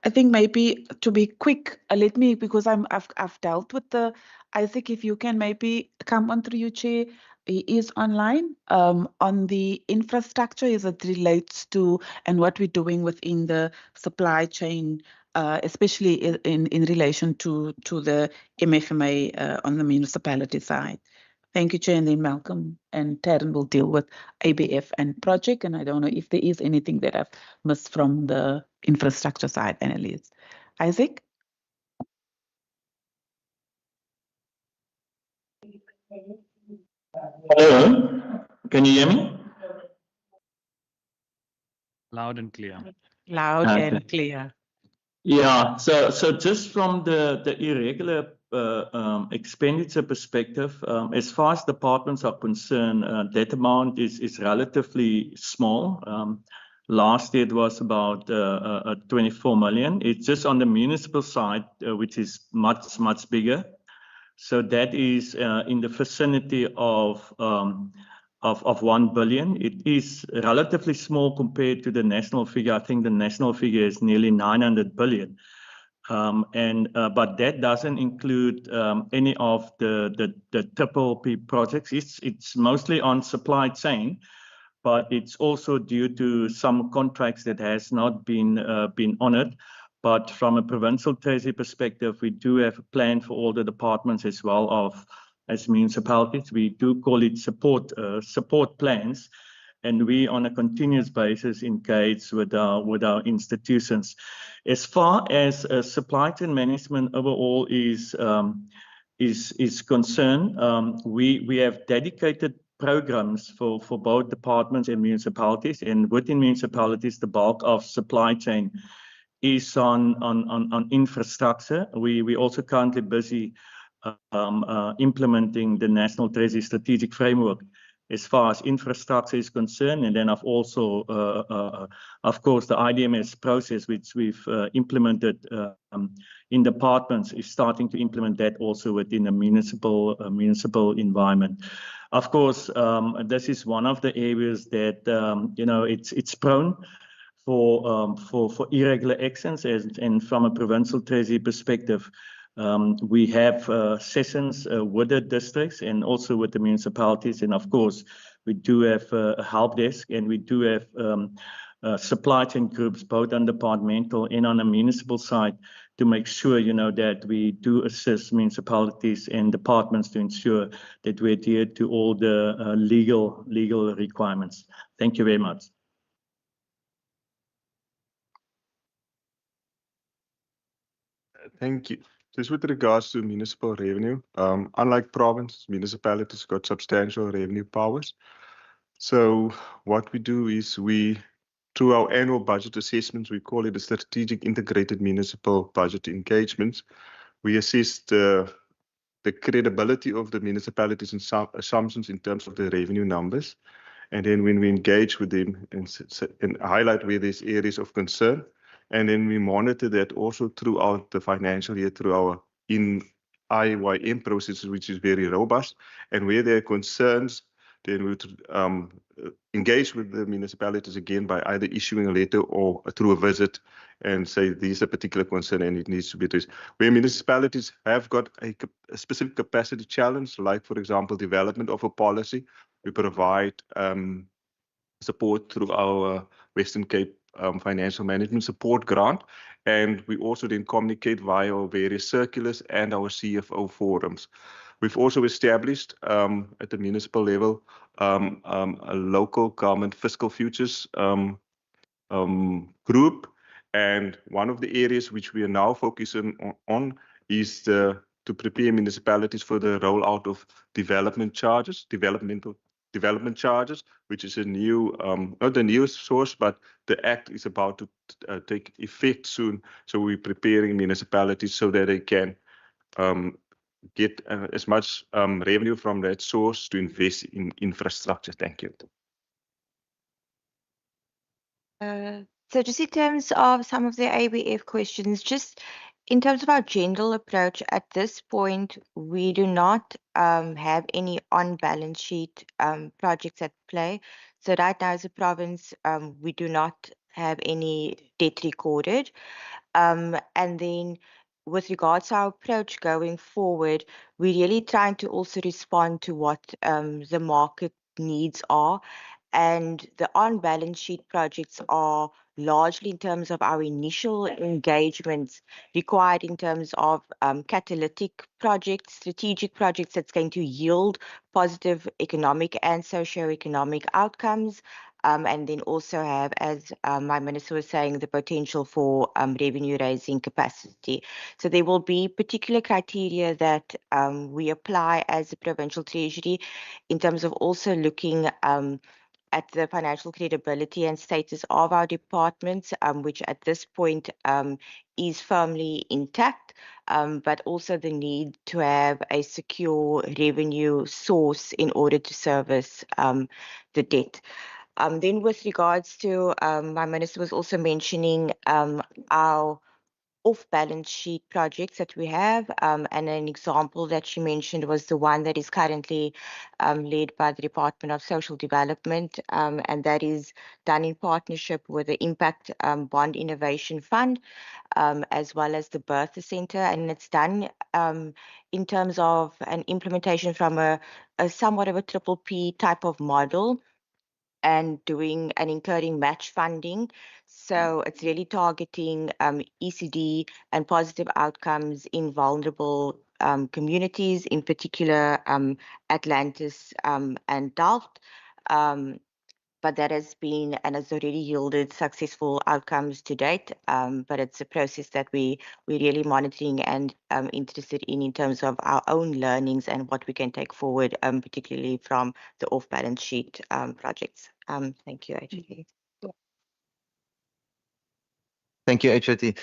I think maybe to be quick, let me, because I've dealt with the Isaac. If you can maybe come on through, you Chair. He is online on the infrastructure as it relates to and what we're doing within the supply chain, especially in relation to the MFMA on the municipality side. Thank you, Chair. And then Malcolm and Taryn will deal with ABF and project. And I don't know if there is anything that I've missed from the infrastructure side, Annalise. Isaac? Hello, can you hear me? Loud and clear. Loud and clear. Yeah, so just from the irregular expenditure perspective, as far as departments are concerned, that amount is relatively small. Last year it was about 24 million. It's just on the municipal side, which is much bigger. So that is in the vicinity of 1 billion. It is relatively small compared to the national figure. I think the national figure is nearly 900 billion. But that doesn't include any of the triple P projects. It's mostly on supply chain, but it's also due to some contracts that has not been honored. But from a provincial treasury perspective, we do have a plan for all the departments as well as municipalities. We do call it support plans, and we on a continuous basis engage with our institutions. As far as supply chain management overall is concerned, we have dedicated programs for both departments and municipalities, and within municipalities, the bulk of supply chain is on infrastructure. We also currently busy implementing the National Treasury Strategic Framework as far as infrastructure is concerned. And then I've also, of course, the IDMS process, which we've implemented in departments, is starting to implement that also within a municipal environment. Of course, this is one of the areas that it's prone for irregular actions, and from a provincial treasury perspective, we have sessions with the districts and also with the municipalities, and of course we do have a help desk, and we do have supply chain groups both on departmental and on a municipal side to make sure that we do assist municipalities and departments to ensure that we adhere to all the legal requirements. Thank you very much. Thank you. Just with regards to municipal revenue, unlike province, municipalities got substantial revenue powers. So what we do is through our annual budget assessments, we call it the strategic integrated municipal budget engagements. We assess the credibility of the municipalities and some assumptions in terms of the revenue numbers. And then when we engage with them and highlight where there's areas of concern, and then we monitor that also throughout the financial year through our IYM processes, which is very robust. And where there are concerns, then we would engage with the municipalities again by either issuing a letter or through a visit and say these are particular concern and it needs to be addressed. Where municipalities have got a specific capacity challenge, like for example, development of a policy, we provide support through our Western Cape Financial Management Support Grant. And we also then communicate via our various circulars and our CFO forums. We've also established at the municipal level a local government fiscal futures group. And one of the areas which we are now focusing on is to prepare municipalities for the rollout of developmental charges, which is a new, not the newest source, but the act is about to take effect soon. So we're preparing municipalities so that they can get as much revenue from that source to invest in infrastructure. Thank you. So just in terms of some of the ABF questions, just in terms of our general approach, at this point, we do not have any on-balance sheet projects at play. So right now as a province, we do not have any debt recorded. And then with regards to our approach going forward, we're really trying to also respond to what the market needs are. And the on-balance sheet projects are largely in terms of our initial engagements required in terms of catalytic projects, strategic projects that's going to yield positive economic and socio-economic outcomes. And then also have, as my minister was saying, the potential for revenue raising capacity. So there will be particular criteria that we apply as a provincial treasury in terms of also looking at the financial credibility and status of our departments, which at this point is firmly intact, but also the need to have a secure revenue source in order to service the debt. Then with regards to, my minister was also mentioning our off-balance sheet projects that we have, and an example that she mentioned was the one that is currently led by the Department of Social Development, and that is done in partnership with the Impact Bond Innovation Fund, as well as the Bertha Center, and it's done in terms of an implementation from a somewhat of a triple P type of model, and doing and incurring match funding. So it's really targeting ECD and positive outcomes in vulnerable communities, in particular Atlantis and Delft. But that has been and has already yielded successful outcomes to date. But it's a process that we're really monitoring and interested in terms of our own learnings and what we can take forward, particularly from the off-balance sheet projects. Thank you, HOD. Thank you, HOT.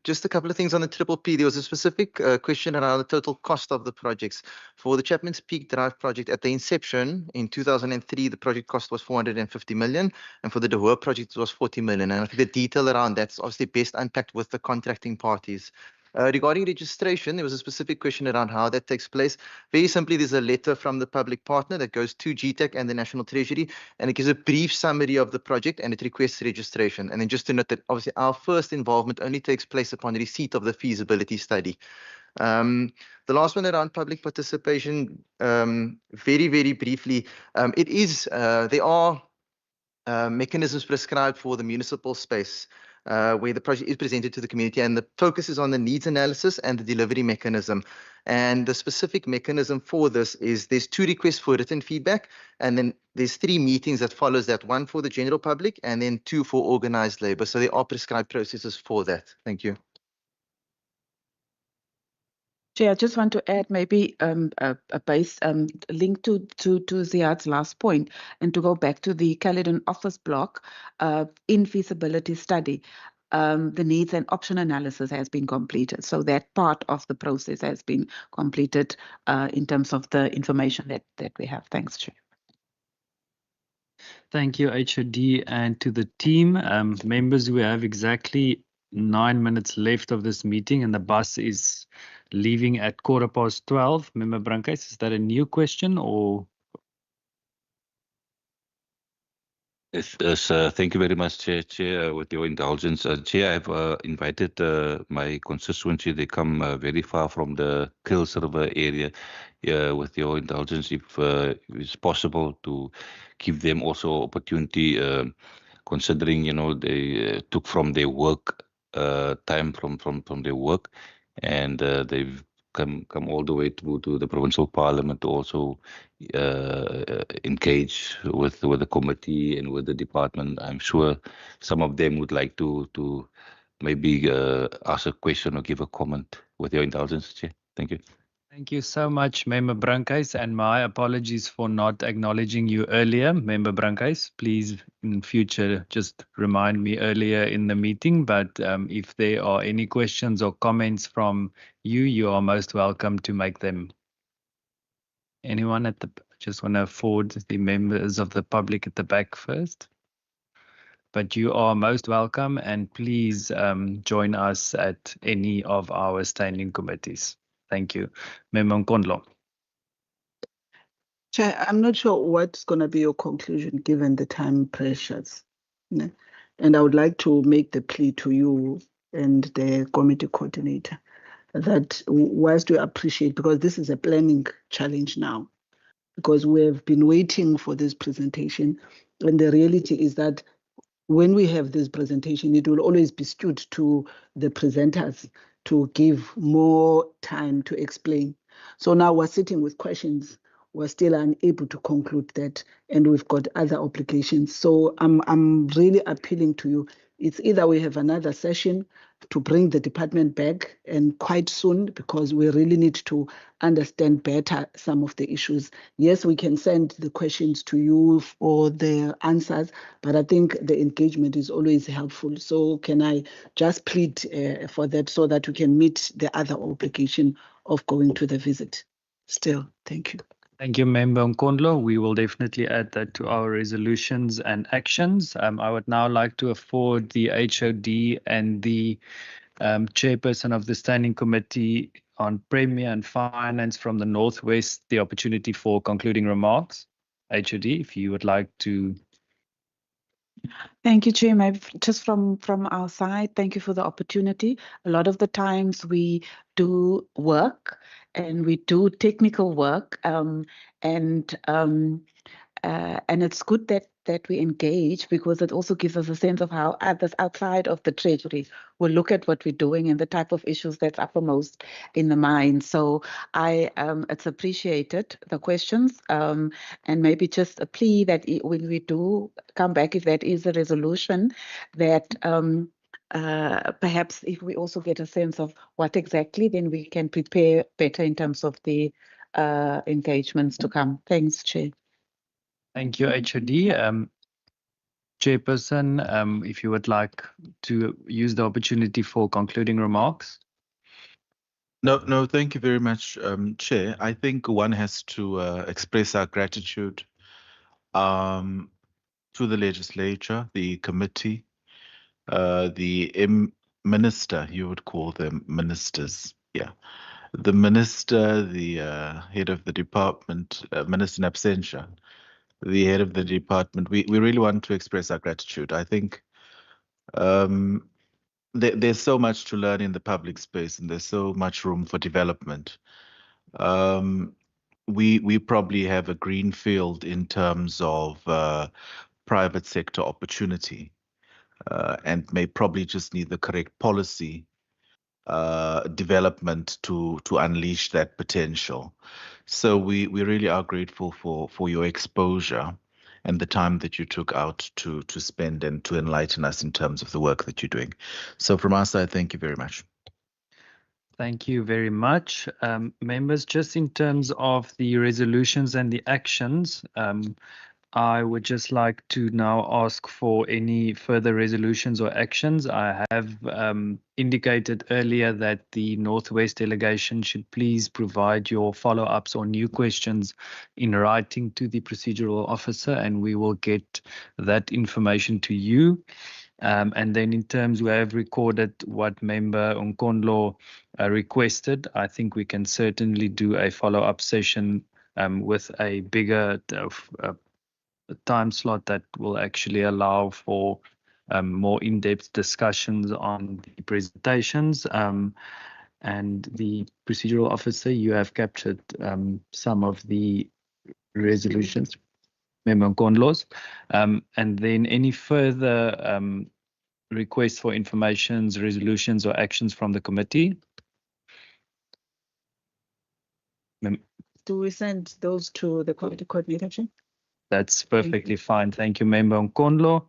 Just a couple of things on the Triple P. There was a specific question around the total cost of the projects. For the Chapman's Peak Drive project, at the inception in 2003, the project cost was 450 million, and for the De Hoop project, it was 40 million. And I think the detail around that's obviously best unpacked with the contracting parties. Regarding registration, there was a specific question around how that takes place. Very simply, there's a letter from the public partner that goes to GTEC and the National Treasury, and it gives a brief summary of the project and it requests registration. And then just to note that obviously our first involvement only takes place upon receipt of the feasibility study. The last one around public participation, very, very briefly, there are mechanisms prescribed for the municipal space where the project is presented to the community, and the focus is on the needs analysis and the delivery mechanism. And the specific mechanism for this is there's 2 requests for written feedback, and then there's 3 meetings that follows that, 1 for the general public and then 2 for organized labor. So there are prescribed processes for that. Thank you. Chair, I just want to add maybe a base link to Ziad's last point, and to go back to the Caledon office block in feasibility study. The needs and option analysis has been completed. So that part of the process has been completed in terms of the information that we have. Thanks, Chair. Thank you, HOD, and to the team. Members, we have exactly 9 minutes left of this meeting, and the bus is leaving at 12:15. Member Brankhuis, is that a new question or? Yes, thank you very much, Chair. With your indulgence, Chair, I've invited my constituency. They come very far from the Kills River area. With your indulgence, if it's possible to give them also opportunity, considering they took from their work time from their work, and they've come all the way to the provincial parliament to also engage with the committee and with the department. I'm sure some of them would like to maybe ask a question or give a comment. With your indulgence, Chair. Thank you. Thank you so much, Member Brankhuis, and my apologies for not acknowledging you earlier, Member Brankhuis. Please, in future, just remind me earlier in the meeting. But if there are any questions or comments from you, you are most welcome to make them. Anyone at the? Just want to forward the members of the public at the back first. But you are most welcome, and please join us at any of our standing committees. Thank you. Member Nkondlo. Chair, I'm not sure what's going to be your conclusion given the time pressures. And I would like to make the plea to you and the committee coordinator that whilst we appreciate, because this is a planning challenge now, because we have been waiting for this presentation, and the reality is that when we have this presentation, it will always be skewed to the presenters to give more time to explain. So now we're sitting with questions. We're still unable to conclude that, and we've got other obligations. So I'm really appealing to you. It's either we have another session to bring the department back, and quite soon, because we really need to understand better some of the issues. Yes, we can send the questions to you for the answers, but I think the engagement is always helpful. So can I just plead for that so that we can meet the other obligation of going to the visit? Still, thank you. Thank you, Member Nkondlo. We will definitely add that to our resolutions and actions. I would now like to afford the HOD and the chairperson of the Standing Committee on Premier and Finance from the Northwest the opportunity for concluding remarks. HOD, if you would like to. Thank you, Chair. Just from our side, thank you for the opportunity. A lot of the times we do work and we do technical work, and it's good that we engage, because it also gives us a sense of how others outside of the Treasury will look at what we're doing and the type of issues that's uppermost in the mind. So it's appreciated, the questions, and maybe just a plea that when we do come back, if that is a resolution, that perhaps if we also get a sense of what exactly, then we can prepare better in terms of the engagements to come. Thanks, Chair. Thank you, HOD. Chairperson, if you would like to use the opportunity for concluding remarks. No, thank you very much, Chair. I think one has to express our gratitude to the legislature, the committee, the minister, you would call them ministers, yeah. The minister, the head of the department, minister in absentia, the head of the department. We really want to express our gratitude. I think there's so much to learn in the public space, and there's so much room for development. We probably have a green field in terms of private sector opportunity, and may probably just need the correct policy development to unleash that potential. So we really are grateful for your exposure and the time that you took out to spend and to enlighten us in terms of the work that you're doing. So from our side, thank you very much. Thank you very much. Members, just in terms of the resolutions and the actions, I would just like to now ask for any further resolutions or actions. I have indicated earlier that the Northwest delegation should please provide your follow-ups or new questions in writing to the procedural officer, and we will get that information to you. And then in terms, we have recorded what Member Nkondlo requested. I think we can certainly do a follow-up session with a bigger time slot that will actually allow for more in-depth discussions on the presentations. And the procedural officer, you have captured some of the resolutions, Member Nkondlo's. And then any further requests for informations, resolutions, or actions from the committee? Do we send those to the committee coordinator? That's perfectly fine. Thank you, Member Nkondlo.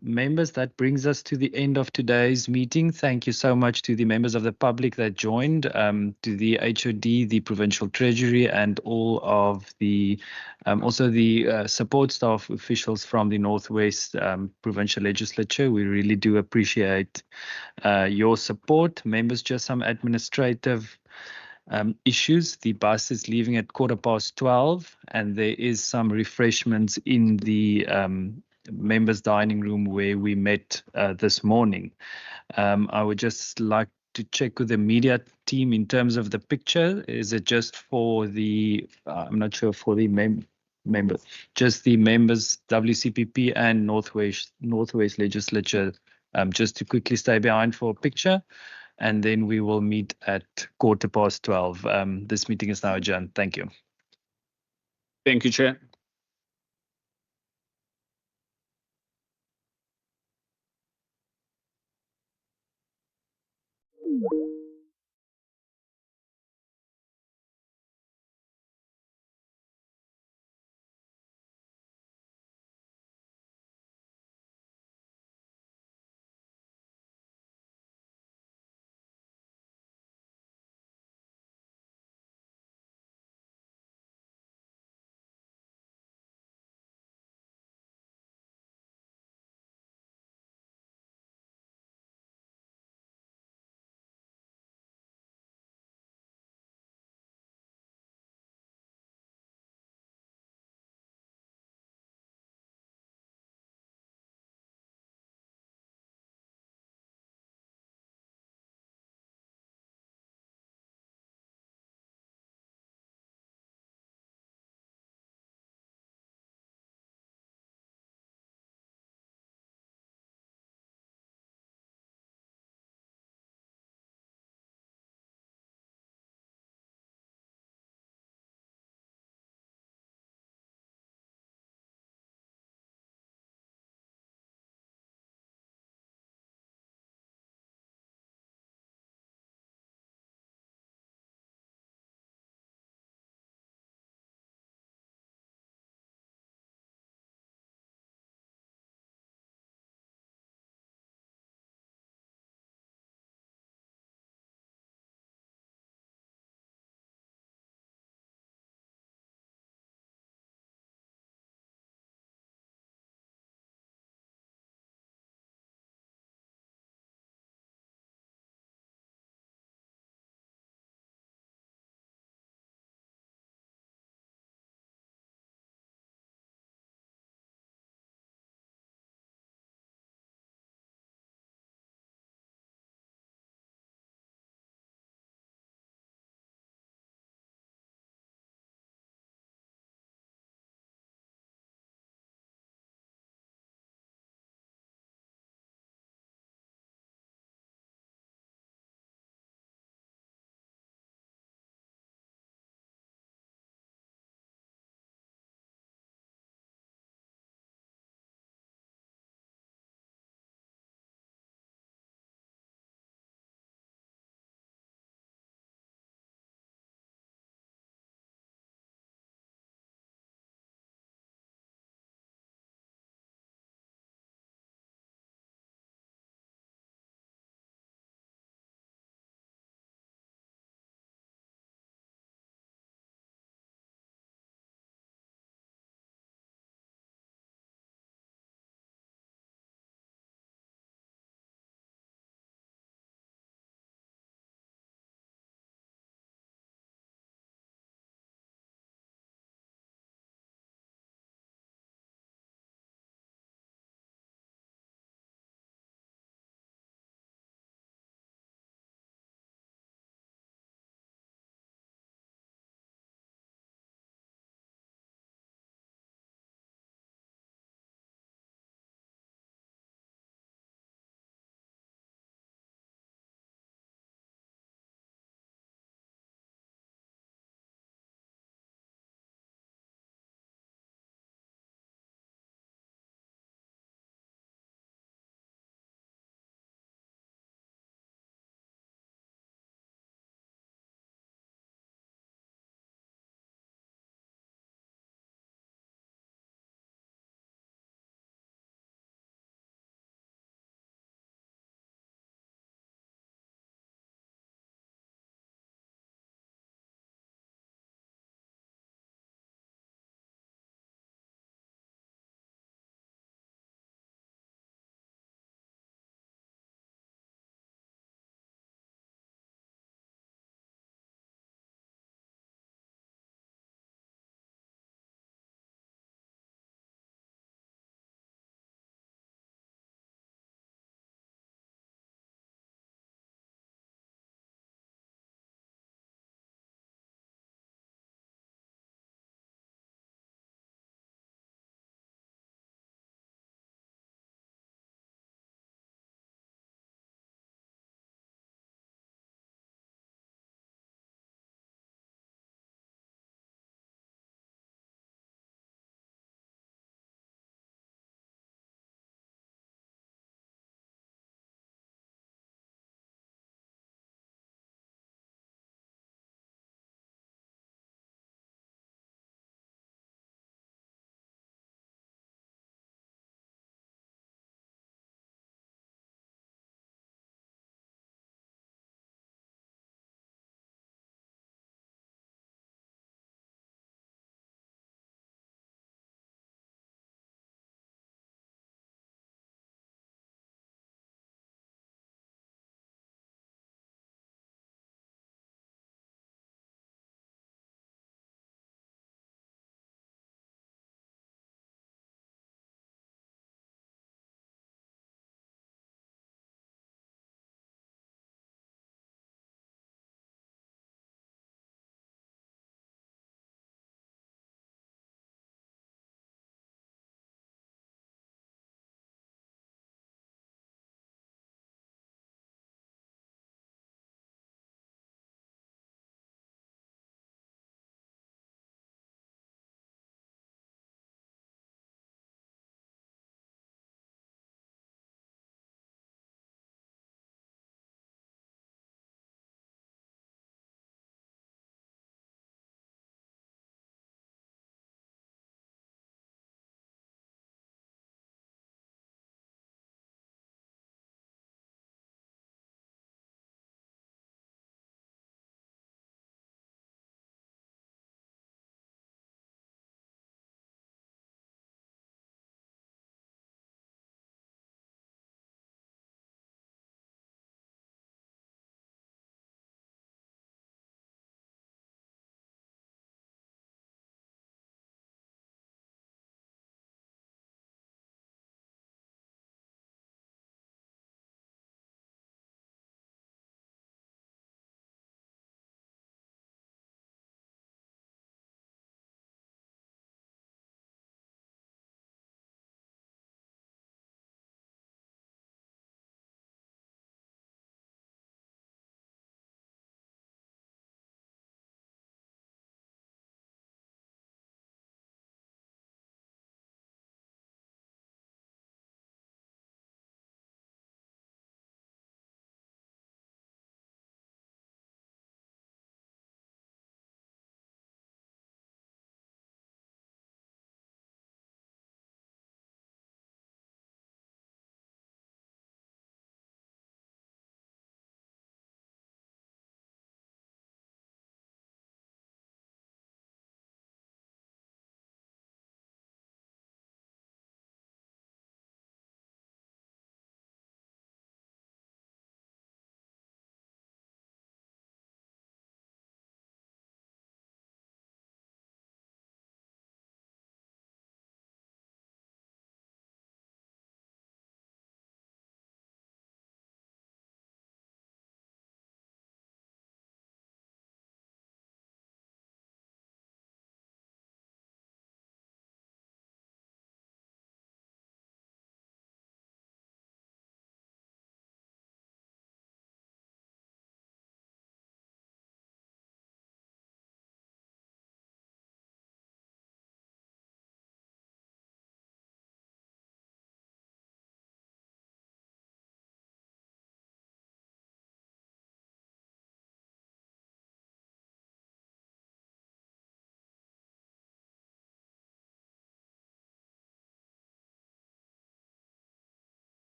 Members, that brings us to the end of today's meeting. Thank you so much to the members of the public that joined, to the HOD, the Provincial Treasury, and all of the, also the support staff officials from the Northwest Provincial Legislature. We really do appreciate your support. Members, just some administrative issues. The bus is leaving at 12:15, and there is some refreshments in the members' dining room where we met this morning. I would just like to check with the media team in terms of the picture. Is it just for the, I'm not sure, for the members, just the members, WCPP and Northwest Legislature, just to quickly stay behind for a picture? And then we will meet at 12:15. This meeting is now adjourned. Thank you. Thank you, Chair.